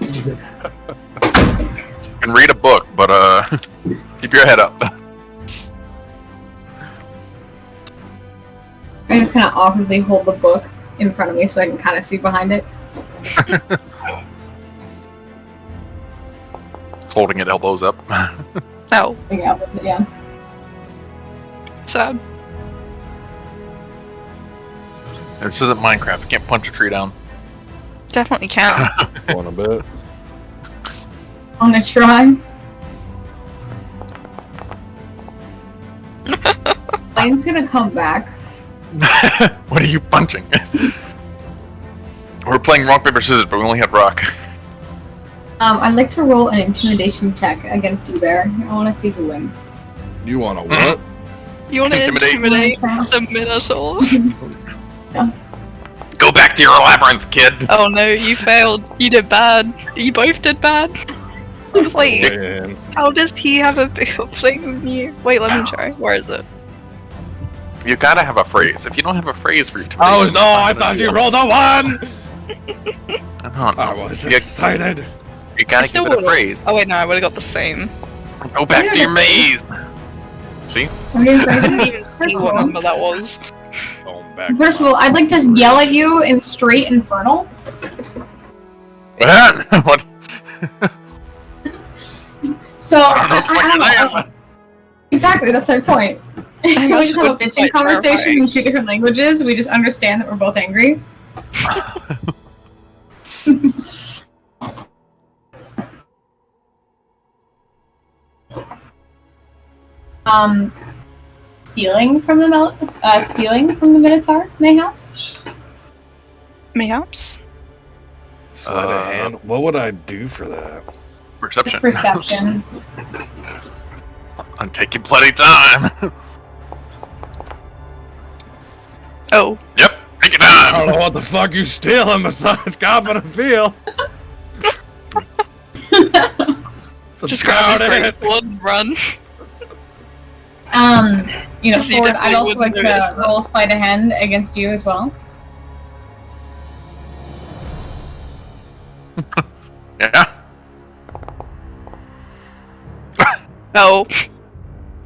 You can read a book, but keep your head up. I just kind of awkwardly hold the book in front of me so I can kind of see behind it. Holding it elbows up. Oh, Yeah, that's it, yeah. sad. This isn't Minecraft. You can't punch a tree down. Definitely can. Want a bit? I'm gonna try. Mine's gonna come back. What are you punching? We're playing rock, paper, scissors, but we only had rock. I'd like to roll an intimidation check against you, Bear. I want to see who wins. You want a what? You want to Intimidate. intimidate the Minotaur? Go back to your labyrinth, kid. Oh no, you failed. You did bad. You both did bad. Wait, Man. how does he have a bigger thing than you? Wait, let me try. Where is it? You gotta have a phrase. If you don't have a phrase for your Oh no, I thought you rolled a 1! I was excited. You gotta still give it a would've- phrase. Oh wait, no, I would have got the same. Go back to your maze. See? I'm doing I didn't crazy. even see what number that was. Going back. First of all, I'd like to yell at you in straight infernal. What? So, I don't know. Exactly, that's my point. We just have a bitching conversation in 2 different languages. We just understand that we're both angry. Stealing from the Minotaur, mayhaps? Mayhaps? Sleight of hand. What would I do for that? Perception. It's perception. I'm taking plenty time. Oh. Yep, take your I don't time. know what the fuck you stealing besides confident feel. It's Just grab his about it. sword and run. You know, So you Ford, I'd definitely also like wouldn't notice to roll sleight of hand against you as well. Yeah. Oh.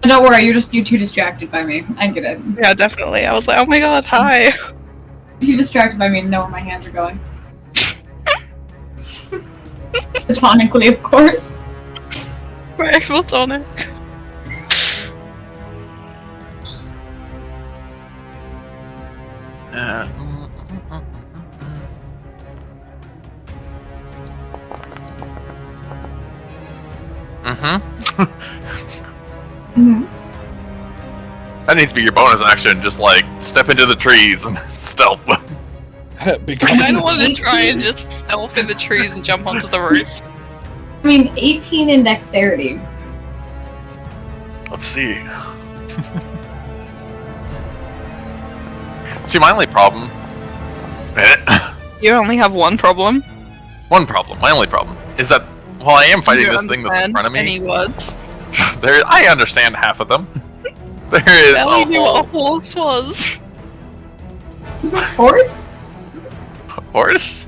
Don't worry, you're too distracted by me. I get it. Yeah, definitely. I was like, oh my god, hi. You're too distracted by me to know where my hands are going. Platonically, of course. Very platonic. Mm-hmm. That needs to be your bonus action. Just like step into the trees and stealth. Because I don't want to try and just stealth in the trees and jump onto the roof. I mean, 18 in dexterity. Let's see. See, my only problem. You only have one problem. One problem. My only problem is that while I am fighting this thing that's in front of me, Any words? I understand half of them. There is Ellie a knew what a whole horse was. Horse? horse.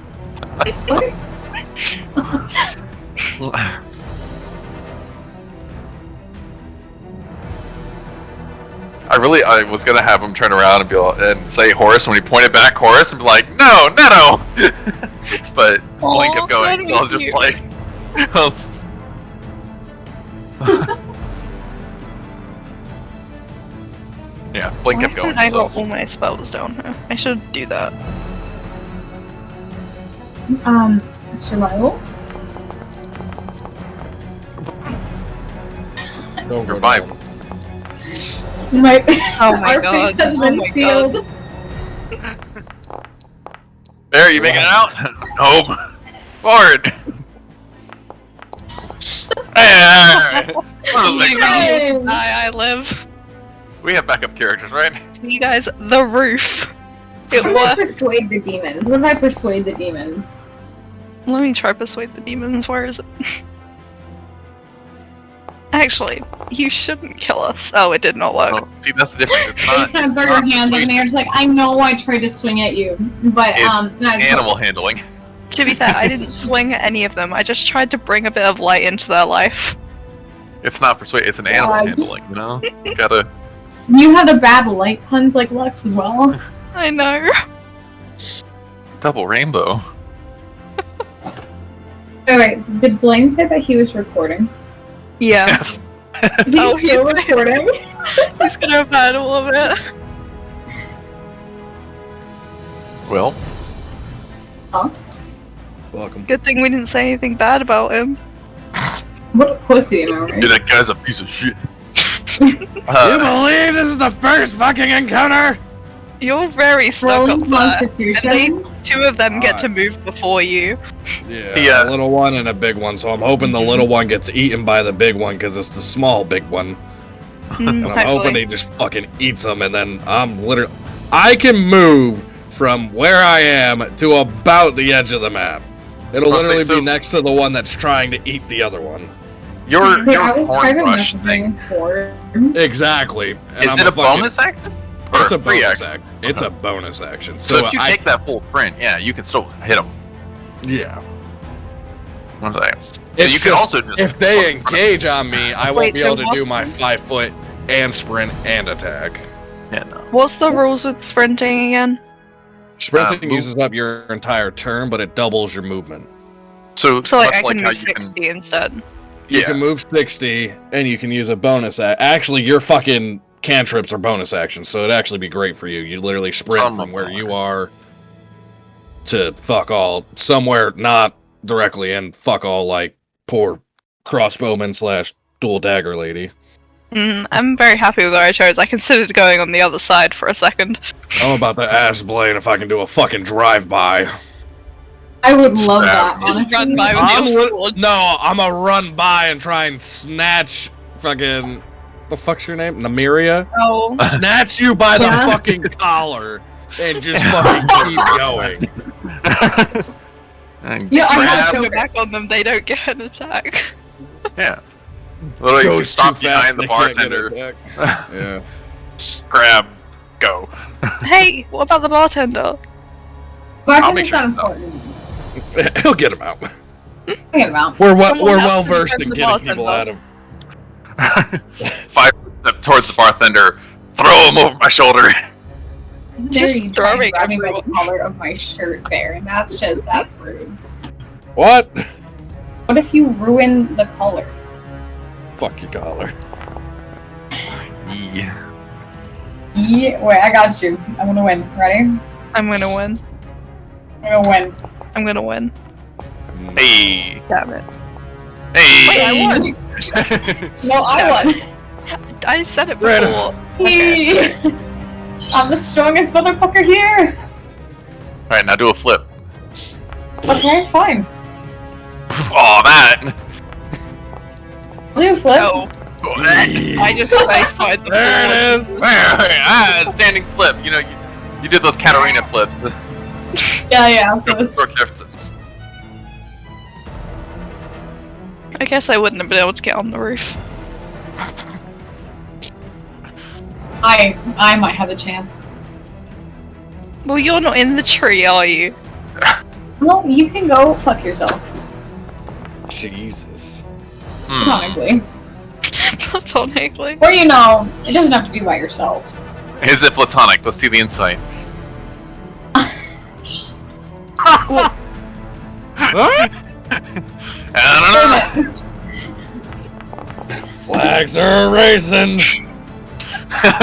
Horse? I was gonna have him turn around and and say horse when he pointed back horse and be like, no, Neto. But Blink kept going, so I was just cute. like, yeah, Blink kept going. I So. got all my spells down here. I should do that. Survival? Don't go Revival. down. My, Oh my our god. fate has Oh been my sealed. There, you making it out? Nope. Forward. Hey, Oh my Hey. god. I live. we have backup characters, right? See you guys, the roof. It What if I worked. persuade the demons? What if I persuade the demons? Let me try persuade the demons. Where is it? Actually, you shouldn't kill us. Oh, it did not work. Oh, see, that's the difference. It's You not. kind of It's throw your not hands up in the air, just like, I know I tried to swing at you, but, It's no, animal handling. To be fair, I didn't swing at any of them. I just tried to bring a bit of light into their life. It's not persuade. It's an animal God. handling. You know, you gotta. You have the bad light puns like Lux as well. I know. Double rainbow. Oh, wait, did Blaine say that he was recording? Yeah. Yes. Is he Oh, still recording? He's gonna battle of it. Well, Welcome. Good thing we didn't say anything bad about him. What a pussy, am I yeah, right? that guy's a piece of shit. You believe this is the first fucking encounter? You're very stuck Rolling up there. Constitution. And two of them get to Alright. move before you. Yeah. A little one and a big one, so I'm hoping the little one gets eaten by the big one because it's the small big one. And I'm hoping he just fucking eats them, and then I can move from where I am to about the edge of the map. It'll I'll say literally so. be next to the one that's trying to eat the other one. Your Wait, I was horn private brush thing. messaging for. Exactly. And Is I'm it a fucking- bonus action? Or It's a free bonus action? action. It's a bonus action. So So if you I take that full sprint, yeah, you can still hit them. yeah. One second. So It's you can just- also just If they engage on me, I won't Wait, be so able to what's do my the- 5 foot and sprint and attack. Yeah, no. What's the rules with sprinting again? Sprinting move- uses up your entire turn, but it doubles your movement. So So like much I can how move 60 instead. You Yeah. can move 60, and you can use a bonus. Actually, your fucking cantrips are bonus actions, so it'd actually be great for you. You literally sprint Some from where are. you are to fuck all, somewhere not directly, and fuck all like poor crossbowman / dual dagger lady. I'm very happy with what I chose. I considered going on the other side for a second. I'm about to ask Blaine if I can do a fucking drive-by. I would love that, Just honestly. run by with your sword. No, I'm gonna run by and try and snatch fucking. The fuck's your name? Namiria? Oh. Snatch you by the Yeah. fucking collar and just fucking keep going. And Yeah, I grab- know. Go back on them, they don't get an attack. Yeah. Literally, you Goes stop too fast, behind the they can't get bartender. attacked. Yeah. Grab. Go. Hey, what about the bartender? Bartender's sure not it's not. important. He'll get him out. Think about. We're Someone else well is versed friend in of getting the people out bartender. of. 5 steps towards the bartender. Throw him over my shoulder. There Just you try and throwing grab me by the everyone. collar of my shirt, Bear. That's rude. What? What if you ruin the collar? Fuck your collar. Yeah. Yeah, wait, I got you. I'm gonna win. Ready? I'm gonna win. I'm gonna win. I'm gonna win. Hey. Damn it. Hey. Wait, I won! No, I won. I said it Right. before. Yee. I'm the strongest motherfucker here. Alright, now do a flip. Okay, fine. Oh, that. I'll do a flip. Oh, I just started the There it is. Standing flip. You know, you did those Katarina flips. Yeah. So Short distance. I guess I wouldn't have been able to get on the roof. I might have a chance. Well, you're not in the tree, are you? Well, you can go fuck yourself. Jesus. Hmm. Platonically. Platonically. Or it doesn't have to be by yourself. Is it platonic? Let's see the insight. Huh? I don't know. Flags are raising.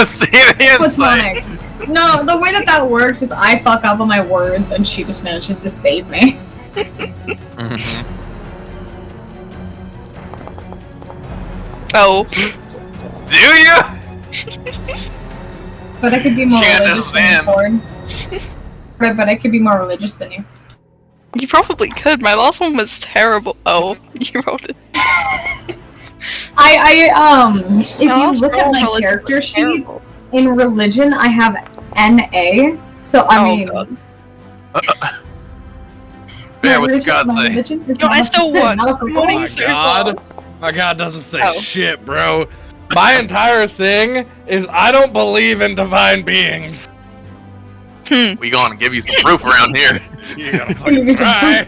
See the insight. Platonic. No, the way that works is I fuck up on my words and she just manages to save me. Mhm. Oh. Do you? But I could be more She religious than you, understands. Ford. Right, but I could be more religious than you. You probably could. My last one was terrible. Oh, you rolled it. If you last look at roll my religion character was sheet, terrible. in religion I have NA, so I Oh, mean... God. Bear, what you religion- got my say? religion is No, I not- still won. not a I'm football. Oh winning my so god. far. My god doesn't say Oh. shit, bro. My entire thing is I don't believe in divine beings. We gonna give you some proof around here. You gotta fucking try.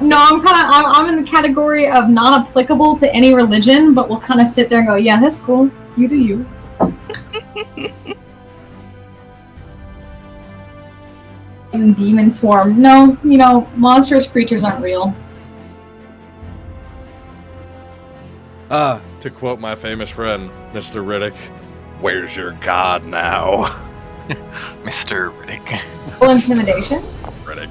No, I'm in the category of non-applicable to any religion, but we'll kind of sit there and go, yeah, that's cool. You do you. And demon swarm. No, monstrous creatures aren't real. To quote my famous friend, Mr. Riddick, where's your god now? Mr. Riddick. Full intimidation. Riddick.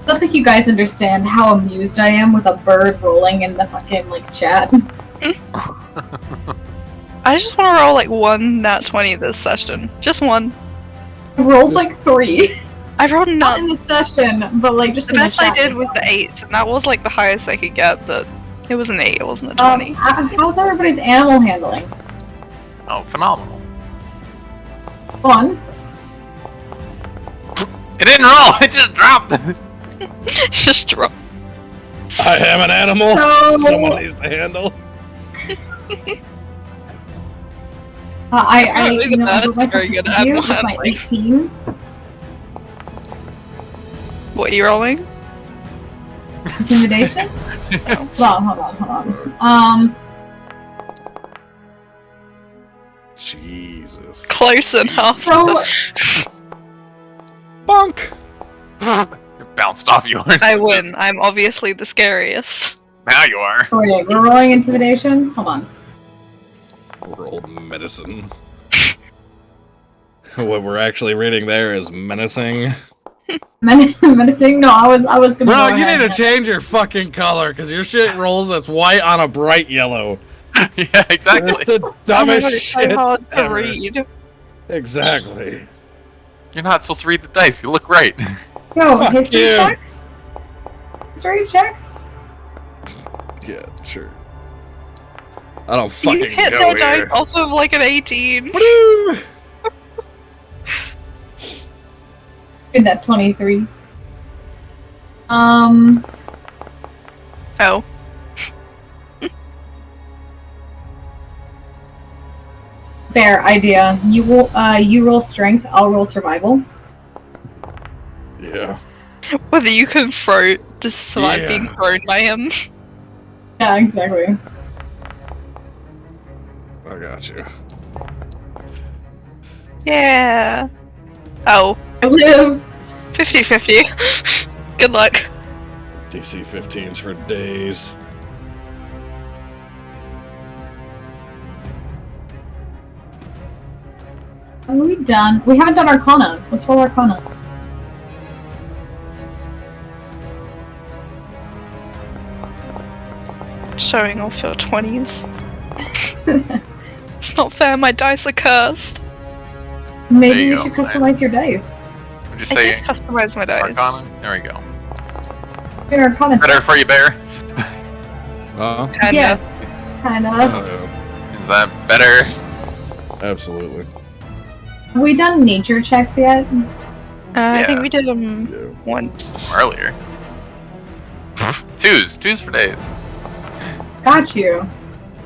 I don't think you guys understand how amused I am with a bird rolling in the fucking, chat. I just want to roll like one nat 20 this session. Just one. I've rolled 3. I rolled Not in none. the session, but just The in best the I chat. did was the 8, and that was like the highest I could get, but it was an 8, it wasn't a 20. How's everybody's animal handling? Oh, phenomenal. One. It didn't roll. It just dropped. Just drop. I am an animal. So- Someone needs to handle. I Apparently that's put myself very good to here animal with my handling. 18. What are you rolling? Intimidation? Hold on. Jesus. Close enough. So, Bunk! It bounced off yours. I win. I'm obviously the scariest. Now you are. wait, we're rolling intimidation? Hold on. Roll medicine. What we're actually reading there is menacing. Menacing? No, I was gonna Bro, go you ahead need to and- change your fucking color, because your shit rolls as white on a bright yellow. Yeah, exactly. That's the dumbest shit so hard to ever. read. Exactly. You're not supposed to read the dice. You look right. No, Fuck history you. checks? History checks? Yeah, sure. I don't fucking You hit go their dice here. off of like an 18. Woo! Did that 23. Oh. Fair idea. You roll strength, I'll roll survival. Yeah. Whether you can throw, just survive being Yeah. thrown by him. Yeah, exactly. I got you. Yeah. Oh. I live. 50-50. Good luck. DC 15s for days. Are we done? We haven't done Arcana. Let's roll Arcana. Showing off your 20s. It's not fair, my dice are cursed. Maybe There you you go, should man. customize your dice. Would you I say did customize my dice. Arcana? There we go. Get Arcana. Better for you, Bear? Kinda. Yes. Kind of. Is that better? Absolutely. Have we done nature checks yet? I Yeah. think we did them Yeah. once. Earlier. Twos for days. Got you.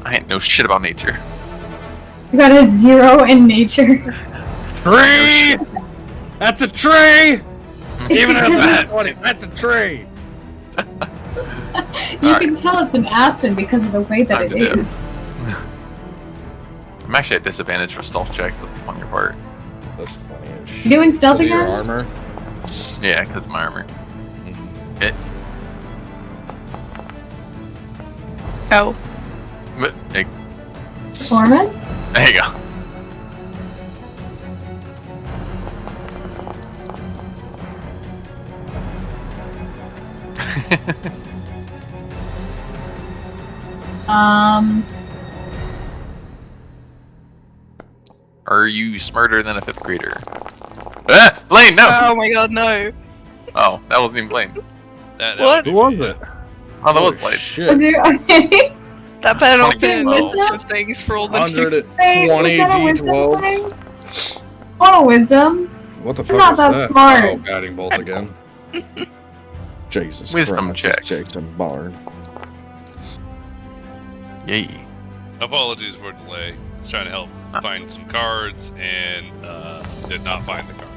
I ain't know shit about nature. You got a 0 in nature. Tree! That's a tree! Even It's if because it's 20, that's a tree! you Alright. can tell it's an aspen because of the way that Time it to dip. is. I'm actually at disadvantage for stealth checks. That's the funny part. That's funny as shit. You doing stealth Is it your again? armor? Yeah, because of my armor. Hit. Oh. But, hey, Performance? there you go. Are you smarter than a 5th grader? Ah! Blaine, no! Oh my god, no. Oh, that wasn't even Blaine. That What? Who was it? Oh, that was Oh, Blaine. Was shit. you okay? That better not be a Wisdom? list of things for all the new... 120 Wait, was that a wisdom D12. thing? Auto wisdom? What the I'm fuck not is that that? smart. Oh, guiding bolt again. Jesus Wisdom Christ, checks. Jason Barn. Yay. Apologies for delay. I was trying to help find some cards and did not find the cards.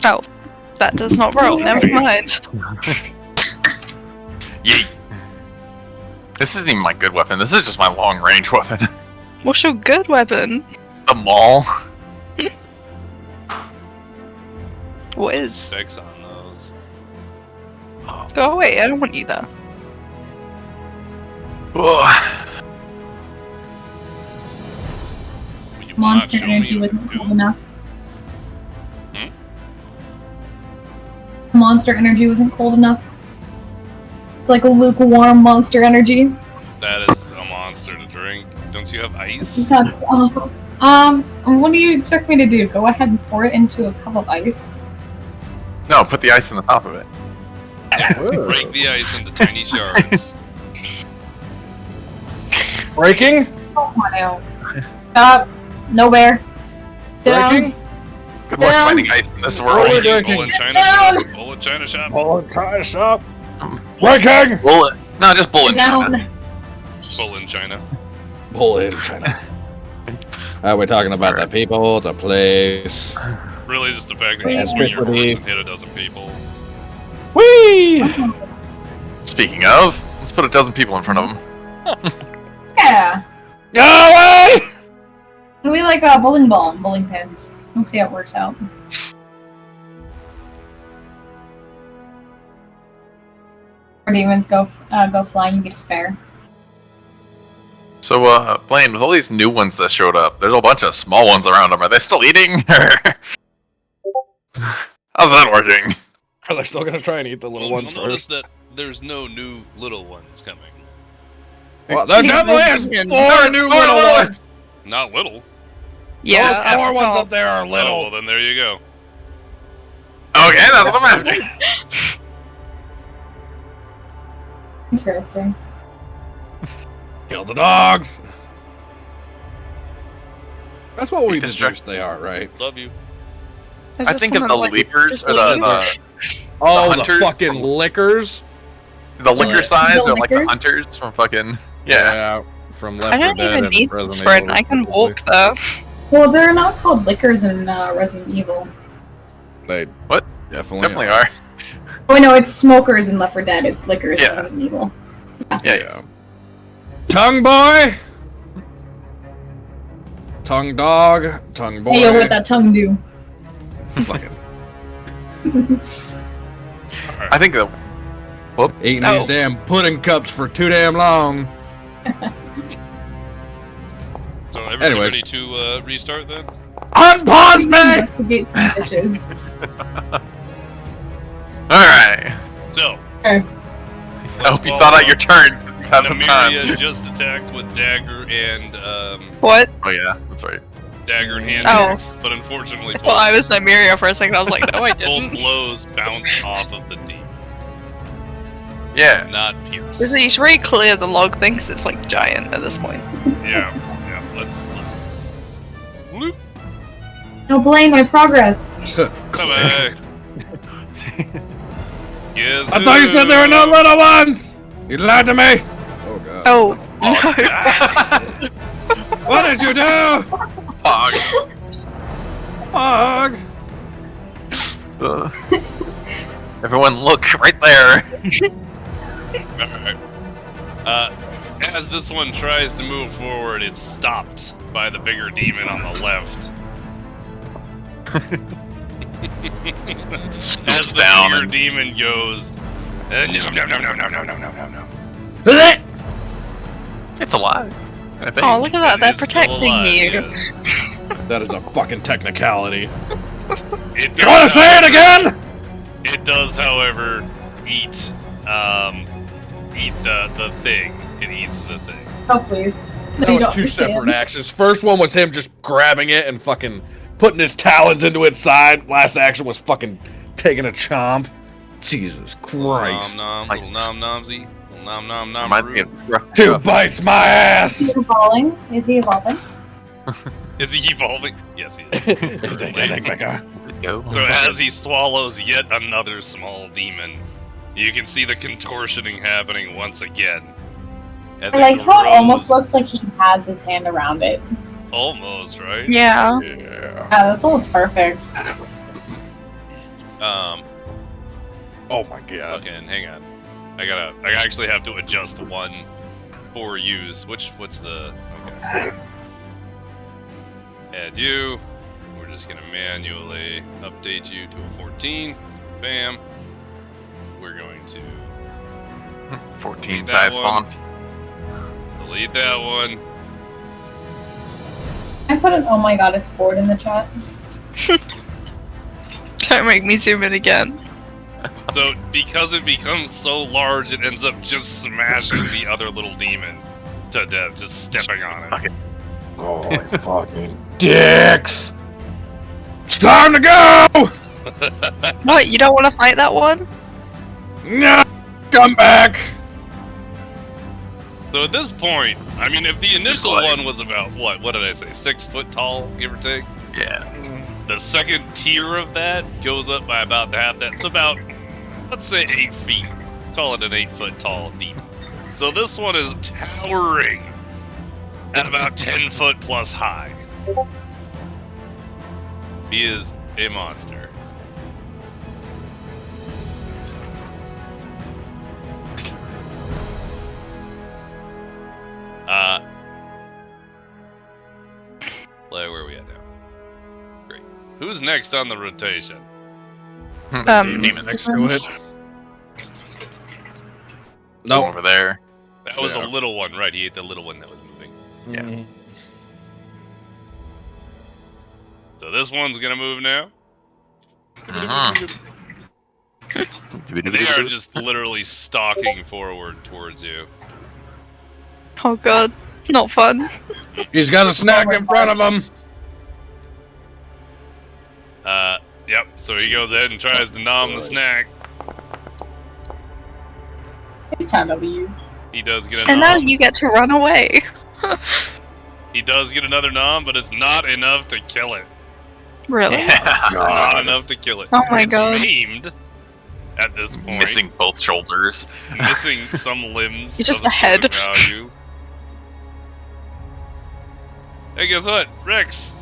Oh. That does not roll, never mind. Yay. This isn't even my good weapon. This is just my long range weapon. What's your good weapon? The maul. What is? Specs on those. Go away, I don't want you there. Ugh. Will you not Monster show me energy what wasn't to cold do? enough. Hmm? Monster energy wasn't cold enough. It's like a lukewarm monster energy. That is a monster to drink. Don't you have ice? That's what do you expect me to do? Go ahead and pour it into a cup of ice? No, put the ice on the top of it. Break the ice into tiny shards. Breaking? Oh my no. No bear. Breaking? Down. Good luck Down. finding ice in this Roller world. breaking. Bull in China Down. shop. Bull in China shop. Pull it, try shop. Breaking! Bullet. No, just bullet. Down. Bull in China. Pull in China. We're talking about the people, the place. Really, just the fact that you Yes, swing your pretty. horse and hit a dozen people. Whee! Speaking of, let's put a dozen people in front of them. Yeah. Go away! And we like a bowling ball and bowling pins. We'll see how it works out. Or demons go flying, you get a spare. So, Blaine, with all these new ones that showed up, there's a bunch of small ones around them. Are they still eating? How's that working? Are they still gonna try and eat the little ones You'll notice first? that there's no new little ones coming. Well, there definitely is 4 new little ones. Not little. Yeah, Those 4 ones up there are Oh, little. well, then there you go. Okay, that's what I'm asking. Interesting. Kill the dogs. That's what we Destruct- deduced they are, right? Love you. I think of the leapers or the hunters. fucking lickers. The liquor signs The are like the lickers? hunters from fucking yeah. From Left I 4 don't Dead even and need Resident sprint. Evil, I can probably. walk though. Well, they're not called lickers in Resident Evil. They What? definitely are. Oh no, it's smokers in Left 4 Dead. It's lickers Yeah. in Resident Evil. Yeah. Tongue boy. Tongue dog. Tongue boy. Hey, yo, what that tongue do? Fucking I think the eating these damn pudding cups for too damn long. So everybody Anyways. ready to restart then? Unpause me! Investigate some bitches. Alright. So, Okay. I hope you thought out your turn. Have some time. Nymeria just attacked with dagger and What? Oh yeah, that's right. dagger and hand Oh. axe, but unfortunately, Well, I was Nymeria for a second. I was like, no, I both didn't. blows bounce off of the demon, Yeah. not pierce. So you should really clear the log thing because it's like giant at this point. Yeah. Let's. Bloop. No blame my progress. Bye-bye. Yes. I thought you said there were no little ones! You lied to me! Oh god. Oh, What did you do? Fog. Fog! Everyone look right there. Alright. As this one tries to move forward, it's stopped by the bigger demon on the left. As the down bigger and- demon goes, no. It's alive. I think. oh, look at that! It They're is still protecting alive, you. yes. That is a fucking technicality. It You does, wanna say it however- again? It does, however, eat the thing. It eats the thing. Oh please. That You was don't 2 understand. separate actions. First one was him just grabbing it and fucking putting his talons into its side. Last action was fucking taking a chomp. Jesus Christ. Nom nom, little nom nomsy, little nom nom nom. Reminds me of rough. 2 bites my ass! Is he evolving? Is he evolving? Is he evolving? Yes, he is. Go. So as he swallows yet another small demon, you can see the contortioning happening once again. As I like how it grows- almost looks like he has his hand around it. Almost, right? Yeah. Yeah. Yeah, that's almost perfect. Oh my god. Okay, hang on. I actually have to adjust one for use. What's the, okay. Add you. We're just gonna manually update you to a 14. Bam. We're going to 14 That size one. font. delete that one. I put an oh my god, it's Ford in the chat. Don't make me zoom in again. So because it becomes so large, it ends up just smashing the other little demon to death, just stepping on it. Okay. Holy fucking dicks! It's time to go! What? You don't want to fight that one? No! Come back! So at this point, I mean, if the initial like- one was about what did I say, 6 foot tall, give or take? Yeah. The second tier of that goes up by about half that. It's about, let's say, 8 feet. Let's call it an 8 foot tall demon. So this one is towering at about 10 foot plus high. He is a monster. Where are we at now? Great. Who's next on the rotation? Demon next to it. Nope. Over there. That was Yeah. a little one, right? He ate the little one that was moving. Yeah. So this one's gonna move now. They are just literally stalking forward towards you. Oh god, it's not fun. He's got a snack in front of him. Yep, so he goes ahead and tries to nom the snack. It's time to leave. He does get a And nom. now you get to run away. He does get another nom, but it's not enough to kill it. Really? Yeah. Not enough to kill it. Oh my It's god. maimed at this point. Missing both shoulders. Missing some limbs. It's just of the head. certain value. Hey, guess what? Rex,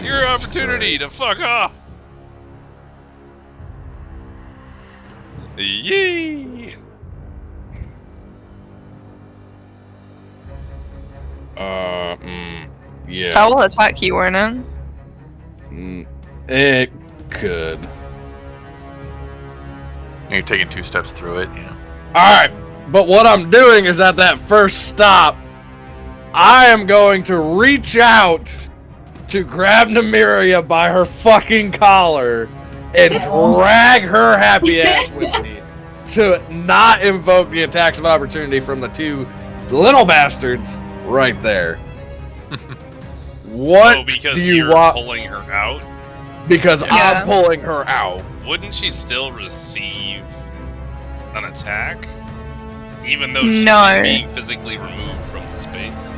your opportunity to fuck off. Yay! Yeah. That will attack you, won't it? It could. You're taking 2 steps through it, yeah. Alright, but what I'm doing is at that first stop, I am going to reach out to grab Nymeria by her fucking collar and drag her happy ass with me to not invoke the attacks of opportunity from the 2 little bastards right there. What because do you you're want? pulling her out? Because Yeah. I'm pulling her out. Wouldn't she still receive an attack? Even though she's No. being physically removed from the space?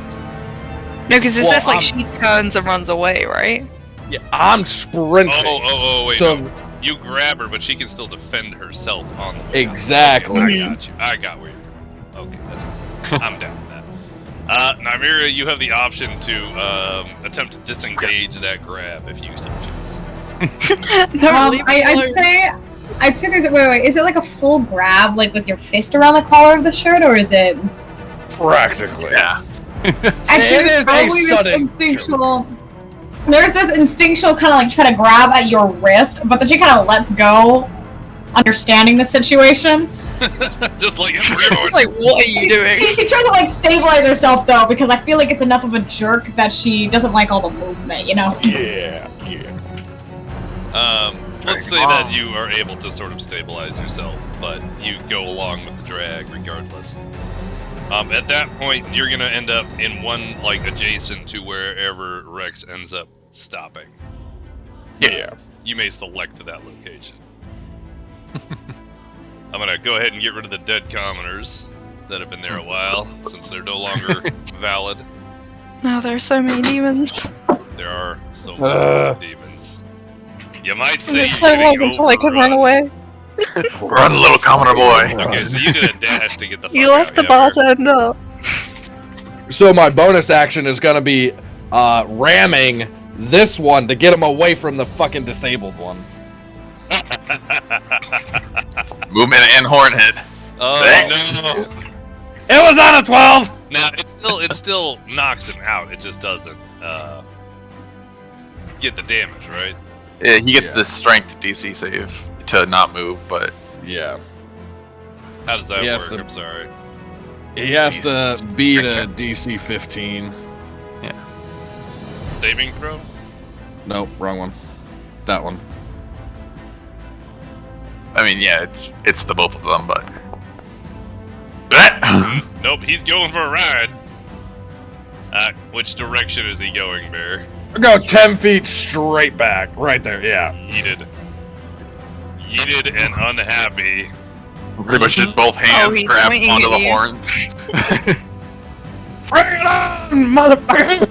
No, because it's Well, if like she turns and runs away, right? Yeah, I'm sprinting. Oh, wait, So no. You grab her, but she can still defend herself on the way out. exactly. Okay, I got you. I got where you're going. Okay, that's fine. I'm down with that. Nymeria, you have the option to attempt to disengage that grab if you so choose. No, leave me alone. I'd say there's wait. Is it like a full grab, like with your fist around the collar of the shirt, or is it? Practically. Yeah. I'd say It there's is a probably this sudden instinctual. There's this instinctual kind of like try to grab at your wrist, but then she kind of lets go, understanding the situation. Just like It's like, what are you doing? She tries to like stabilize herself though, because I feel like it's enough of a jerk that she doesn't like all the movement, you know? Yeah. Let's say that you are able to sort of stabilize yourself, but you go along with the drag regardless. At that point, you're gonna end up in one, like, adjacent to wherever Rex ends up stopping. Yeah. You may select that location. I'm gonna go ahead and get rid of the dead commoners that have been there a while, since they're no longer valid. Oh, there are so many demons. There are so many demons. You might say It's you're so long getting until I can run overrun. away. Run, little commoner boy. Okay, so you did a dash to get the fuck You left the out. Yeah, bartender. So my bonus action is gonna be ramming this one to get him away from the fucking disabled one. Movement and hornhead. Oh Dang. no! It was on a 12. Now it still knocks him out. It just doesn't get the damage, right? Yeah, he gets Yeah. the strength DC save to not move, but Yeah. How does that Yes, work? I'm sorry. He has to beat a DC 15. Saving throw? Nope, wrong one. That one. I mean, yeah, it's the both of them, but. Nope, he's going for a ride. Which direction is he going, Bear? Go 10 feet straight back. Right there, yeah. Yeeted and unhappy. Pretty much just both hands he's grab swinging onto at the you. horns. Bring it on, motherfucker!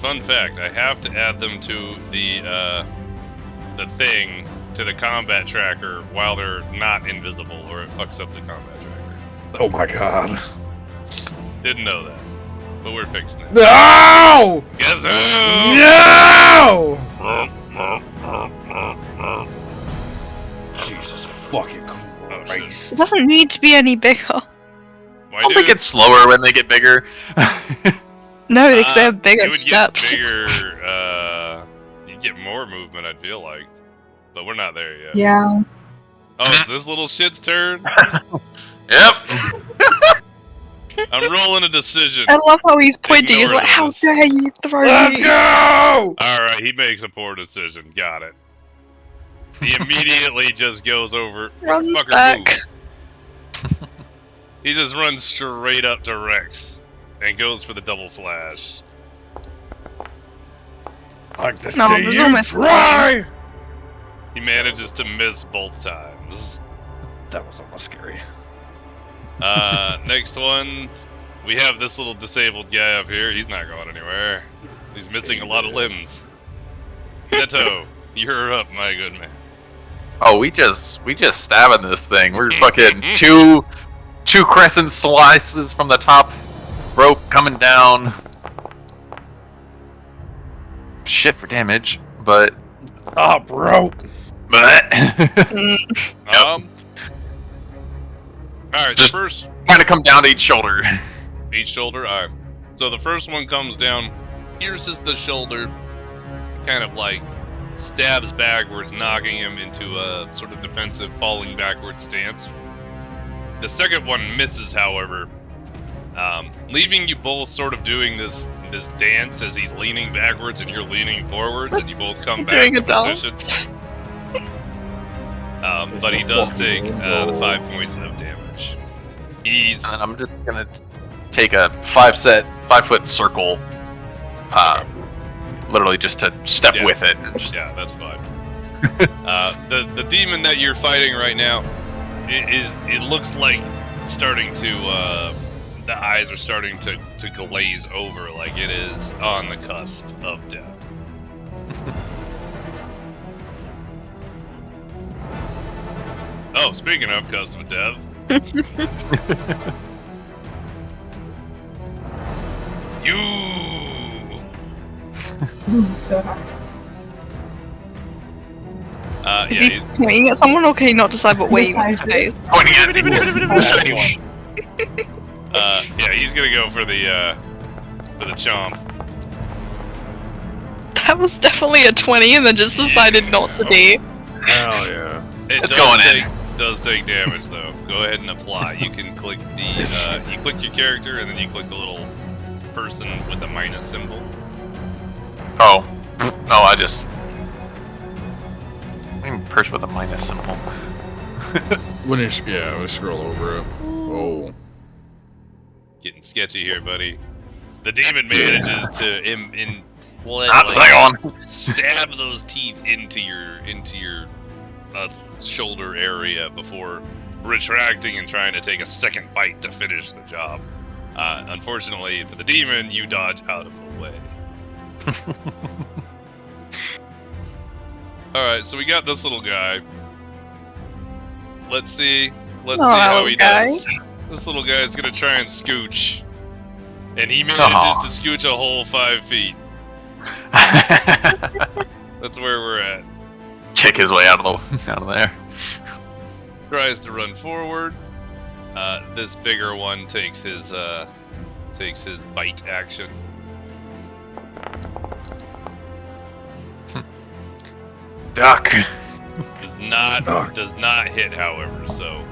Fun fact, I have to add them to the thing, to the combat tracker while they're not invisible, or it fucks up the combat tracker. Oh my god. Didn't know that, but we're fixing it. No! Guess who? No! Jesus fucking Christ. It doesn't need to be any bigger. Why I don't do think it? it's slower when they get bigger. No, because they have You bigger would steps. get bigger, you'd get more movement, I feel like. But we're not there yet. Yeah. Oh, it's this little shit's turn? Yep. I'm rolling a decision. I love how he's pointing. He's Ignore like, "How this. dare you throw Let's me?" go! Alright, he makes a poor decision. Got it. He immediately just goes over. Runs Fucker, back. move. He just runs straight up to Rex and goes for the double slash. I like to No, see there's you only try! He manages to miss both times. That was almost scary. Next one, we have this little disabled guy up here. He's not going anywhere. He's missing a lot of limbs. Neto, you're up, my good man. Oh, we just stabbing this thing. We're fucking two crescent slices from the top rope coming down. Shit for damage, but Bro. Alright, Just- the first kind of come down to each shoulder. each shoulder. Alright. So the first one comes down, pierces the shoulder, kind of like stabs backwards, knocking him into a sort of defensive falling backward stance. The second one misses, however, leaving you both sort of doing this dance as he's leaning backwards and you're leaning forwards, and you both come back Doing to a dance. position. But he does take the 5 points of damage. He's And I'm just gonna take a 5-foot circle, literally just to step Yeah. with it. And just, yeah, that's fine. The demon that you're fighting right now, it looks like starting to the eyes are starting to glaze over, like it is on the cusp of death. Oh, speaking of cusp of death. You Ooh, so yeah, Is he pointing at someone, or can he not decide what way he wants to face? pointing at the shiny one. yeah, he's gonna go for the chomp. That was definitely a 20, and then just decided not to be. Hell yeah. It It's going in. does take damage though. Go ahead and apply. You can click the you click your character and then you click the little person with the minus symbol. Oh, no, I just. Person with a minus symbol. When you scroll over it. Oh. Getting sketchy here, buddy. The demon manages to Not the second one. stab those teeth into your shoulder area before retracting and trying to take a second bite to finish the job. Unfortunately for the demon, you dodge out of the way. Alright, so we got this little guy. Let's see how he does. This little guy is gonna try and scooch. And he manages to scooch a whole 5 feet. That's where we're at. Kick his way out of there. Tries to run forward. This bigger one takes his bite action. Duck. Does not hit, however, so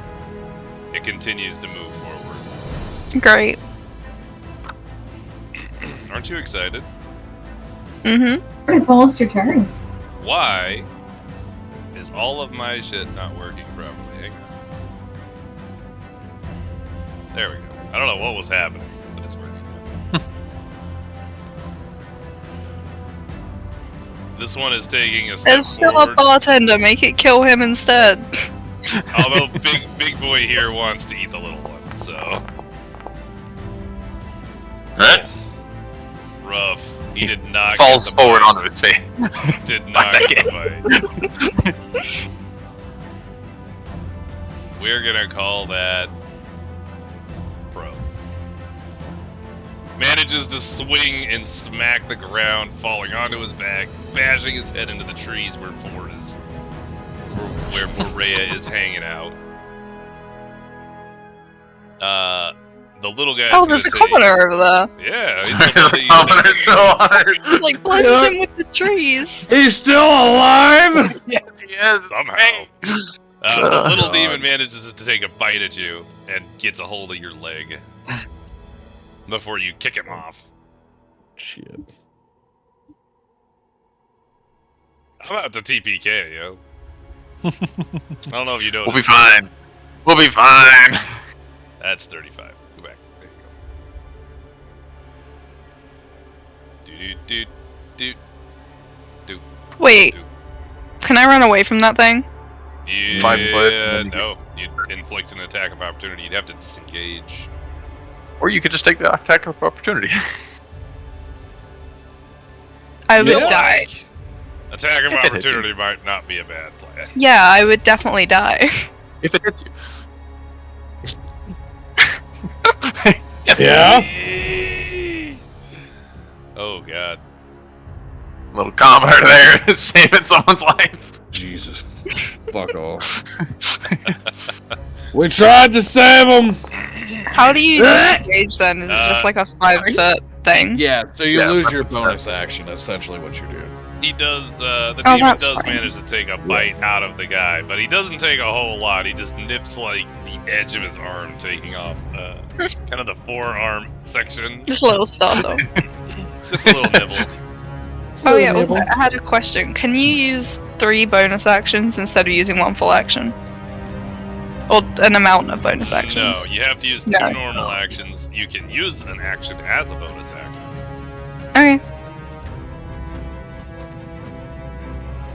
it continues to move forward. Great. Aren't you excited? Mm-hmm. it's almost your turn. Why is all of my shit not working properly? Hang on. There we go. I don't know what was happening, but it's working. This one is taking a step There's still forward. a bartender. Make it kill him instead. Although big boy here wants to eat the little one, so Right? rough. He did not Falls get the forward bite. onto his face. Did not Like get the bite. We're gonna call that pro. Manages to swing and smack the ground, falling onto his back, bashing his head into the trees where Boreya is hanging out. The little guy. Oh, there's a commoner over there. Yeah, he's It's so hard. He like blends in with the trees. He's still alive? Yes, he is. somehow. Hey. The little God. demon manages to take a bite at you and gets a hold of your leg before you kick him off. Shit. How about the TPK, yo? I don't know if you know. We'll be fine. We'll be fine. That's 35. Go back. There you go. Do. Wait, can I run away from that thing? Yeah, 5 foot. No, you'd inflict an attack of opportunity. You'd have to disengage. Or you could just take the attack of opportunity. I would die. Attack of If it hits opportunity might not be a bad plan. Yeah, I would definitely die. If it hits you. Yeah? Oh god. Little commenter there is saving someone's life. Jesus. Fuck off. We tried to save him! How do you disengage then? Is it just like a 5-foot thing? Yeah, so you Yeah, lose that's your what's bonus action, essentially what you do. He does, the Oh, demon that's does fine. manage to take a bite out of the guy, but he doesn't take a whole lot. He just nips like the edge of his arm, taking off kind of the forearm section. Just a little startle. Just a little nibble. Oh yeah, also, I had a question. Can you use 3 bonus actions instead of using 1 full action? Or an amount of bonus actions? No, you have to use 2 No. normal actions. You can use an action as a bonus action. Okay.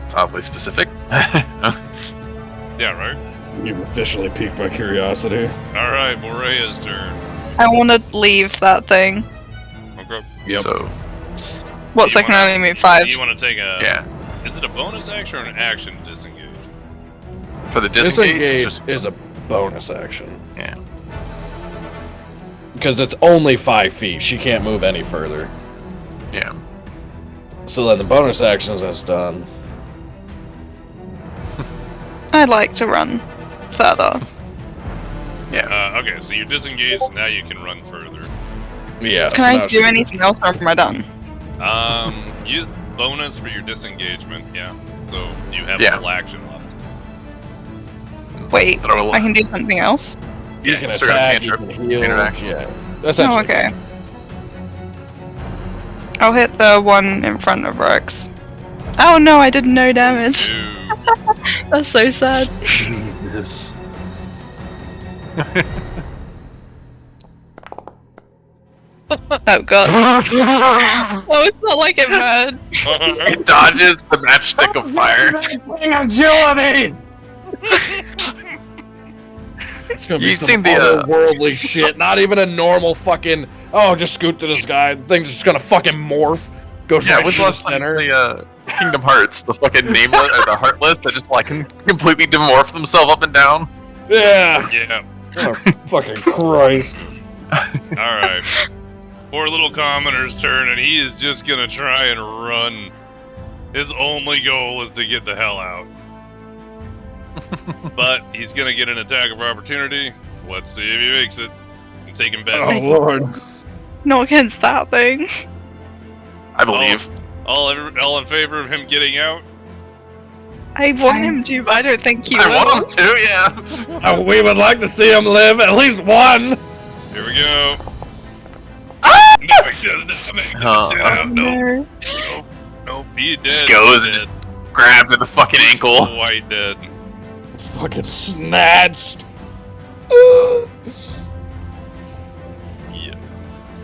It's oddly specific. Yeah, right? You've officially piqued my curiosity. Alright, Boreya's turn. I want to leave that thing. Okay. Yep. So, What, so I You can wanna- only move 5? Do you want to take a... yeah. Is it a bonus action or an action to disengage? For the disengage, Disengage it's just, is a bonus action. yeah. Because it's only 5 feet. She can't move any further. Yeah. So then the bonus actions is done. I'd like to run further. Yeah. Okay, so you're disengaged, now you can run further. Yeah. Can I do anything else or am I done? Use bonus for your disengagement, yeah. So you have Yeah. full action left. Wait, Throw a I can do something else? You Yeah, can still got attack, you cantrip, can heal. interaction. Yeah. Oh, Essentially. okay. I'll hit the one in front of Rex. Oh no, I did no damage. Two. That's so sad. Jesus. Oh god. Oh, it's not like it mattered. It dodges the matchstick of fire. Agility! It's gonna be You some seen the, otherworldly shit. Not even a normal fucking. Oh, just scoot to this guy. Thing's just gonna fucking morph. Goes Yeah, right when's to the the last time center. the Kingdom Hearts, the fucking nameless or the heartless that just like completely demorph themselves up and down? Yeah. Yeah. Oh, fucking Christ. Alright. Poor little commoner's turn, and he is just gonna try and run. His only goal is to get the hell out. But he's gonna get an attack of opportunity. Let's see if he makes it. I'm taking bets. Oh lord. Not against that thing. I believe. All in favor of him getting out? I want him to, but I don't think he I will. want him to, yeah. We would like to see him live at least one. Here we go. Ah! No, he doesn't make the shit out. Nope. No. Nope. He's dead. Goes He's and just dead. grabbed at the fucking ankle. White dead. Fucking snatched. Yes.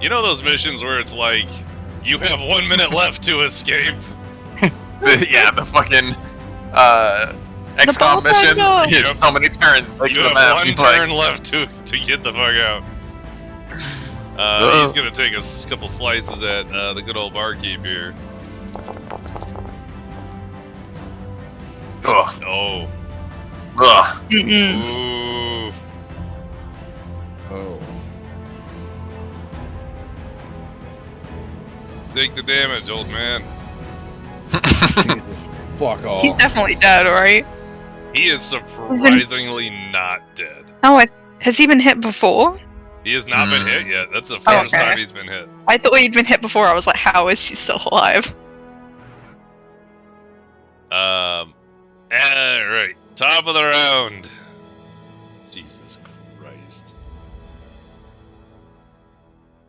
You know those missions where it's like, you have 1 minute left to escape? Yeah, the fucking XCOM ball missions. timer! Here's so many turns. Like, You to the have map. one He's like, turn left to get the fuck out. He's gonna take a couple slices at the good old barkeep here. ugh, Oh. ugh. Mm-mm. Ooh. Oh. Take the damage, old man. Fuck off. He's definitely dead, right? He is surprisingly not dead. Oh, has he been hit before? He has not been Mm. hit yet. That's the Oh, first okay. time he's been hit. I thought he'd been hit before. I was like, how is he still alive? Alright. Top of the round. Jesus Christ.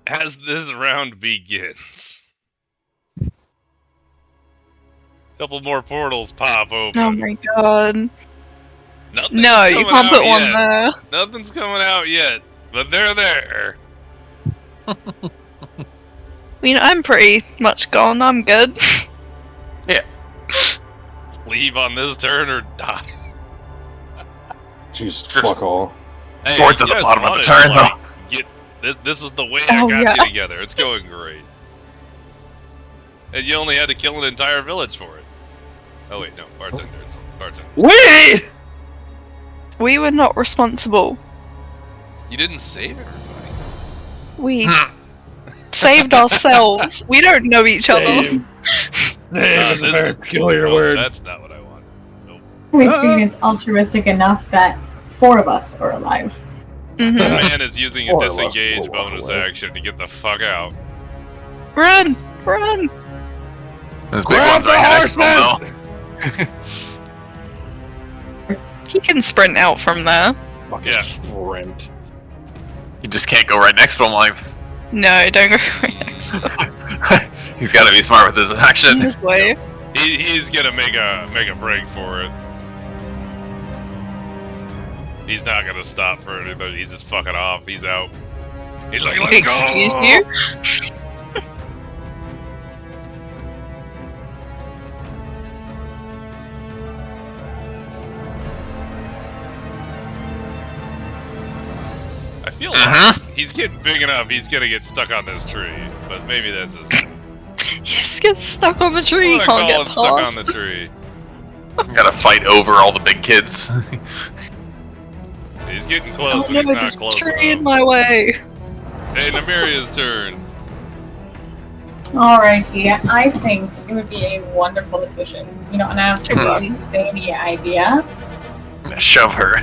As this round begins, Couple more portals pop open. Oh my god. Nothing's No, you coming can't out put one yet. there. Nothing's coming out yet, but they're there. I mean, I'm pretty much gone. I'm good. Leave on this turn or die. Jeez, fuck all. Hey, Swords you at the guys bottom of the wanted turn, to, like, get this is the way I Oh, got yeah. you together. It's going great. And you only had to kill an entire village for it. Oh wait, no, bartender. It's bartender. Wait! We were not responsible. You didn't save everybody. We saved ourselves. We don't know each other. Save is a very peculiar word. That's not what I want. Nope. We figured it's altruistic enough that 4 of us are alive. Mhm. The man is using a Or less disengage will walk bonus away. action to get the fuck out. Run! Run! Those big Grab ones right the next to him, horses! though. He can sprint out from there. Fucking Yeah. sprint. You just can't go right next to him, like... No, don't go right next to him. He's gotta be smart with his action. This way. He's gonna make a break for it. He's not gonna stop for anything. He's just fucking off. He's out. He's like, let's Excuse go. you? I feel like he's getting big enough. He's gonna get stuck on this tree, but maybe that's his. Just get stuck on the tree. You I'm can't gonna get call him stuck past. on the tree. Gotta fight over all the big kids. He's getting close, Oh but no, he's not there's a close tree in enough. my way. Hey, Namiria's turn. Alrighty, I think it would be a wonderful decision. You don't have to say any idea. Shove her.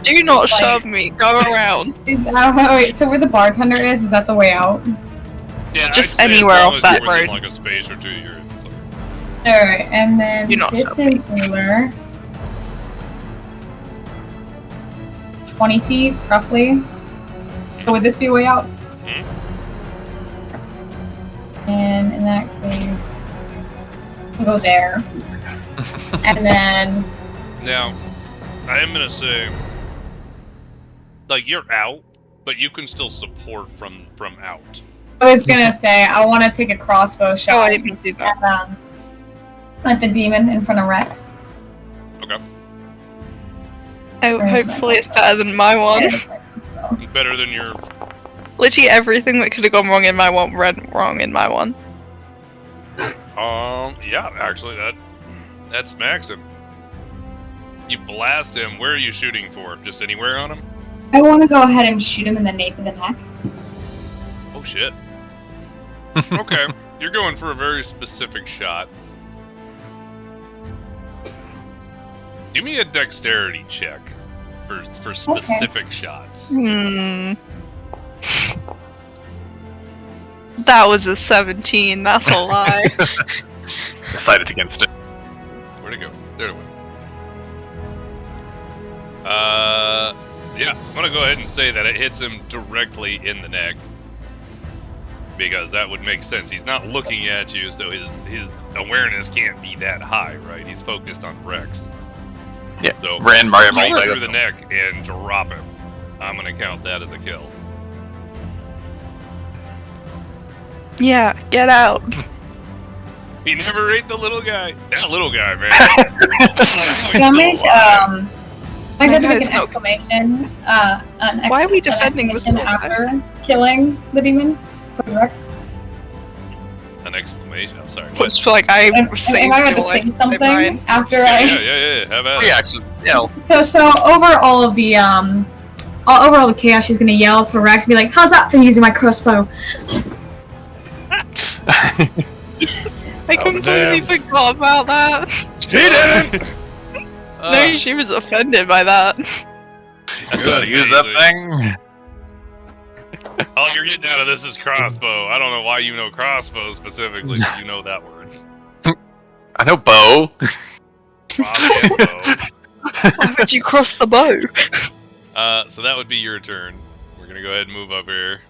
Do not Like- shove me. Go around. Wait, so where the bartender is that the way out? Yeah, Just I'd say anywhere as long off as that you're within, road. like a space or two, you're. Alright, and then You're not distance ruler. 20 feet, roughly. So would this be a way out? And in that case, we'll go there. And then, Now, I am gonna say, like, you're out, but you can still support from out. I was gonna say, I want to take a crossbow Oh, shot I didn't see that. at the demon in front of Rex. Okay. Oh, Where's my hopefully it's crossbow? better than my one. There's my crossbow. Better than your. Literally everything that could have gone wrong in my one went wrong in my one. Yeah, actually, that smacks him. You blast him. Where are you shooting for? Just anywhere on him? I want to go ahead and shoot him in the nape of the neck. Oh shit. Okay, you're going for a very specific shot. Give me a dexterity check for specific shots. Hmm. That was a 17. That's a lie. Decided against it. Where'd it go? There it went. Yeah, I'm gonna go ahead and say that it hits him directly in the neck. Because that would make sense. He's not looking at you, so his awareness can't be that high, right? He's focused on Rex. Yeah, So ran Mario right Multi. through the neck and drop him. I'm gonna count that as a kill. Yeah, get out. He never ate the little guy. That little guy, man. Can I make I That could make guy's an not- exclamation. Why are we an defending this exclamation little guy? after killing the demon towards Rex? An exclamation. I'm sorry. What? Which, like, I Am saved I going to your life, say something Brian. after Yeah, I? yeah. Have at it. Reaction. Yeah. So over all of the over all the chaos, she's gonna yell to Rex and be like, "How's that for using my crossbow?" I completely forgot about that. She didn't! No, she was offended by that. That's how to use that thing. All you're getting out of this is crossbow. I don't know why you know crossbow specifically, but you know that word. I know bow. Crossbow. Why would you cross the bow? So that would be your turn. We're gonna go ahead and move up here.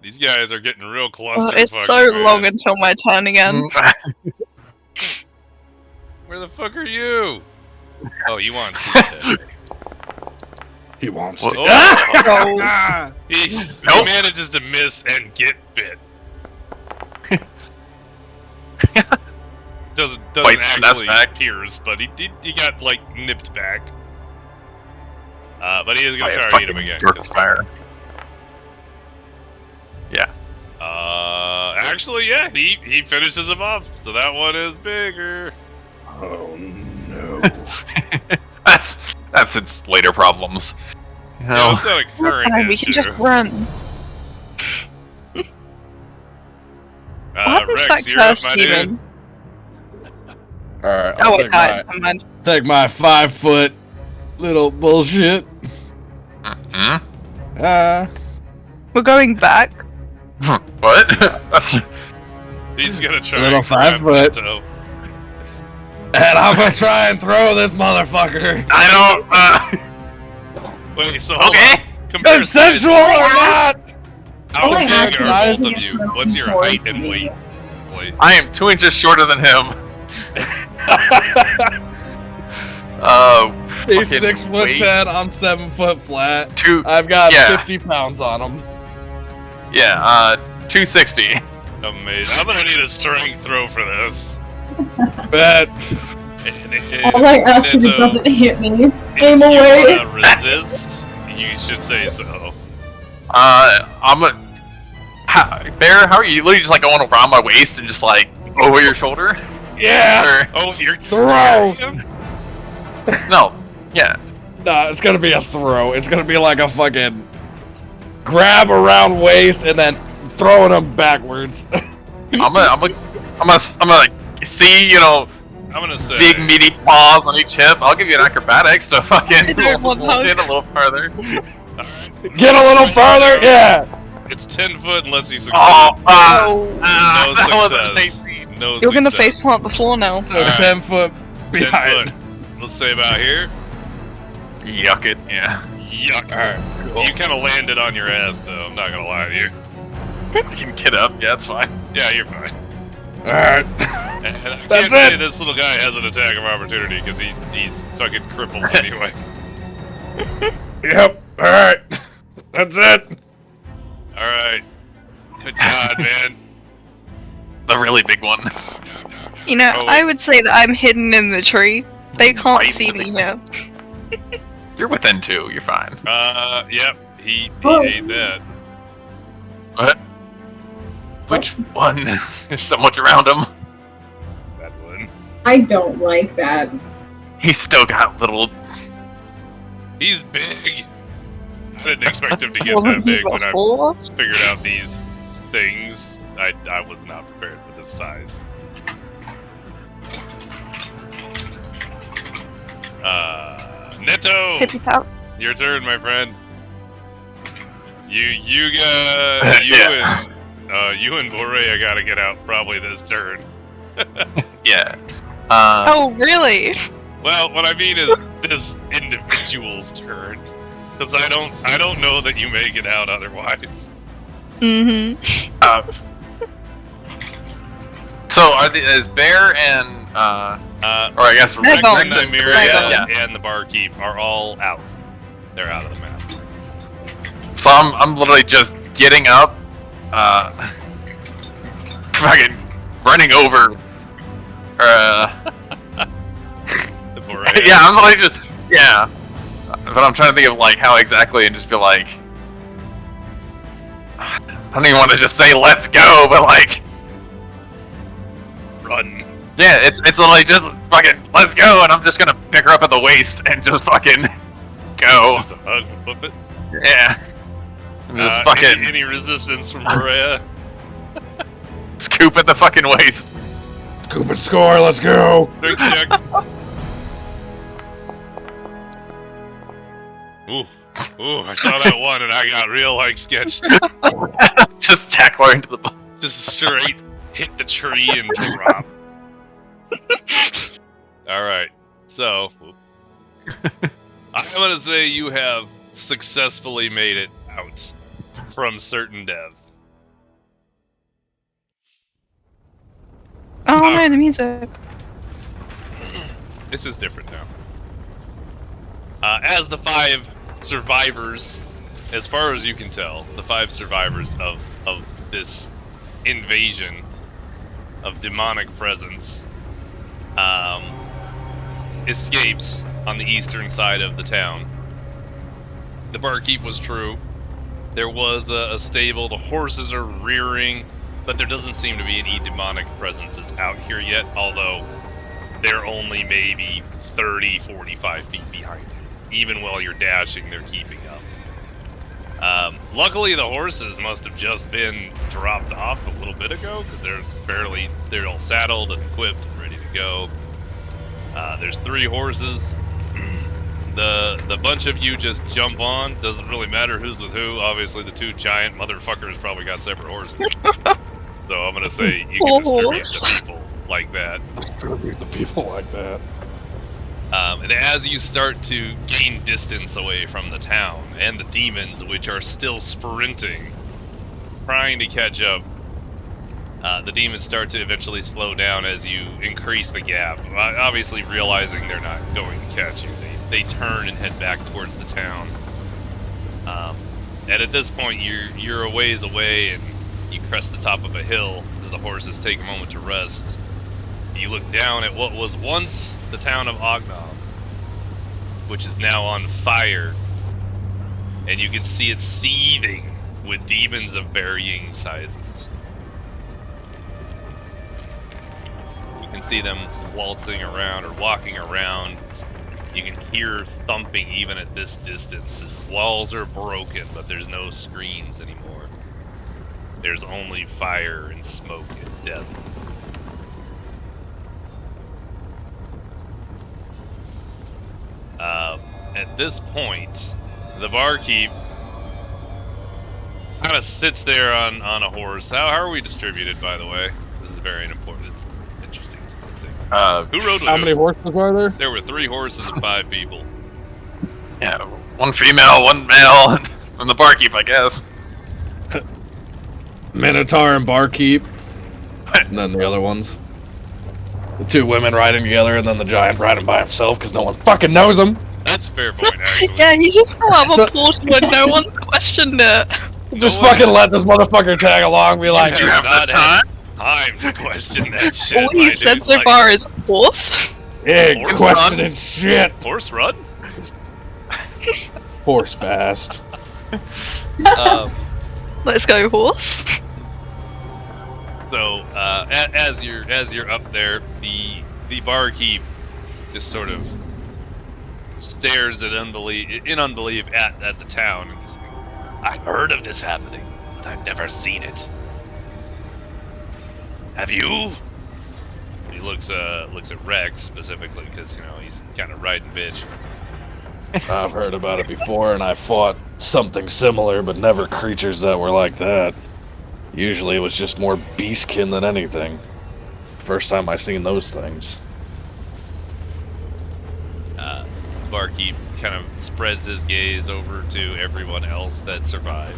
These guys are getting real Oh, clustered. it's so long until my turn again. Where the fuck are you? Oh, you want to He wants What? to. Oh. He Nope. manages to miss and get bit. doesn't Wait, snaps actually back. pierce, but he got like nipped back. But he is gonna By a try to eat him fucking again. Dork fire. Yeah. Actually, yeah, he finishes him off, so that one is bigger. Oh no. That's its later problems. You know? Yeah, it's not a That's current fine, we issue. can just run. What happened to Rex, that you're up, cursed my dude. demon? Alright, Oh, I'll it died. Never mind. take my 5-foot little bullshit. Mm-hmm. We're going back. What? That's He's gonna try Little and grab 5 foot. Neto. And I'm gonna try and throw this motherfucker. I don't. Wait, so hold Okay. on. Compare size. Consensual or not? How Only big asking are if both you of you? can What's your towards height and me. weight? Boy. I am 2 inches shorter than him. He's fucking 6'10", I'm 7 foot flat. Two. I've got Yeah. 50 pounds on him. Yeah. 260. Amazing. I'm gonna need a strength throw for this. Bet. All I ask is it Neto, doesn't hit me. if Aim you away. wanna resist, you should say so. I'm a. Bear, how are you? Literally just like going around my waist and just like over your shoulder? Yeah. Or, Oh, you're Throw. no. Yeah. Nah, it's gonna be a throw. It's gonna be like a fucking grab around waist and then throwing him backwards. I'm gonna see, you know, I'm gonna say big meaty paws on each hip. I'll give you an acrobatics to fucking I don't want hug. get a little further. Get a little further, yeah. it's 10 foot unless you succeed. Oh, Oh. No that success. wasn't 18. No You're gonna success. face plant the floor now. So Alright. 10 foot 10 behind. foot. Let's say about here. Yuck it, yeah. Yuck. Alright, cool. You kind of landed on your ass, though. I'm not gonna lie to you. You can get up, yeah, it's fine. Yeah, you're fine. Alright. And I can't That's say it. this little guy has an attack of opportunity because he's fucking crippled anyway. Yep. Alright. That's it. All right. Good God, man. The really big one. You know, Oh. I would say that I'm hidden in the tree. They can't Right, see me here. You're within 2, you're fine. Yep. He Oh. ate that. What? Which one? There's so much around him. That one. I don't like that. He's still got little. He's big. I didn't expect him to get Wasn't that he big when I before? figured out these things. I was not prepared for this size. Neto, Tippy top. your turn, my friend. You Yeah. and Boreya gotta get out probably this turn. Yeah. Oh, really? Well, what I mean is this individual's turn, because I don't know that you make it out otherwise. Mm-hmm. So is Bear and or I guess Nidhogg. Rex Rex and and Myria yeah. and the barkeep are all out. They're out of the map. So I'm literally just getting up, fucking running over. The Boreya. Yeah, I'm literally just but I'm trying to think of like how exactly and just be like, I don't even want to just say let's go, but like. Run. Yeah, it's literally just fucking let's go, and I'm just gonna pick her up at the waist and just fucking go. Just a hug and flip it. Yeah. And just fucking Any resistance from Boreya? scoop at the fucking waist. Scoop and score, let's go. Strength check. Ooh, I saw that one and I got real like sketched. Just tackle her into the butt. Just straight hit the tree and drop. Alright, so I'm gonna say you have successfully made it out from certain death. Oh no, the music. This is different now. As the 5 survivors, as far as you can tell, the 5 survivors of this invasion of demonic presence escapes on the eastern side of the town. The barkeep was true. There was a stable, the horses are rearing, but there doesn't seem to be any demonic presences out here yet, although they're only maybe 30, 45 feet behind you. Even while you're dashing, they're keeping up. Luckily, the horses must have just been dropped off a little bit ago, because they're all saddled and equipped and ready to go. There's 3 horses. The bunch of you just jump on. Doesn't really matter who's with who. Obviously, the 2 giant motherfuckers probably got separate horses. So I'm gonna say you can distribute the people like that. Distribute the people like that. And as you start to gain distance away from the town and the demons, which are still sprinting, trying to catch up, the demons start to eventually slow down as you increase the gap. Obviously, realizing they're not going to catch you, they turn and head back towards the town. And at this point, you're a ways away, and you crest the top of a hill as the horses take a moment to rest. You look down at what was once the town of Ognob, which is now on fire, and you can see it seething with demons of varying sizes. You can see them waltzing around or walking around. You can hear thumping even at this distance. As walls are broken, but there's no screens anymore. There's only fire and smoke and death. At this point, the barkeep kind of sits there on a horse. How are we distributed, by the way? This is very important, interesting statistic. Who rode with How many horses were there? There were 3 horses and 5 people. Yeah, 1 female, 1 male, and the barkeep, I guess. Minotaur and barkeep. And then the other ones. The 2 women riding together, and then the giant riding by himself because no one fucking knows him. That's a fair point, actually. Yeah, he just fell out of a portal when no one's questioned it. Just fucking let this motherfucker tag along, be like, You have the time? Time to question that shit. All he said so far is horse. yeah, Horse questioning shit. Horse run? Horse fast. Let's go, horse. So, as you're up there, the barkeep just sort of stares in unbelief at the town, and he's like, "I've heard of this happening, but I've never seen it. Have you?" He looks at Rex specifically because he's kind of riding bitch. I've heard about it before, and I fought something similar, but never creatures that were like that. Usually it was just more beastkin than anything. First time I seen those things. Barkeep kind of spreads his gaze over to everyone else that survived,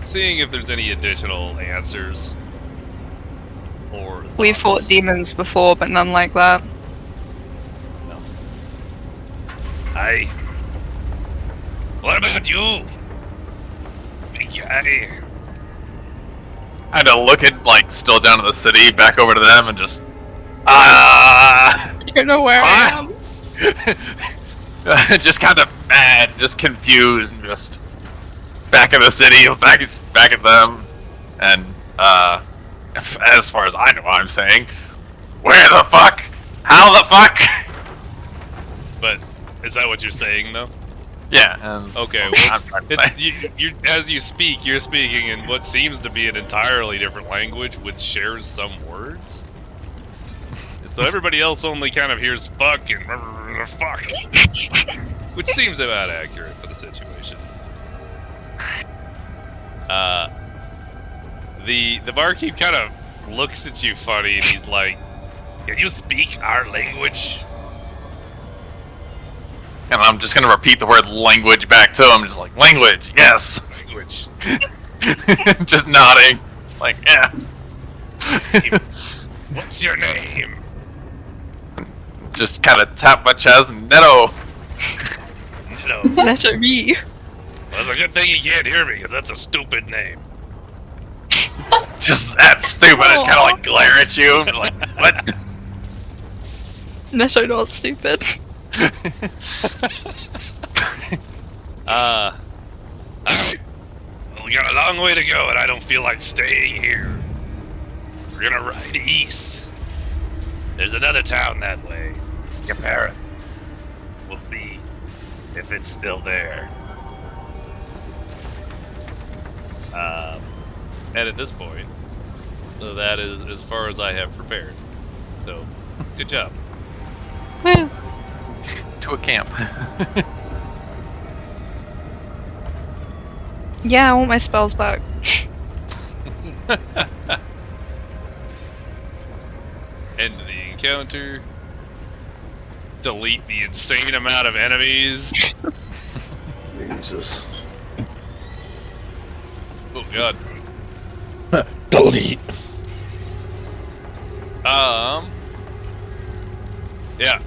seeing if there's any additional answers. Or We fought demons before, but none like that. No. What about you? Big guy. I had to look at, still down to the city, back over to them, and just... I don't know where I am. just kind of mad, just confused, and just back in the city, back at them, and as far as I know, I'm saying, where the fuck? How the fuck? But is that what you're saying, though? Yeah. Okay. Well, as you speak, you're speaking in what seems to be an entirely different language, which shares some words. So everybody else only kind of hears "fuck" and "fuck," which seems about accurate for the situation. The barkeep kind of looks at you funny, and he's like, "Can you speak our language?" And I'm just gonna repeat the word "language" back to him, just like, "Language, yes." Language. Just nodding, like, yeah. What's your name? just kind of tap my chest and Neto. Neto. Neto me. Well, it's a good thing you can't hear me, because that's a stupid name. Just that stupid. I just kind of like glare at you. And like, what? Neto not stupid. Alright. Well, we got a long way to go, and I don't feel like staying here. We're gonna ride east. There's another town that way. Capareth. We'll see if it's still there. And at this point, so that is as far as I have prepared. So, good job. Well, To a camp. yeah, I want my spells back. End of the encounter. Delete the insane amount of enemies. Jesus. Oh god. Delete. Yeah.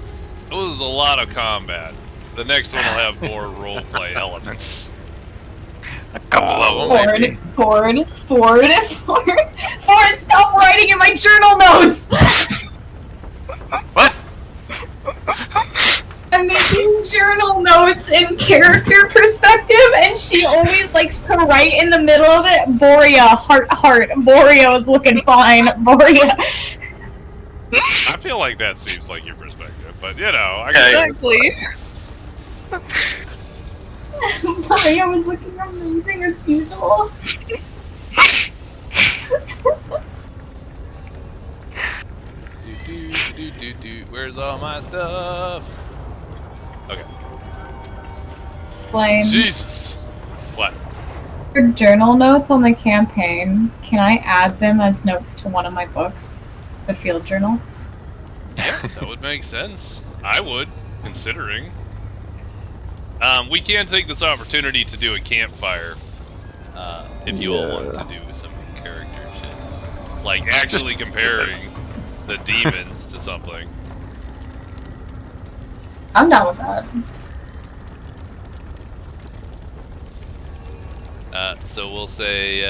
It was a lot of combat. The next one will have more roleplay elements. A couple of them, maybe. Ford, stop writing in my journal notes! What? I'm making journal notes in character perspective, and she always likes to write in the middle of it, Boreya, heart. Boreya is looking fine, Boreya. I feel like that seems like your perspective, but you know, I got Exactly. Boreya was looking amazing as usual. Where's all my stuff? Okay. Blaine, Jesus. What? your journal notes on the campaign, can I add them as notes to one of my books? The field journal? Yeah, that would make sense. I would, considering. We can take this opportunity to do a campfire. If you all want to do some character shit. Like actually comparing the demons to something. I'm down with that. So we'll say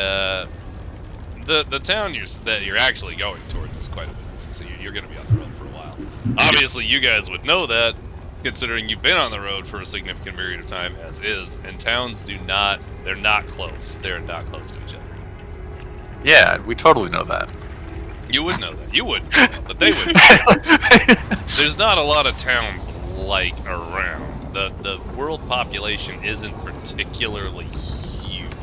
the town that you're actually going towards is quite a bit, so you're going to be on the road for a while. Obviously, you guys would know that, considering you've been on the road for a significant period of time, as is. And towns they're not close. They're not close to each other. Yeah, we totally know that. You would know that. You wouldn't know that, but they would know that. There's not a lot of towns like around. The world population isn't particularly huge.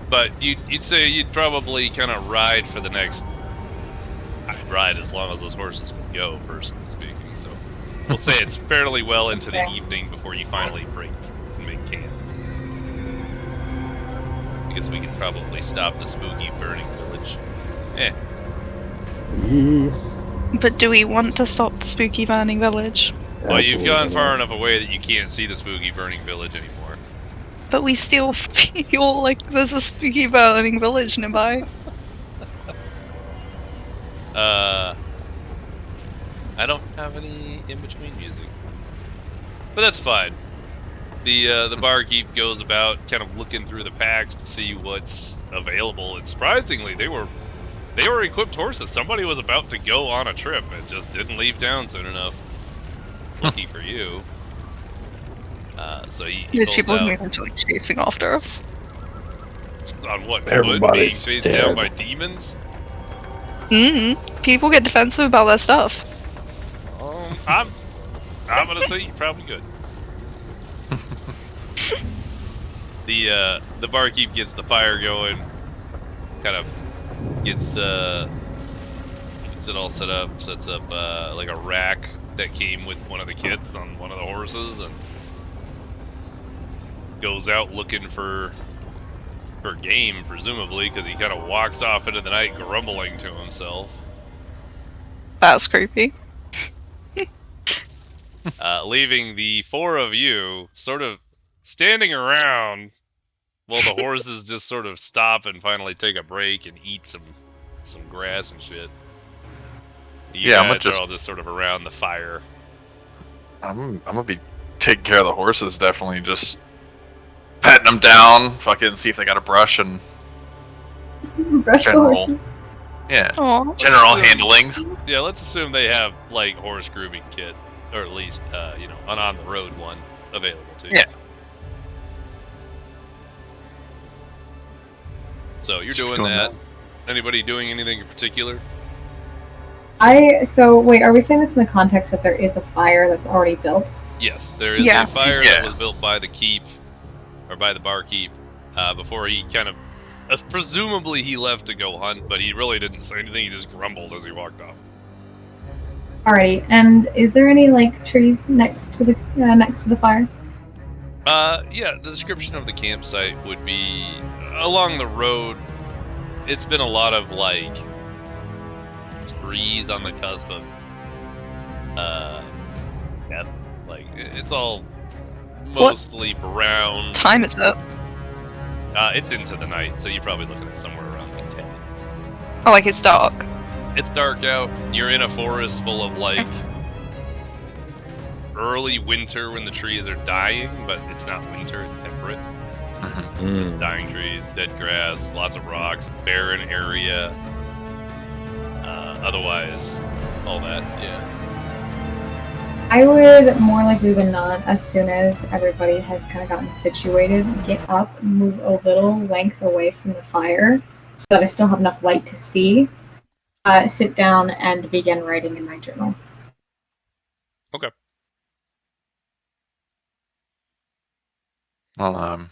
But you'd say you'd probably kind of ride for the next... I'd ride as long as those horses would go, personally speaking. So we'll say it's fairly well into the evening before you finally break and make camp. Because we could probably stop the spooky burning village. But do we want to stop the spooky burning village? Well, you've gone far enough away that you can't see the spooky burning village anymore. But we still feel like there's a spooky burning village nearby. I don't have any in-between music. But that's fine. The barkeep goes about kind of looking through the packs to see what's available, and surprisingly, they were equipped horses. Somebody was about to go on a trip and just didn't leave town soon enough. Lucky for you. So he There's pulls people out, like chasing after us. on what, foot, being Everybody's chased down by demons? People get defensive about their stuff. I'm gonna say you're probably good. The barkeep gets the fire going, kind of gets it all set up, sets up like a rack that came with one of the kits on one of the horses, and goes out looking for game, presumably, because he kind of walks off into the night grumbling to himself. That's creepy. Leaving the four of you sort of standing around while the horses just sort of stop and finally take a break and eat some some grass and shit. I'm guys are all just sort of around the fire. I'm gonna be taking care of the horses. Definitely, just patting them down. Fucking see if they got a brush and Brush the General. horses. yeah, Aw. general handlings. Yeah, let's assume they have like horse grooming kit, or at least an on the road one available to you. Yeah. So you're doing that. Anybody doing anything in particular? So wait, are we saying this in the context that there is a fire that's already built? Yes, there is Yeah. a fire Yeah. that was built by the keep, or by the barkeep, before he kind of, presumably he left to go hunt, but he really didn't say anything. He just grumbled as he walked off. Alrighty, and is there any like trees next to the fire? Yeah, the description of the campsite would be along the road. It's been a lot of like trees on the cusp of death. Like it's all mostly brown. Time is up. It's into the night, so you're probably looking at somewhere around like 10. Oh, like it's dark. It's dark out. You're in a forest full of like early winter when the trees are dying, but it's not winter, it's temperate. Dying trees, dead grass, lots of rocks, barren area. Otherwise, all that, yeah. I would more likely than not, as soon as everybody has kind of gotten situated, get up, move a little length away from the fire, so that I still have enough light to see, sit down and begin writing in my journal. Okay. Well,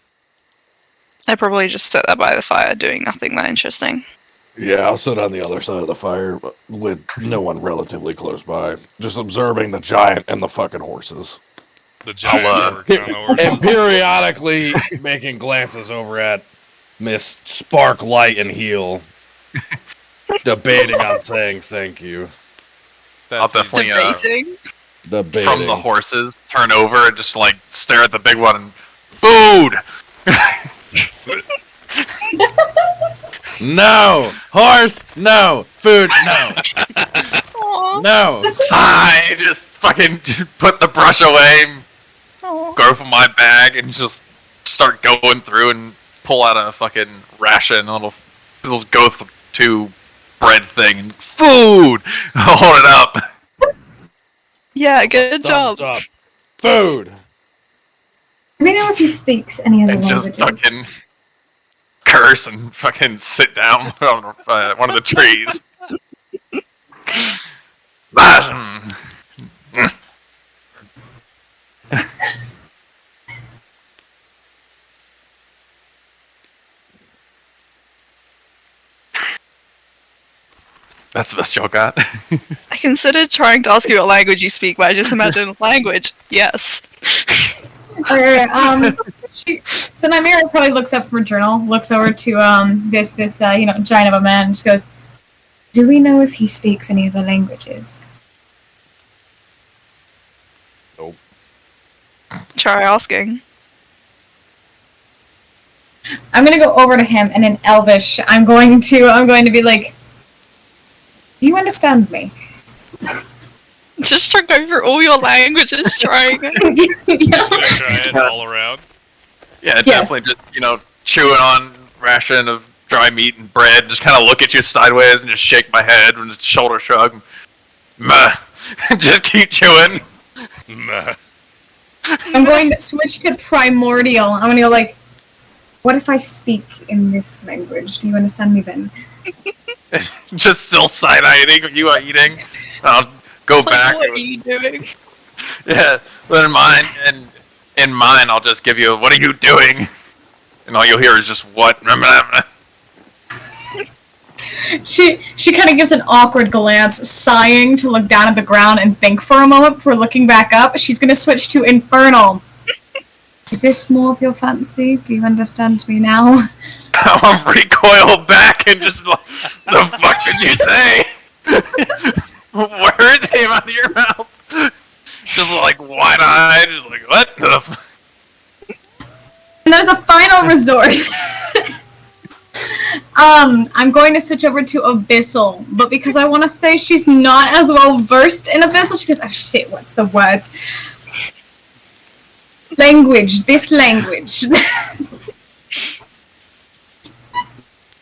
I probably just sit there by the fire doing nothing that interesting. Yeah, I'll sit on the other side of the fire but with no one relatively close by, just observing the giant and the fucking horses. The giant orc on the horses. And periodically making glances over at Miss Sparklight and Heel, debating on saying thank you. I'll definitely Debating. Debating. from the horses turn over and just like stare at the big one and food. No! Horse! No! Food! No! Aw. No! I just fucking put the brush away, Aw. go from my bag, and just start going through and pull out a fucking ration, a little go-to bread thing, and food! Hold it up. Yeah, good job. Thumbs up. Food! Let me know if he speaks any other And just languages. fucking curse and fucking sit down on one of the trees. That's the best y'all got. I considered trying to ask you what language you speak, but I just imagine language. Yes. Okay, so Nymeria probably looks up from her journal, looks over to this giant of a man, and just goes, "Do we know if he speaks any of the languages?" Nope. Try asking. I'm gonna go over to him, and in Elvish, I'm going to be like, "Do you understand me?" Just try going through all your languages, trying. Yeah. Gonna try it all around. Yeah, Yes. definitely just, chewing on ration of dry meat and bread, just kind of look at you sideways and just shake my head and just shoulder shrug. Meh. Just keep chewing. Meh. I'm going to switch to primordial. I'm gonna go like, "What if I speak in this language? Do you understand me then?" Just still side-eyeing you are eating. I'll go back. What are you doing? Yeah, but in mine, I'll just give you, what are you doing? And all you'll hear is just, what? She kind of gives an awkward glance, sighing to look down at the ground and think for a moment before looking back up. She's gonna switch to infernal. Is this more of your fancy? Do you understand me now? I'll recoil back and just be like, the fuck did you say? Words came out of your mouth. Just like wide-eyed, just like, what the f-? And as a final resort, I'm going to switch over to Abyssal, but because I want to say she's not as well versed in Abyssal, she goes, oh shit, what's the words? Language, this language.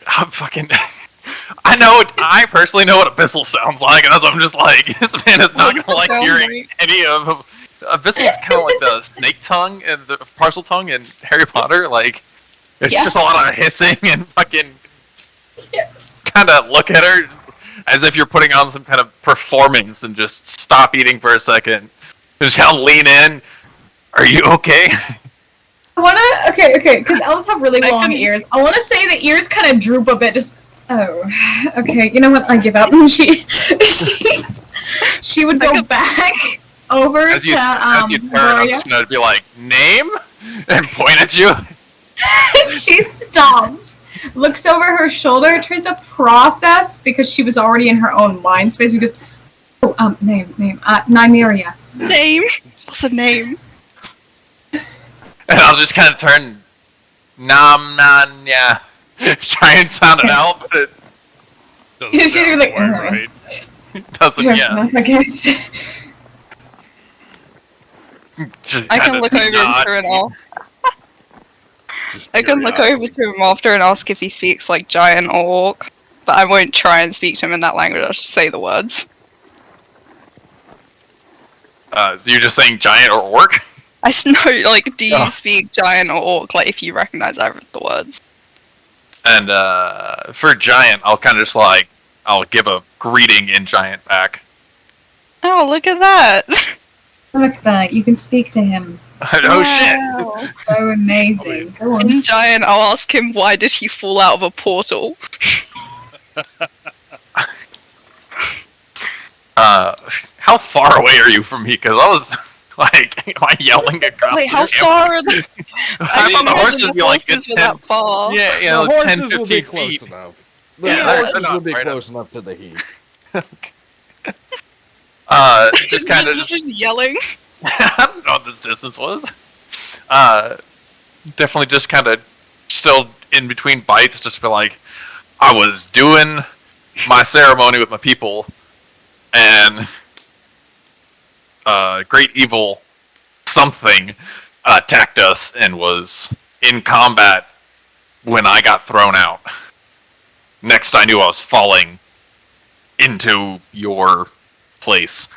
I'm fucking... I personally know what Abyssal sounds like, and that's what I'm just like, this man is not gonna like hearing any of... Abyssal's kind of like the snake tongue and the parcel tongue in Harry Potter, like, it's just a lot of hissing and fucking... kind of look at her as if you're putting on some kind of performance and just stop eating for a second. Just kind of lean in. Are you okay? I wanna... Okay, because elves have really long ears. I wanna say the ears kind of droop a bit, just... Oh, okay, you know what? I give up. She would go back over as you turn, I'm just gonna be like, name? And point at you. She stops, looks over her shoulder, tries to process, because she was already in her own mind space, and goes, oh, name, Nymeria. Name? What's a name? And I'll just kind of turn, yeah. Try and sound it out, but it doesn't sound like, right. Doesn't, enough, I guess. I can look over to him all. I can look over to him after and ask if he speaks like giant or orc, but I won't try and speak to him in that language. I'll just say the words. So you're just saying giant or orc? I know, like, do you speak giant or orc? Like, if you recognize either of the words. And for giant, I'll kind of just like, I'll give a greeting in giant back. Oh, look at that! Look at that, you can speak to him. Oh shit! So amazing. Go on. In giant, I'll ask him why did he fall out of a portal? How far away are you from me? Because I was like, am I yelling across? Wait, how far are the... I thought the horses would be like were that far. Yeah, The horses 10, will 15 be feet. close enough. The horses will be close enough to the heat. Just kind of just yelling. I don't know what this distance was. Definitely just kind of still in between bites, just be like, I was doing my ceremony with my people, and great evil something attacked us and was in combat when I got thrown out. Next I knew I was falling into your place.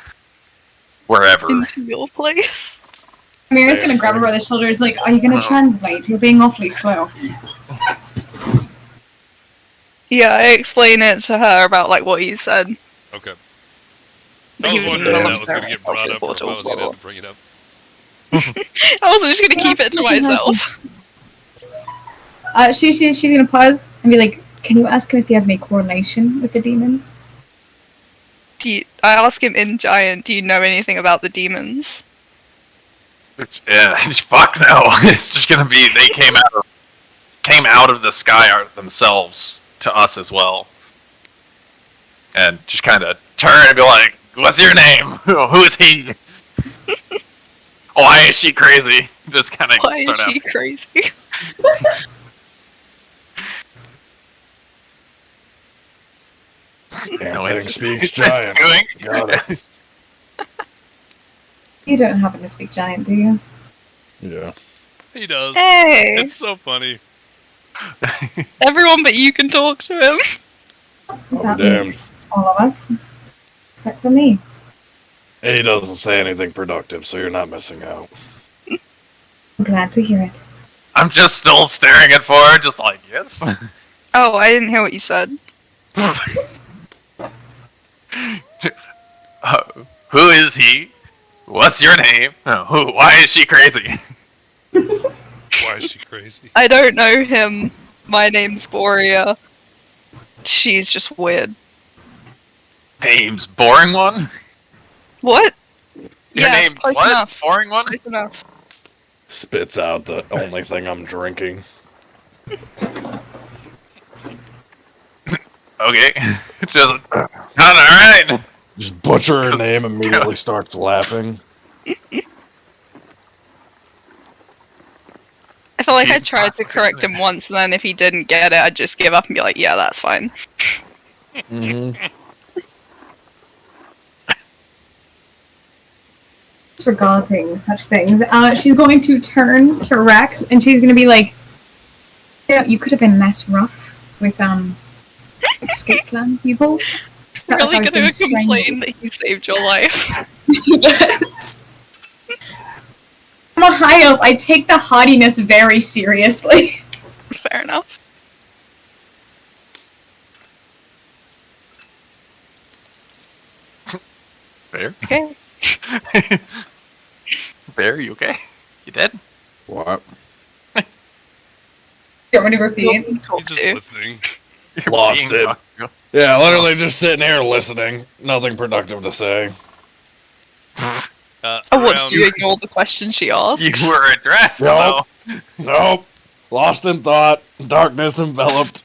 Wherever. Into your place? Mira's gonna grab her by the shoulders, like, are you gonna translate? You're being awfully slow. Yeah, I explain it to her about, like, what he said. Okay. That I he was was in wondering the if middle that of was going to get brought up, or if I was going to have to bring it up. I was just gonna keep it to myself. She's gonna pause and be like, can you ask him if he has any coordination with the demons? I ask him in giant, do you know anything about the demons? Fuck no. It's just gonna be they came out of the sky themselves to us as well, and just kind of turn and be like, "What's your name? Who is he? Why is she crazy?" Just kind of. Why is she crazy? Thing speaks giant. Got it. You don't happen to speak giant, do you? Yeah. He does. Hey! It's so funny. Everyone but you can talk to him. That damn. makes all of us. Except for me. He doesn't say anything productive, so you're not missing out. I'm glad to hear it. I'm just still staring at her, just like, yes. Oh, I didn't hear what you said. Who is he? What's your name? Why is she crazy? Why is she crazy? I don't know him. My name's Boreya. She's just weird. Name's boring one? What? Your name close what? enough. Boring one? Close enough. Spits out the only thing I'm drinking. Okay. It's just alright. Just butcher her name, immediately starts laughing. I feel like I tried to correct him once, and then if he didn't get it, I'd just give up and be like, yeah, that's fine. Regarding such things, she's going to turn to Rex, and she's going to be like, "Yeah, you could have been less rough with escape plan people." Really going to complain that he saved your life? Yes. I'm a high elf. I take the haughtiness very seriously. Fair enough. Fair. Okay. Bear, you okay? You dead? What? You want me to repeat? He's just listening. You're Lost being it. talked to. Yeah, literally just sitting here listening. Nothing productive to say. I watched you ignore the question she asked. You were addressed, Nope. though. Nope. Lost in thought. Darkness enveloped.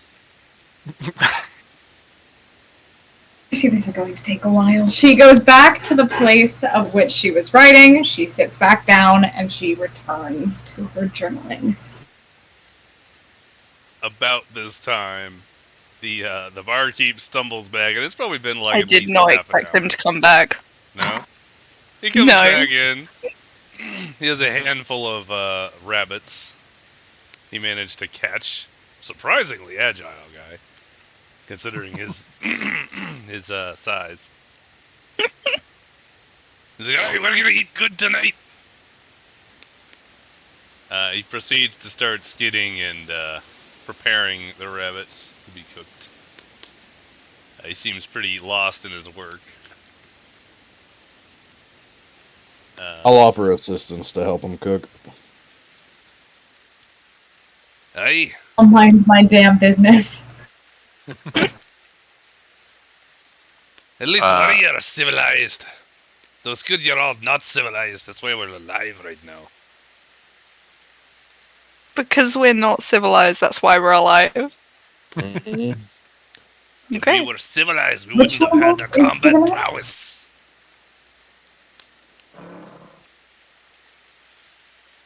See, this is going to take a while. She goes back to the place of which she was writing. She sits back down and she returns to her journaling. About this time, the barkeep stumbles back, and it's probably been like I at did least not half an expect hour. him to come back. No, he comes No. back in. He has a handful of rabbits. He managed to catch. Surprisingly agile guy, considering his his size. He's like, "Alright, we're gonna eat good tonight." He proceeds to start skidding and preparing the rabbits to be cooked. He seems pretty lost in his work. I'll offer assistance to help him cook. Aye. I'll mind my damn business. At least we are civilized. Though it's good you're all not civilized. That's why we're alive right now. Because we're not civilized, that's why we're alive. Mm-hmm. If Okay. we were civilized, we Which wouldn't have one had is the combat civilized? prowess.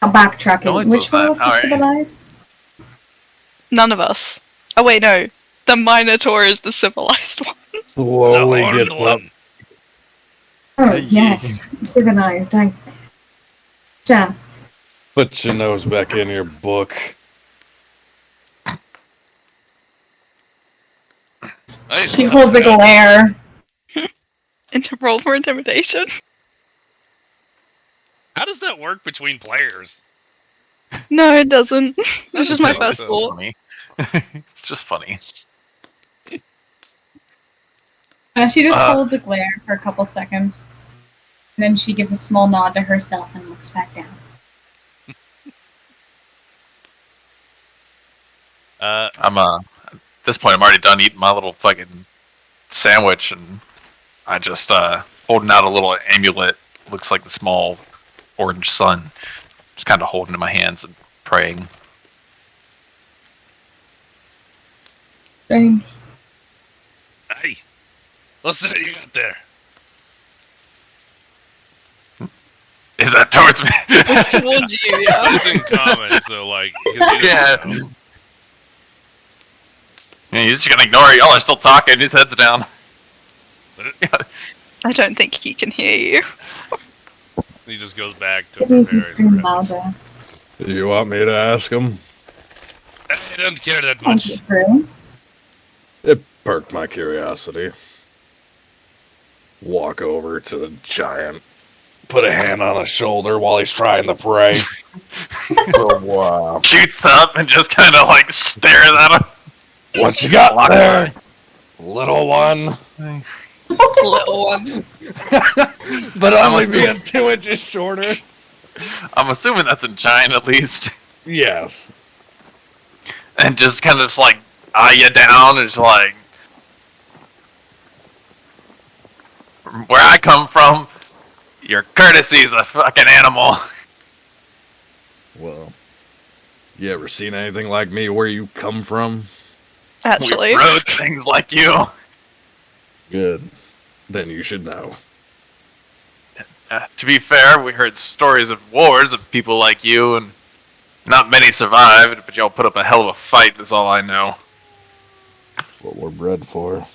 Backtracking. always Which do one that. was the Alright. civilized? None of us. Oh wait, no. The Minotaur is the civilized one. Slowly The gets horned up. one. Oh, yes. Civilized. Yeah. Put your nose back in your book. Aye, She stop holds a that. glare. Roll for intimidation. How does that work between players? No, it doesn't. It's just my Okay, first so- thought. Funny. It's just funny. She just Uh. holds a glare for a couple seconds. And then she gives a small nod to herself and looks back down. At this point, I'm already done eating my little fucking sandwich, and I just holding out a little amulet. Looks like the small orange sun. Just kind of holding it in my hands and praying. Strange. Aye. What's that you got there? Is that towards me? It's towards you, yeah. It's in common, so like. 'cause he doesn't Yeah. know. Yeah, he's just gonna ignore it. Y'all are still talking. His head's down. I don't think he can hear you. He just goes back to Maybe if you preparing scream the rabbits. louder. Do you want me to ask him? I don't care that Thank much. you, Drew. It perked my curiosity. Walk over to the giant. Put a hand on his shoulder while he's trying to pray. For a while. Shoots up and just kind of like stares at him. What you got there, little one? Little one. But only being 2 inches shorter. I'm assuming that's a giant at least. Yes. And just kind of like eye you down and just like, from where I come from, your courtesy's a fucking animal. Well, you ever seen anything like me where you come from? Actually. We rode things like you. Good. Then you should know. To be fair, we heard stories of wars of people like you, and Not many survived, but y'all put up a hell of a fight, is all I know. What we're bred for.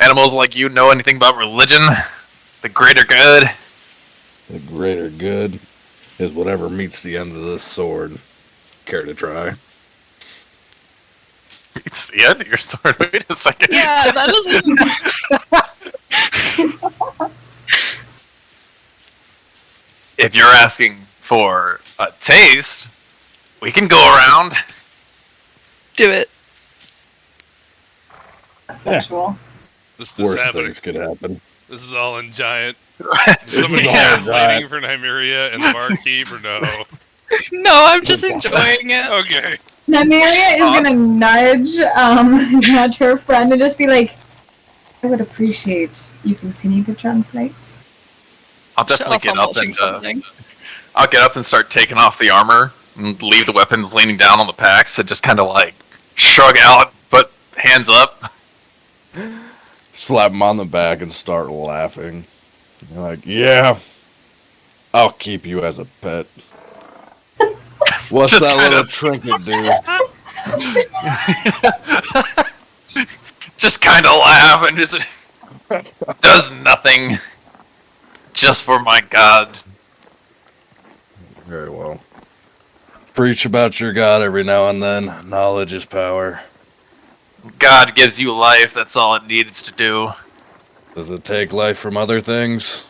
Animals like you know anything about religion? The greater good? The greater good is whatever meets the end of this sword. Care to try? It's the end of your sword. Wait a second. Yeah, that doesn't. If you're asking for a taste, we can go around. Do it. That's sexual. This is Worse happening. things could happen. This is all in giant. This Somebody is all in translating giant. for Nymeria and the barkeep, or no? No, I'm just enjoying it. Okay. Nymeria is gonna nudge her friend and just be like, I would appreciate you continue to translate. I'll definitely Shut get I'm up watching and something. I'll get up and start taking off the armor and leave the weapons leaning down on the packs and just kind of like shrug out, but hands up. Slap him on the back and start laughing. You're like, yeah, I'll keep you as a pet. What's Just that kinda little trinket do? Just kind of laugh and just does nothing. Just for my god. Very well. Preach about your God every now and then. Knowledge is power. God gives you life, that's all it needs to do. Does it take life from other things?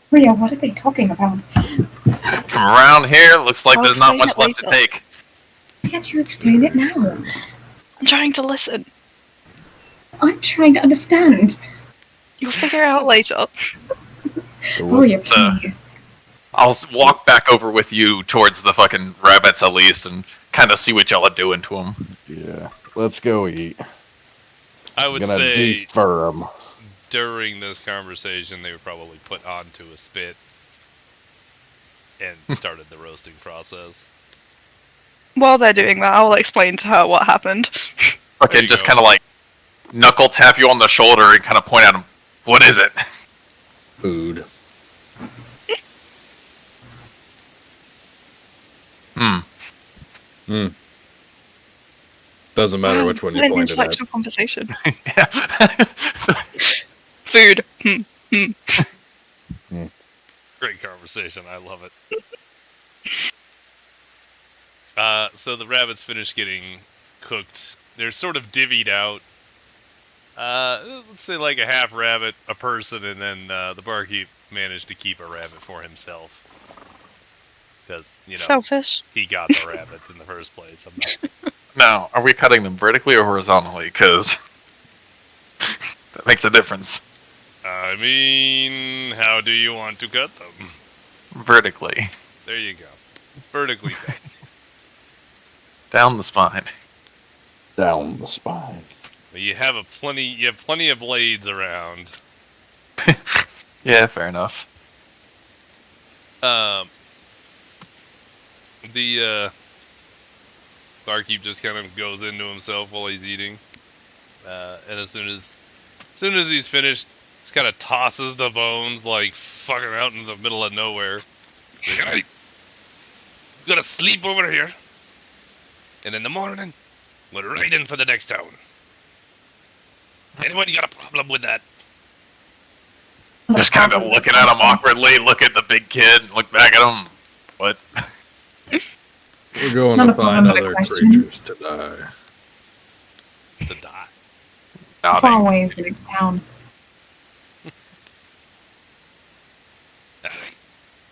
Rhea, what are they talking about? From around here, looks like I'll there's not explain much it left to later. take. Can't you explain it now? I'm trying to listen. I'm trying to understand. You'll figure it out later. There was- Rhea, please. I'll walk back over with you towards the fucking rabbits at least and kind of see what y'all are doing to them. Yeah, let's go eat. I I'm would gonna say defer them. during this conversation, they were probably put onto a spit and started the roasting process. While they're doing that, I'll explain to her what happened. There Okay, you just go. kind of like knuckle tap you on the shoulder and kind of point at him. What is it? Food. Doesn't matter which one you An pointed at. intellectual conversation. Yeah. Food. Great conversation. I love it. So the rabbits finish getting cooked. They're sort of divvied out. Let's say like a half rabbit, a person, and then the barkeep managed to keep a rabbit for himself. Because, you know, Selfish. he got the rabbits in the first place. I'm not... Now, are we cutting them vertically or horizontally? Because that makes a difference. I mean, how do you want to cut them? Vertically. There you go. Vertically cut. Down the spine. Down the spine. But you have plenty of blades around. Yeah, fair enough. The barkeep just kind of goes into himself while he's eating, and as soon as he's finished, just kind of tosses the bones like fucking out in the middle of nowhere. He's like, "Alright, you gotta sleep over here, and in the morning, we're right in for the next town. Anybody got a problem with that?" Just kind of looking at him awkwardly, look at the big kid, look back at him. What? We're going Not to a problem, find but a other question. creatures to die. To die. Far away is the next town.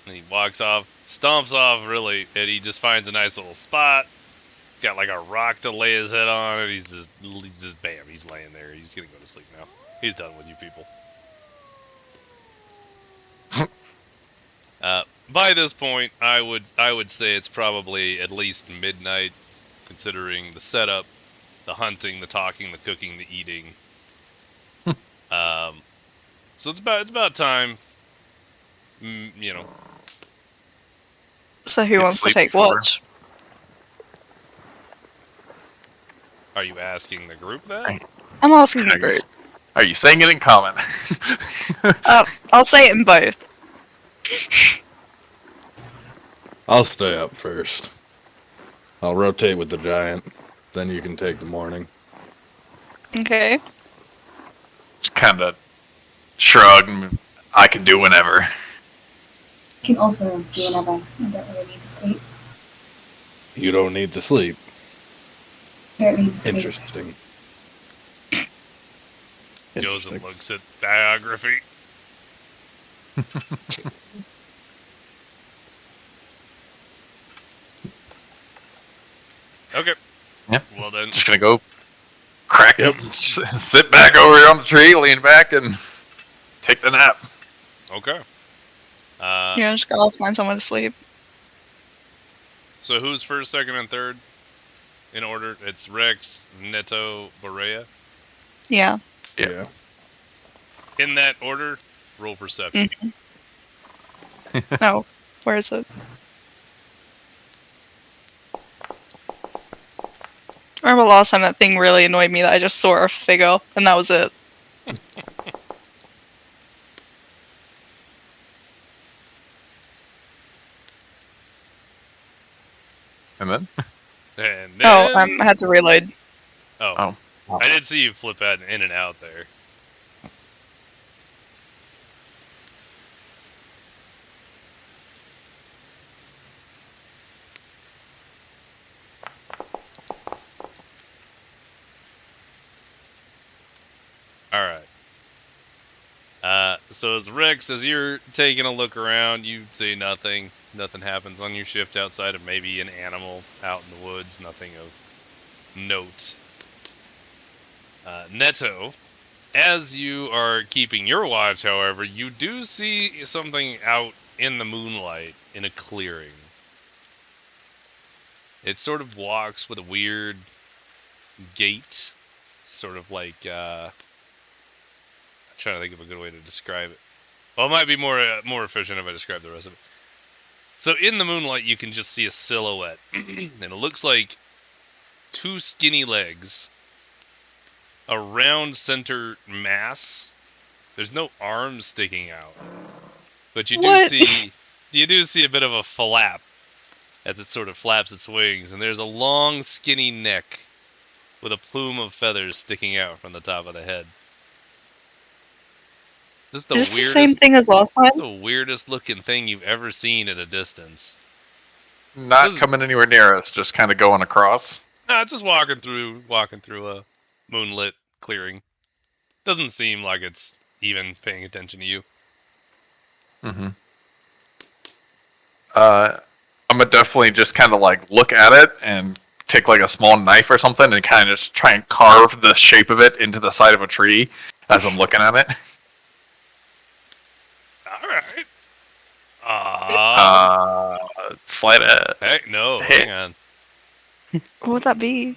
And he walks off, stomps off, really, and he just finds a nice little spot. He's got like a rock to lay his head on, and he's just bam, he's laying there. He's gonna go to sleep now. He's done with you people. By this point, I would say it's probably at least midnight, considering the setup, the hunting, the talking, the cooking, the eating. So it's about time. You know. So who Get wants to sleep take before. watch? Are you asking the group that? I'm asking the group. Are you saying it in common? I'll say it in both. I'll stay up first. I'll rotate with the giant. Then you can take the morning. Okay. Just kind of shrug. I can do whenever. I can also do whenever. I don't really need to sleep. You don't need to sleep. I don't need to sleep. Interesting. Goes and looks at biography. Okay. Yep. Well then. Just gonna go crack it. Sit back over here on the tree, lean back, and take the nap. Okay. Yeah, just gotta find someone to sleep. So who's first, second, and third? In order, it's Rex, Neto, Boreya. Yeah. Yeah. In that order, roll perception. No. Where is it? I remember last time that thing really annoyed me that I just saw a figure, and that was it. And then? And then... Oh, I had to reload. Oh. I did see you flip that in and out there. Alright. So as Rex, as you're taking a look around, you see nothing. Nothing happens on your shift outside of maybe an animal out in the woods. Nothing of note. Neto, as you are keeping your watch, however, you do see something out in the moonlight in a clearing. It sort of walks with a weird gait, sort of like, I'm trying to think of a good way to describe it. Well, it might be more efficient if I describe the rest of it. So in the moonlight, you can just see a silhouette, and it looks like two skinny legs, a round center mass. There's no arms sticking out, but you do see a bit of a flap as it sort of flaps its wings, and there's a long skinny neck with a plume of feathers sticking out from the top of the head. Is this the same thing as last time? The weirdest looking thing you've ever seen at a distance. Not coming anywhere near us, just kind of going across. Nah, just walking through a moonlit clearing. Doesn't seem like it's even paying attention to you. Mm-hmm. I'm gonna definitely just kind of like look at it and take like a small knife or something and kind of just try and carve the shape of it into the side of a tree as I'm looking at it. Alright. Slide it. Hey, no, hang on. What would that be?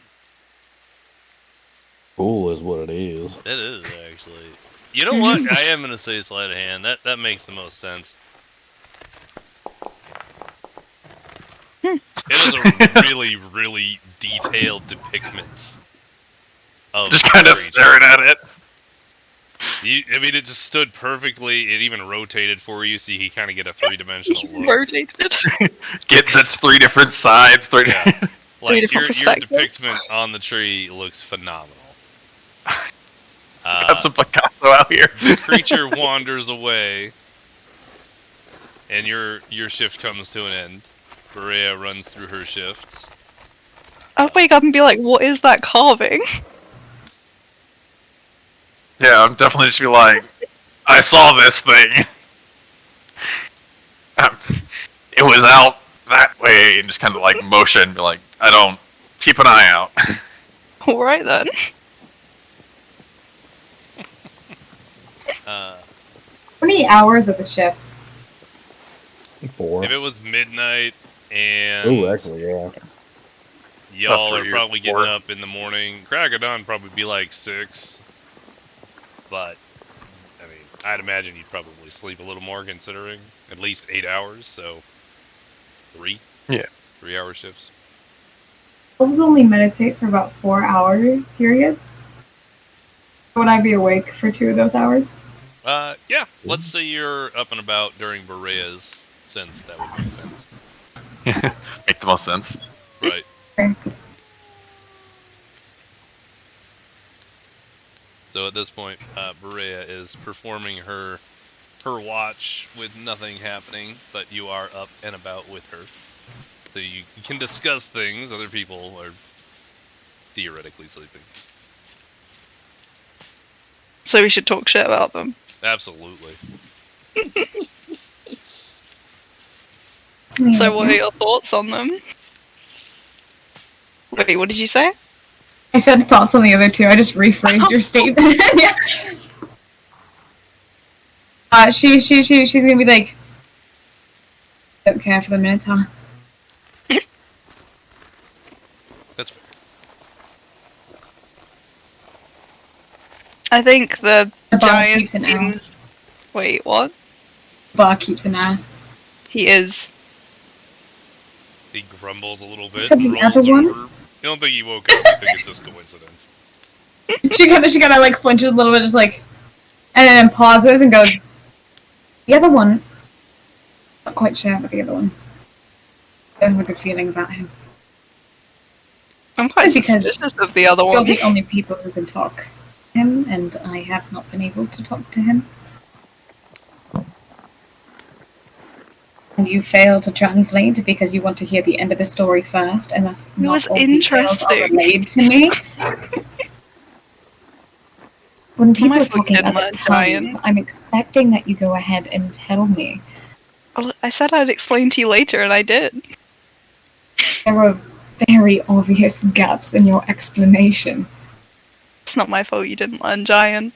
Cool is what it is. It is, actually. You know what? I am going to say sleight of hand. That makes the most sense. It is a really, really detailed depiction of just kind of staring at it. I mean, it just stood perfectly. It even rotated for you, so you kind of get a three-dimensional look. Rotated. Get the three different sides. Yeah. Like, your perspectives. depiction on the tree looks phenomenal. Got some Picasso out here. The creature wanders away, and your shift comes to an end. Boreya runs through her shift. I'd wake up and be like, what is that carving? Yeah, I'm definitely just be like, I saw this thing. It was out that way, and just kind of like motion, be like, I don't, keep an eye out. Alright then. How many hours are the shifts? 4. If it was midnight and Ooh, actually, yeah. y'all About are 3 or probably 4. getting up in the morning, crack of dawn probably be like 6. But, I mean, I'd imagine you'd probably sleep a little more considering at least 8 hours, so 3? Yeah. 3-hour shifts. Elves only meditate for about 4-hour periods. Would I be awake for 2 of those hours? Yeah. Let's say you're up and about during Boreya's sense. That would make sense. Make the most sense. Right. Okay. So at this point, Boreya is performing her watch with nothing happening, but you are up and about with her. So you can discuss things. Other people are theoretically sleeping. So we should talk shit about them. Absolutely. So what are your thoughts on them? Wait, what did you say? I said thoughts on the other two. I just rephrased your statement. Yeah. She's gonna be like, don't care for the Minotaur. That's fair. I think the bar giant keeps an ass. Wait, what? Bar keeps an ass. He is. He grumbles a little Is bit. that the Rolls other one? over. You don't think he woke up. You think it's just coincidence. She kinda like flinches a little bit, just like, and then pauses and goes, the other one, not quite sure about the other one. I don't have a good feeling about him. I'm quite Because suspicious of the other You're one. the only people who can talk to him, and I have not been able to talk to him. And you fail to translate because you want to hear the end of the story first, and that's not all details are relayed to me. When people are talking other tongues, I'm expecting that you go ahead and tell me. I said I'd explain to you later, and I did. There are very obvious gaps in your explanation. It's not my fault you didn't learn Giant.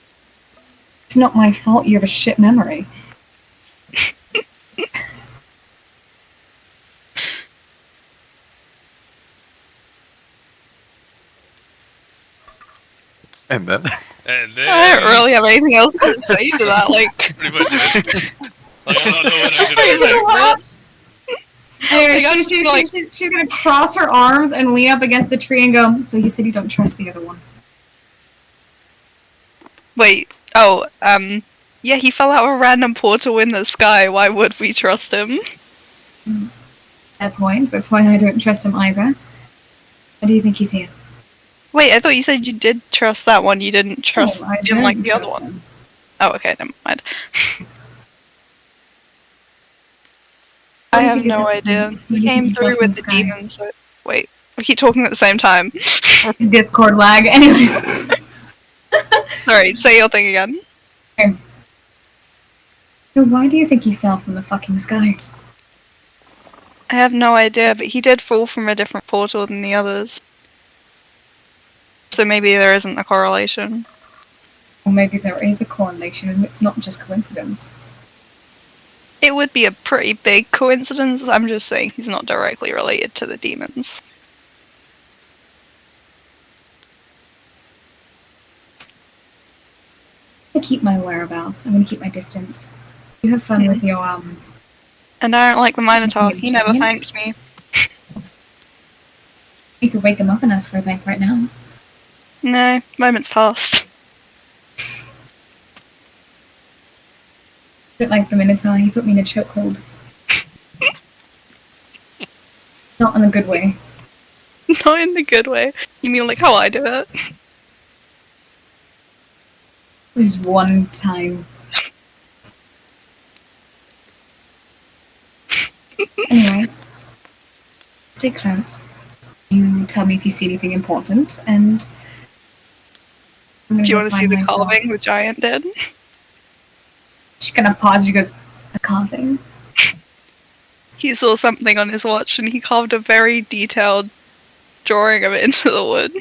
It's not my fault you have a shit memory. And then? I don't really have anything else to say to that, like... Pretty much it. Like, I don't know what I should Anyway, she's gonna cross her arms and lean up against the tree and go, so you said you don't trust the other one. Wait, yeah, he fell out of a random portal in the sky, why would we trust him? Fair point, that's why I don't trust him either. Why do you think he's here? Wait, I thought you said you did trust that one, you didn't trust, I didn't like the other one. him. Oh, okay, never mind. I have no idea. He came through with the demons. So... Wait, we keep talking at the same time. It's Discord lag. Anyways. Sorry, say your thing again. Okay. So why do you think he fell from the fucking sky? I have no idea, but he did fall from a different portal than the others. So maybe there isn't a correlation. Or maybe there is a correlation and it's not just coincidence. It would be a pretty big coincidence. I'm just saying he's not directly related to the demons. I'm gonna keep my whereabouts. I'm gonna keep my distance. You have fun with your, And I don't like the Minotaur. He never thanked me. You could wake him up and ask for a thank right now. No, moment's passed. I don't like the Minotaur. He put me in a chokehold. Not in a good way. Not in the good way. You mean like how I do it? It was one time. Anyways, stay close. You tell me if you see anything important, and do you want to see the carving the giant did? She kind of pauses. She goes, "A carving." He saw something on his watch, and he carved a very detailed drawing of it into the wood.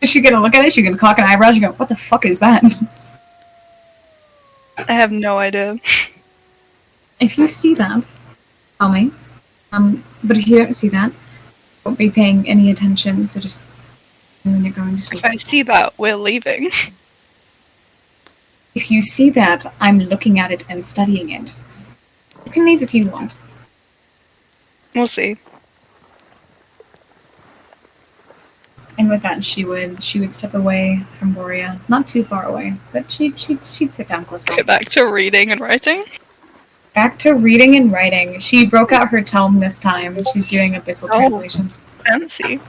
Is she gonna look at it? She's gonna cock an eyebrow. She go, "What the fuck is that?" I have no idea. If you see that, tell me. But if you don't see that, won't be paying any attention. So just when you're going to sleep. If I see that, we're leaving. If you see that, I'm looking at it and studying it. You can leave if you want. We'll see. And with that, she would step away from Boreya, not too far away, but she'd sit down close by. Get back to reading and writing. Back to reading and writing. She broke out her tome this time. She's doing abyssal translations. Fancy.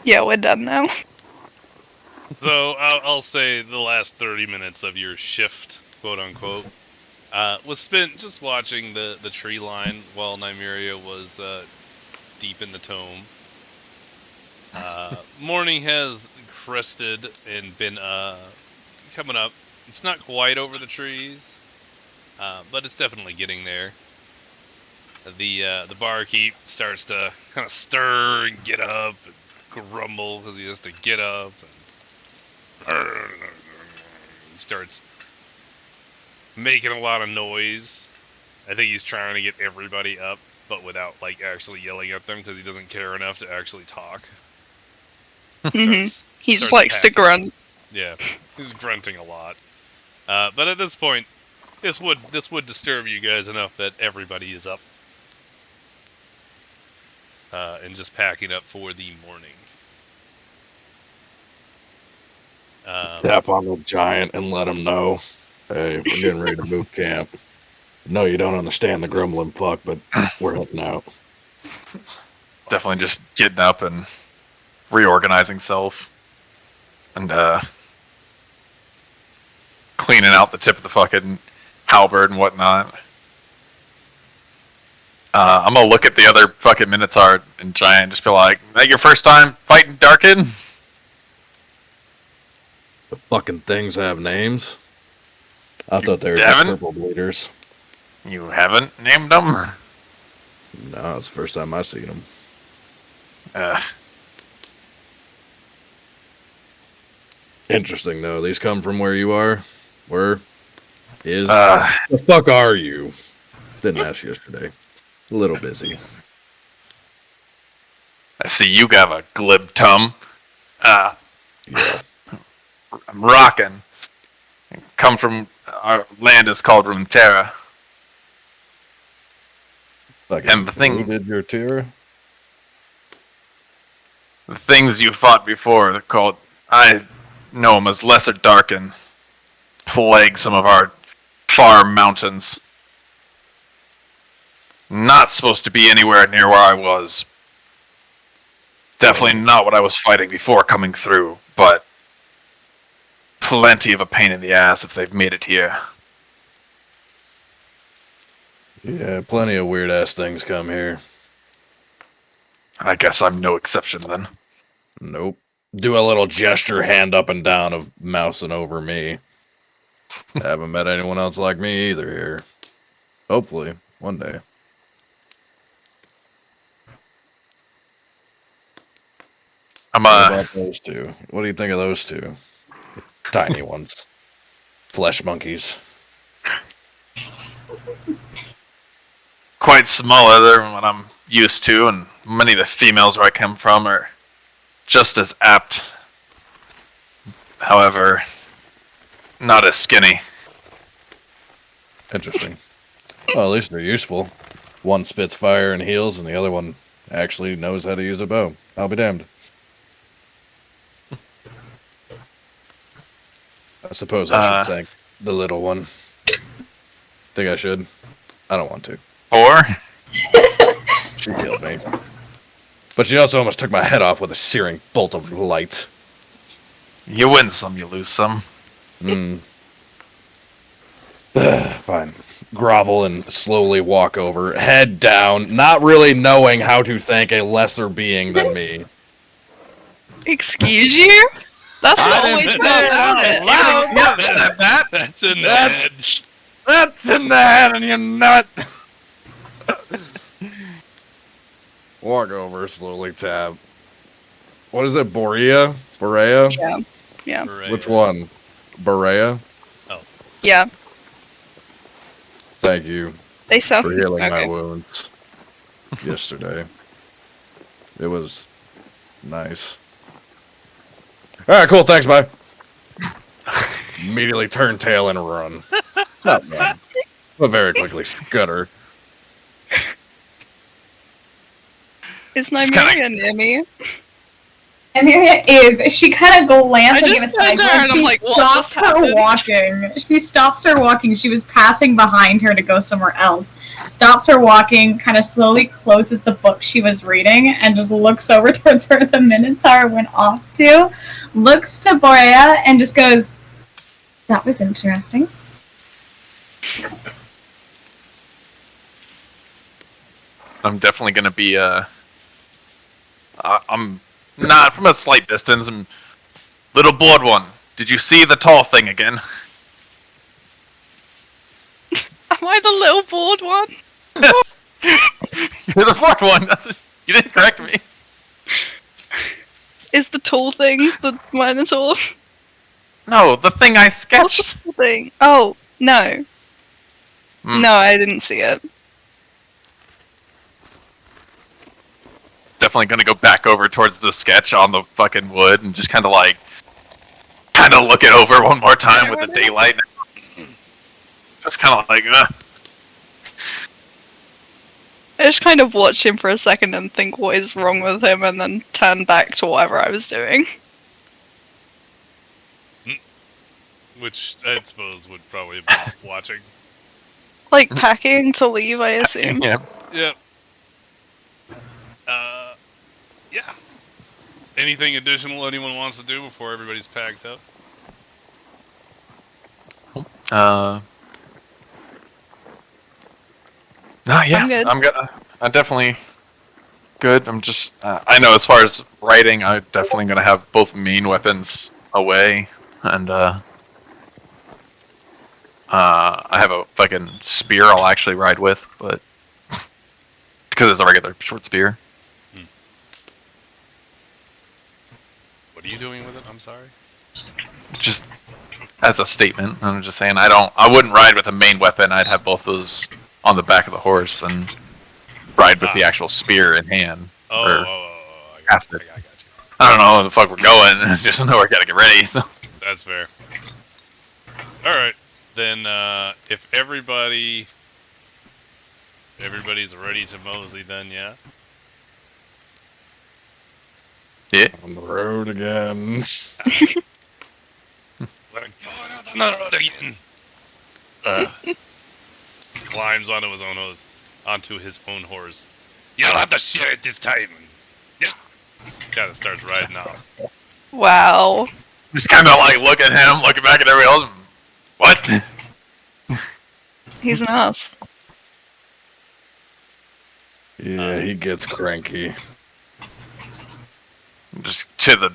Yeah, we're done now. So I'll say the last 30 minutes of your shift, quote unquote, was spent just watching the tree line while Nymeria was deep in the tome. Morning has crested and been coming up. It's not quite over the trees, but it's definitely getting there. The barkeep starts to kind of stir and get up and grumble because he has to get up. And he starts making a lot of noise. I think he's trying to get everybody up, but without like actually yelling at them because he doesn't care enough to actually talk. He just likes to grunt. Yeah, he's grunting a lot. But at this point, this would disturb you guys enough that everybody is up and just packing up for the morning. Tap on the giant and let him know, hey, we're getting ready to move camp. No, you don't understand the grumbling fuck, but we're heading out. Definitely just getting up and reorganizing self. And cleaning out the tip of the fucking halberd and whatnot. I'm gonna look at the other fucking Minotaur and Giant and just be like, is that your first time fighting Darkin? The fucking things have names. I thought they were Devin? purple bleeders. You haven't named them? No, it's the first time I've seen them. Interesting, though. These come from where you are? Where is... the fuck are you? Didn't ask yesterday. A little busy. I see you got a glib tum. Yeah. I'm rocking. Come from... Our land is called Runeterra. Fucking And the thing... did your Terra? The things you fought before, they're called... I know them as Lesser Darkin. Plague some of our far mountains. Not supposed to be anywhere near where I was. Definitely not what I was fighting before coming through, but... plenty of a pain in the ass if they've made it here. Yeah, plenty of weird-ass things come here. I guess I'm no exception then. Nope. Do a little gesture, hand up and down of mousing over me. Haven't met anyone else like me either here. Hopefully, one day. What about those two? What do you think of those two? Tiny ones. Flesh monkeys. Quite smaller than what I'm used to, and many of the females where I come from are just as apt. However, not as skinny. Interesting. Well, at least they're useful. One spits fire and heals, and the other one actually knows how to use a bow. I'll be damned. I suppose I should thank the little one. Think I should? I don't want to. Or? She killed me. But she also almost took my head off with a searing bolt of light. You win some, you lose some. Fine. Grovel and slowly walk over, head down, not really knowing how to thank a lesser being than me. Excuse you? That's the only time. That's in the head. That's in the head, and you know it. Walk over, slowly tap. What is it, Boreya? Boreya? Yeah. Boreya. Which one? Boreya? Oh. Yeah. Thank you They sound for healing my wounds yesterday. It was nice. Alright, cool, thanks, bye. Immediately turn tail and run. Not run, but very quickly scutter. Is Nymeria near me? Nymeria is. She kind of glances like, aside, and she like, stopped her walking. She stops her walking. She was passing behind her to go somewhere else. Stops her walking, kind of slowly closes the book she was reading, and just looks over towards where the Minotaur went off to. Looks to Boreya and just goes, "That was interesting." I'm definitely gonna be I'm not from a slight distance. I'm little bored one. Did you see the tall thing again? Am I the little bored one? Yes. You're the bored one. You didn't correct me. Is the tall thing the Minotaur? No, the thing I sketched. What's the tall thing? Oh, no. No, I didn't see it. Definitely gonna go back over towards the sketch on the fucking wood and just kind of look it over one more time with the daylight. Just kind of like, I just kind of watch him for a second and think what is wrong with him, and then turn back to whatever I was doing. Which I suppose would probably have been watching. Like packing to leave, I assume. yeah. Yep. Yeah. Anything additional anyone wants to do before everybody's packed up? No, yeah. I'm good. I'm definitely good. I'm just. I know as far as writing, I'm definitely gonna have both main weapons away, and I have a fucking spear I'll actually ride with, but because it's a regular short spear. What are you doing with it? I'm sorry. Just as a statement, I'm just saying I wouldn't ride with a main weapon. I'd have both those on the back of the horse and ride with the actual spear in hand. I got you. I don't know where the fuck we're going. Just know we gotta get ready. So that's fair. All right, then if everybody's ready to mosey, then yeah. Yeah. On the road again. On the road again. Climbs onto his own horse. You'll have to share it this time. Yeah. Kind of starts riding out. Wow. Just kind of like look at him, looking back at everybody else. What? He's an ass. Yeah, he gets cranky. Just to the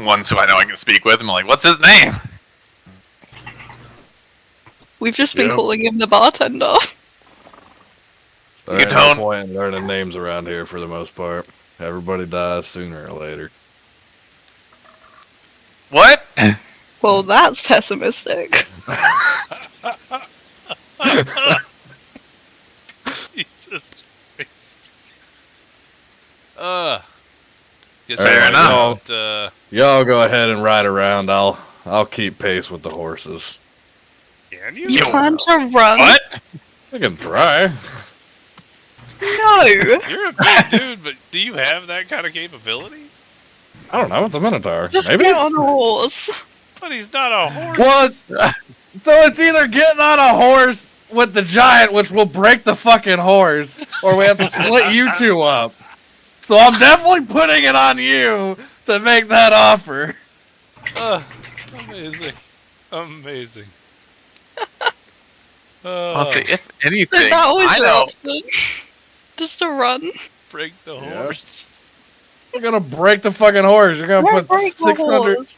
ones who I know I can speak with, I'm like, what's his name? We've just been calling him the bartender. There ain't no point in learning names around here for the most part. Everybody dies sooner or later. What? Well, that's pessimistic. Jesus Christ. Fair enough. Y'all go ahead and ride around. I'll keep pace with the horses. Can you? You plan to run? What? I can try. No. You're a big dude, but do you have that kind of capability? I don't know. It's a Minotaur. Just Maybe. get on a horse. But he's not a horse. Well, so it's either getting on a horse with the giant, which will break the fucking horse, or we have to split you two up. So I'm definitely putting it on you to make that offer. Amazing. Amazing. Well, see, if anything, So that was I your know. option. Just to run. Break the horse. We're gonna break the fucking horse. You're gonna put Break the 600. horse.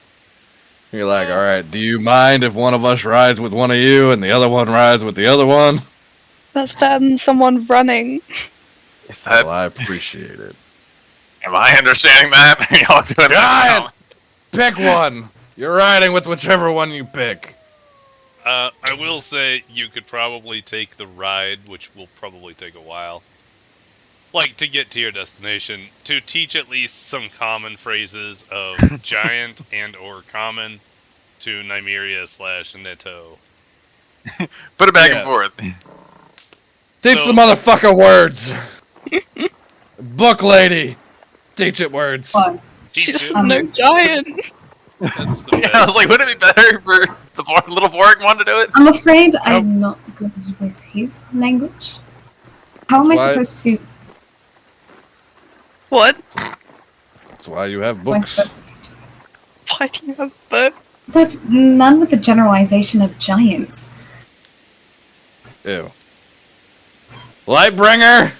You're like, all right. Do you mind if one of us rides with one of you and the other one rides with the other one? That's better than someone running. Is that, Well, I appreciate it. am I understanding that? Are y'all doing that? Giant! Pick one. You're riding with whichever one you pick. I will say you could probably take the ride, which will probably take a while. Like, to get to your destination, to teach at least some common phrases of giant and or common to Nymeria/Neto. Put it back and forth. Teach the motherfucker words. Book lady. Teach it words. She doesn't know giant. That's the best. I was like, wouldn't it be better for the little Borg one to do it? I'm afraid I'm not good with his language. How am I supposed to? What? That's why you have How am I books. supposed to teach him? Why do you have books? But none with the generalization of giants. Ew. Lightbringer!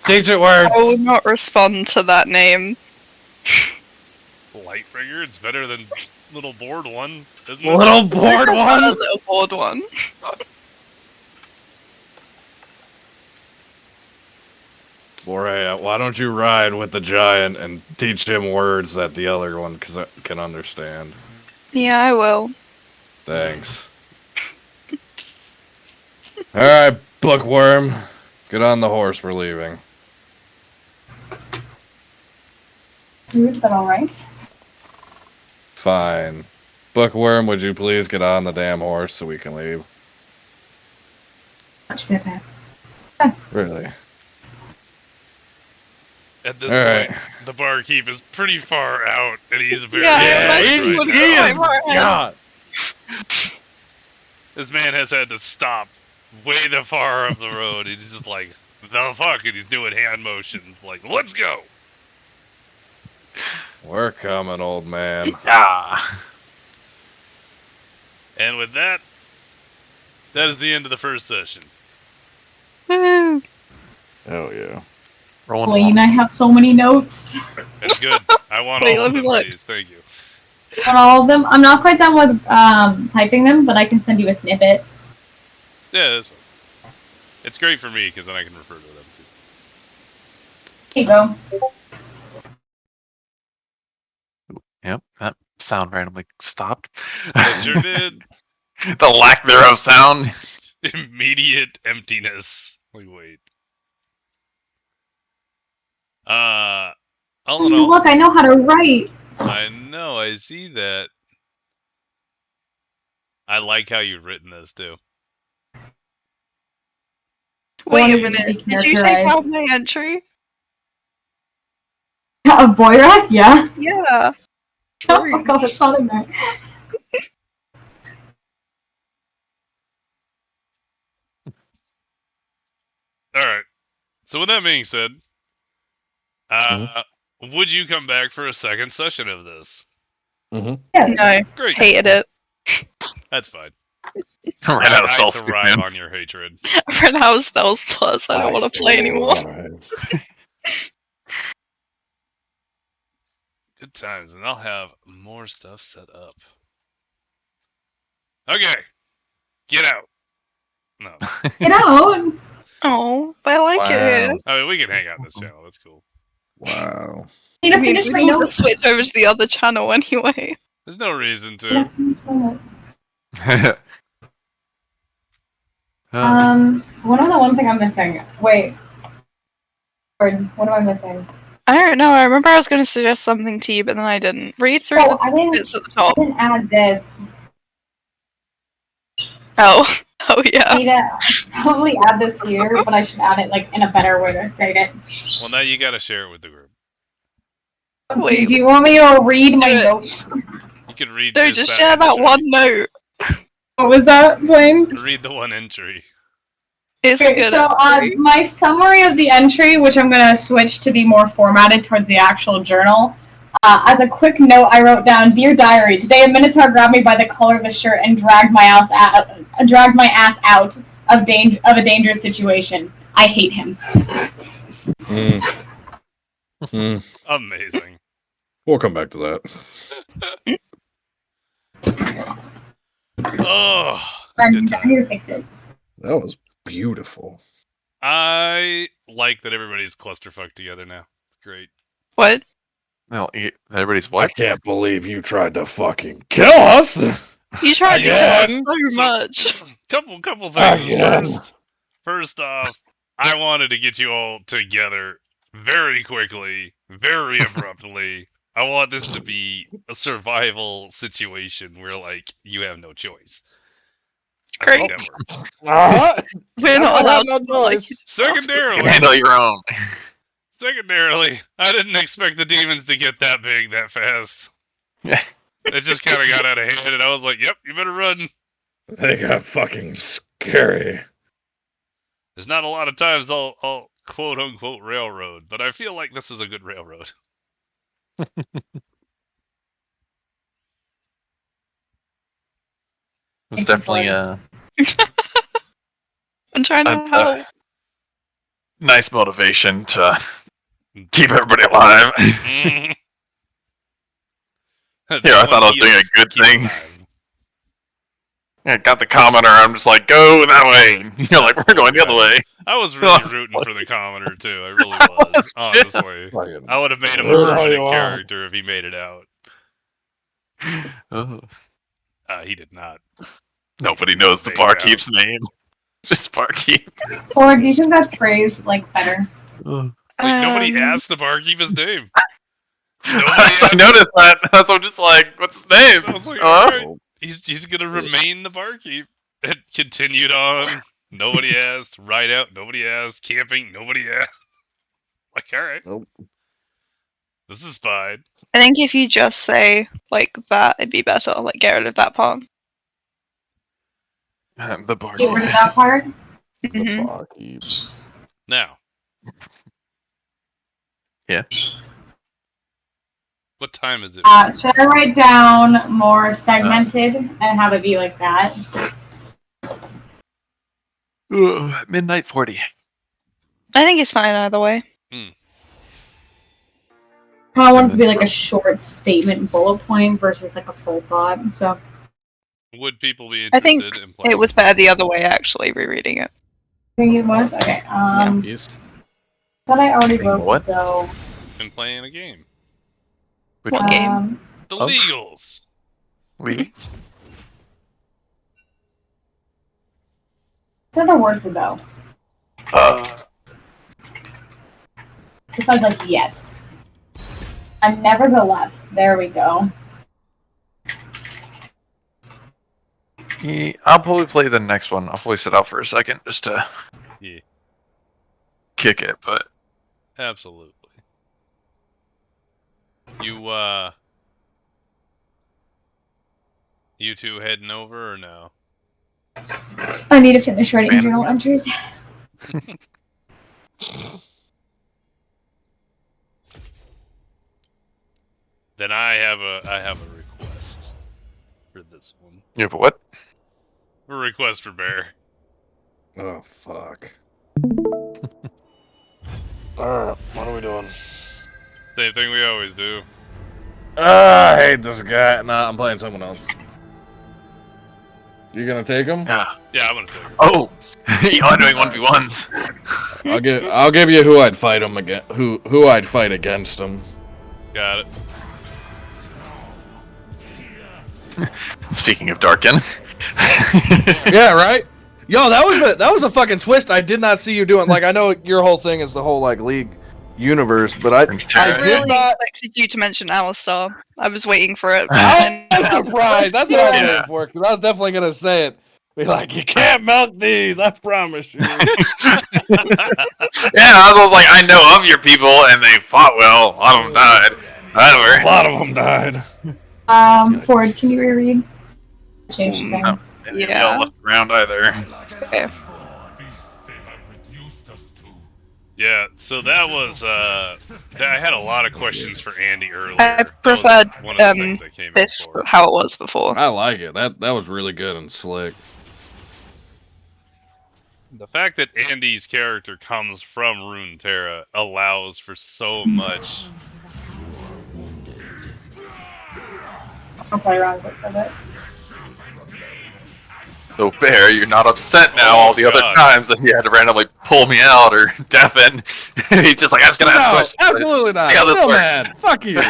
Teach it words! I will not respond to that name. Lightbringer, it's better than little board one, isn't it? Little board A one! little board one. Boreya, why don't you ride with the giant and teach him words that the other one can understand? Yeah, I will. Thanks. Alright, bookworm. Get on the horse, we're leaving. Rude, but alright. Fine. Bookworm, would you please get on the damn horse so we can leave? Much better. Really? At this Alright. point, the barkeep is pretty far out, and he's very God! This man has had to stop way the far up the road. He's just like, the fuck? And he's doing hand motions like, let's go! We're coming, old man. Yeah. And with that, that is the end of the first session. Woo. Oh yeah. Rolling Blaine, I have so many notes. That's good. I want Wait, all let of me them, look. please. Thank you. On all of them. I'm not quite done with typing them, but I can send you a snippet. Yeah, that's fine. It's great for me, because then I can refer to them, too. Here you go. Yep, that sound randomly stopped. It sure did. The lack thereof sound. Immediate emptiness. Like, wait. All in all, Look, I know how to write. I know, I see that. I like how you've written this, too. Wait a Wanted to minute. be Did you take characterized. out my entry? A Boreya? Yeah. Yeah. Oh my god, it's not in there. Alright. So with that being said, would you come back for a second session of this? Mm-hmm. Yeah. No. Great. Hated it. That's fine. Ran out of I spells, thrive man. on your hatred. I ran out of spells plus. I don't want to play anymore. Good times, and I'll have more stuff set up. Okay. Get out. No. Get out! Oh, but I like it. I mean, we can hang out on this channel. That's cool. Wow. Need to I mean, finish we my need to notes. switch over to the other channel anyway. There's no reason to. What is the one thing I'm missing? Wait. What am I missing? I don't know. I remember I was going to suggest something to you, but then I didn't. Read through Oh, the I didn't, bits at the I top. didn't add this. Oh. Oh, I yeah. need to probably add this here, but I should add it like in a better way to say it. Well, now you gotta share it with the group. Wait. Do you want me to read my Do it. notes? You can read. No, just share that entry. one note. What was that, Blaine? Read the one entry. It's a Okay, good so entry. my summary of the entry, which I'm going to switch to be more formatted towards the actual journal. As a quick note, I wrote down, "Dear Diary, today a Minotaur grabbed me by the collar of the shirt and dragged my ass out of a dangerous situation. I hate him." Amazing. We'll come back to that. Oh, I good need time. to fix it. That was beautiful. I like that everybody's clusterfucked together now. It's great. What? Well, everybody's I what? can't believe you tried to fucking kill us! You tried to Again? kill us so much. Couple things. Again. First off, I wanted to get you all together very quickly, very abruptly. I want this to be a survival situation where, like, you have no choice. I think Great. that works. We're not allowed to like. You Secondarily, can handle your own. Secondarily, I didn't expect the demons to get that big that fast. Yeah. It just kind of got out of hand, and I was like, "Yep, you better run." They got fucking scary. There's not a lot of times I'll quote unquote railroad, but I feel like this is a good railroad. It's definitely I'm trying to help. nice motivation to keep everybody alive. Mhm. Yeah, I thought I was doing a good thing. I got the commenter, I'm just like, go that way. You're like, we're going the other way. I was really rooting for the commenter too. I really was. Honestly, I would have made him a permanent character if he made it out. He did not. Nobody knows the barkeep's name. Just barkeep. Or do you think that's phrased like better? Like, nobody asked the barkeep his name. I noticed that. That's why I'm just like, what's his name? I was like, alright, he's gonna remain the barkeep. It continued on. Nobody asked. Ride out. Nobody asked. Camping. Nobody asked. Like, alright. Nope. This is fine. I think if you just say like that, it'd be better. Like get rid of that part. The barkeep. Get rid of that part. Mhm. Barkeep. Now. Yeah. What time is it? Should I write down more segmented and have it be like that? Midnight 40. I think it's fine either way. I want it to be like a short statement bullet point versus like a full thought. So Would people be I think interested in playing? it was better the other way, actually, rereading it. I think it was okay. Yes. Thought I already wrote What? though. Been playing a game. Which What game? The Oh. Legals. we? What's another word for though? Besides like yet. And nevertheless, there we go. I'll probably play the next one. I'll probably sit out for a second just to kick it, but Absolutely. You two heading over or no? I need to finish writing journal entries. Then I have a request for this one. you have a what? A request for Bear. Oh, fuck. Alright, what are we doing? Same thing we always do. I hate this guy. Nah, I'm playing someone else. You gonna take him? Yeah. Yeah, I'm gonna take it. Oh, y'all doing 1v1s. I'll give you who I'd fight him against. Who I'd fight against him. Got it. Speaking of Darkin. Yeah, right. Yo, that was a fucking twist. I did not see you doing. Like, I know your whole thing is the whole like League universe, but I did really not. expected you to mention Alistar. I was waiting for it. I was surprised. That's what I was waiting for, because I was definitely gonna say it. Be like, you can't melt these. I promise you. Yeah, I was like, I know of your people, and they fought well. A lot of them died. A However, lot of them died. Ford, can you reread? Change things. Yeah. y'all left around either. Okay. Yeah, so that was I had a lot of questions for Andy earlier. I That was preferred one of the things that came this before. how it was before. I like it. That was really good and slick. The fact that Andy's character comes from Runeterra allows for so much. I'll play around with it for a bit. So Bear, you're not upset now all the other God. times that he had to randomly pull me out or deafen. He's just like, I was gonna ask questions. Absolutely not. See how this Still works. mad. Fuck you.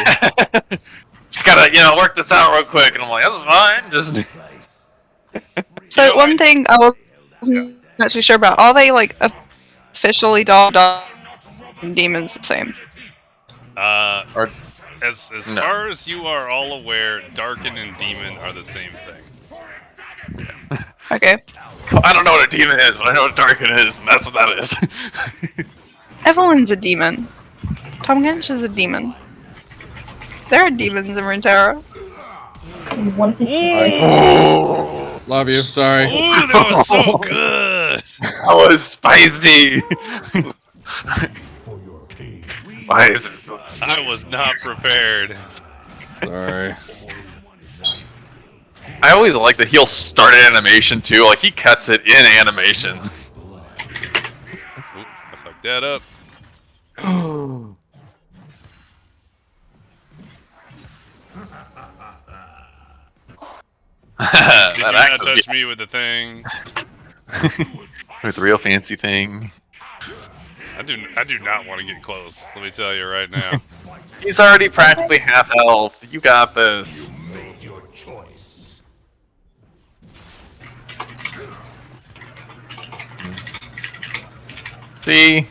Just gotta, work this out real quick. And I'm like, that's fine. Just So one thing I wasn't actually sure about, are they like officially Dark and Demons the same? As No. far as you are all aware, Darken and Demon are the same thing. Okay. I don't know what a demon is, but I know what a Darkin is, and that's what that is. Evelyn's a demon. Tom Kench is a demon. There are demons in Runeterra. What if it's Love you. Sorry. Ooh, that was so good. That was spicy. Why is this so spicy? I was not prepared. Sorry. I always like that he'll start an animation too. Like he cuts it in animation. Oop, I fucked that up. Did you not touch me with the thing? With the real fancy thing. I do not want to get close. Let me tell you right now. He's already practically half health. You got this. Make your choice. See?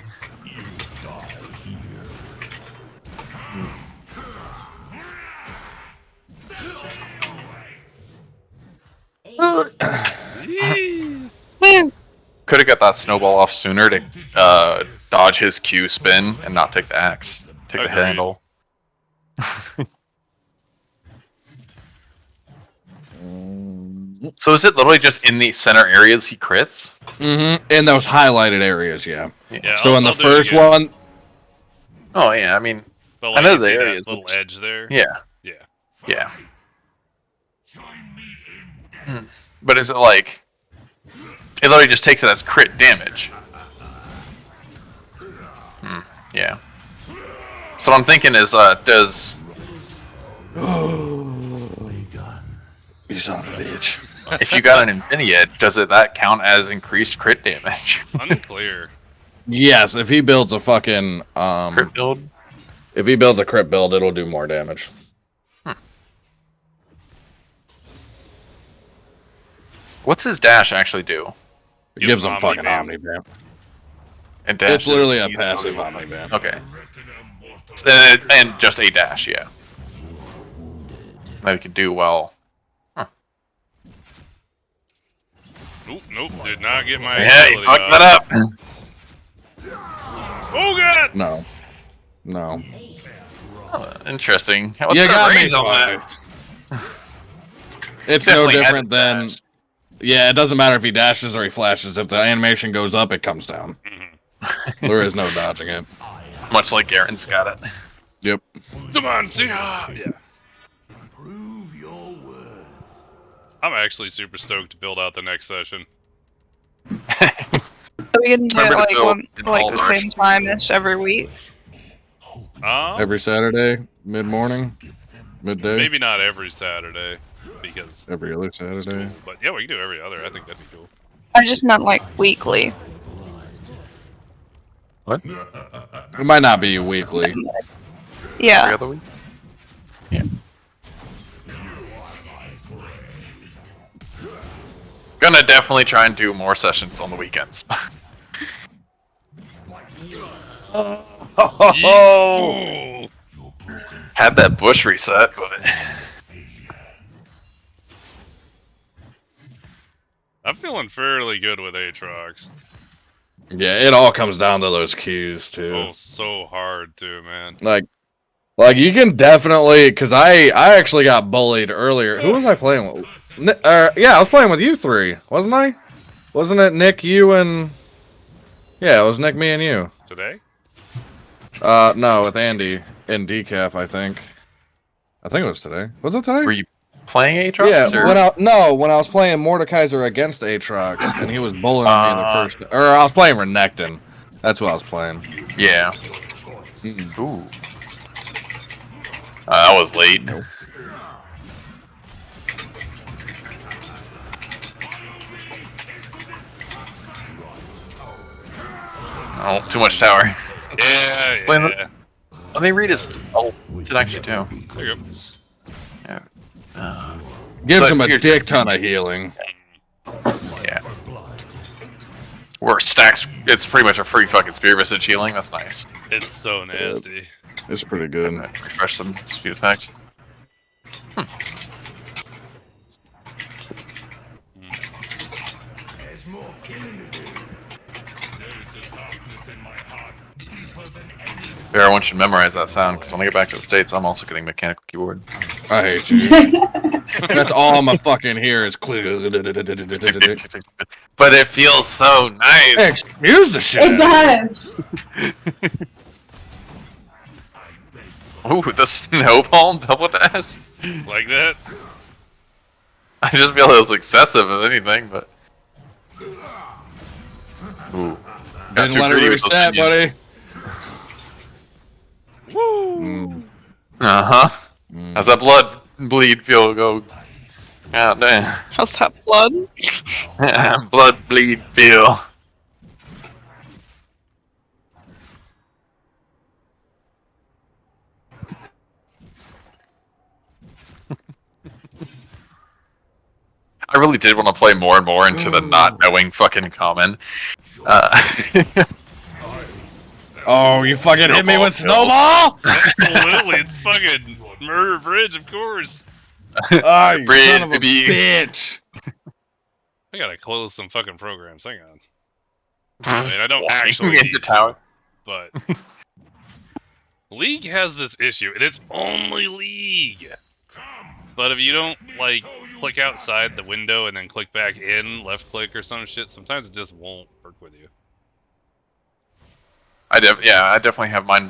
Could have got that snowball off sooner to dodge his Q spin and not take the axe. Take the Agreed. handle. So is it literally just in the center areas he crits? Mm-hmm. In those highlighted areas, yeah. Yeah, So in the I'll do it first again. one, Oh yeah, I mean, But I like, know you the see that areas. little edge there. Yeah, Yeah. yeah. But is it like it literally just takes it as crit damage? Yeah. So what I'm thinking is, does you son of a bitch. if you got an Infinia, does that count as increased crit damage? Unclear. Yes, if he builds a fucking Crit build? if he builds a crit build, it'll do more damage. What's his dash actually do? It Gives gives him him fucking Omni Omni Bam. And dash It's literally a is- passive Omni Bam. Okay. And just a dash, yeah. That he could do well. Nope, did not get my Yeah, he ability fucked up. that up. Oh god! No. No. Oh, interesting. What's You the got me range on that? It's no Definitely had different to than dash. yeah, it doesn't matter if he dashes or he flashes. If the animation goes up, it comes down. There is no dodging it. Much like Garen's got it. Yep. Come on, see ya! Yeah. Prove your worth. I'm actually super stoked to build out the next session. So we can do it Remember to like build one, in like all the same directions. time-ish every week. Every Saturday, mid morning, midday, Maybe not every Saturday, because every other Saturday. school, but yeah, we can do every other. I think that'd be cool. I just meant like weekly. What? It might not be weekly. Every Yeah. other week? Yeah. Gonna definitely try and do more sessions on the weekends. Oh! Had that bush reset, but I'm feeling fairly good with Aatrox. Yeah, it all comes down to those Qs too. Oh, so hard too, man. Like you can definitely, cause I actually got bullied earlier. Who was I playing with? Yeah, I was playing with you three, wasn't I? Wasn't it Nick, you, and yeah, it was Nick, me, and you. Today? No, with Andy and Decaf, I think. I think it was today. Was it today? were you playing Aatrox? Yeah, or? when I was playing Mordekaiser against Aatrox, and he was bullying me in the first, or I was playing Renekton. That's what I was playing. Yeah. Mm. Ooh. That was late. Nope. Oh, too much tower. Yeah, Wait, yeah. Let me read his. Oh, it actually do. There you go. Yeah. Gives But him a here's- dick ton of healing. Yeah. Where stacks, it's pretty much a free fucking spear visage healing. That's nice. It's so nasty. It's pretty good. Refresh some speed effect. There's more killing to do. There is a darkness in my heart, deeper than any Everyone should memorize that sound, because when I get back to the States, I'm also getting mechanical keyboard. I hate you. That's all I'm a fucking hear is click. But it feels so nice! Excuse the shit. It does. Ooh, the snowball double dash? Like that? I just feel it was excessive, if anything, but... Ooh. Got Didn't too let it greedy with reach those that, minions. buddy. Woo! Uh-huh. How's that blood bleed feel go? God damn. How's that blood? Blood bleed feel. I really did want to play more and more into the not knowing fucking common. Oh, you fucking hit me with snowball? Absolutely, it's fucking Murder Bridge, of course. Oh, you Bridge, son of a baby. bitch. I gotta close some fucking programs. Hang on. I mean, I don't Walking actually into need to, town. but League has this issue, and it's only League. But if you don't like click outside the window and then click back in, left click or some shit, sometimes it just won't work with you. I definitely have mine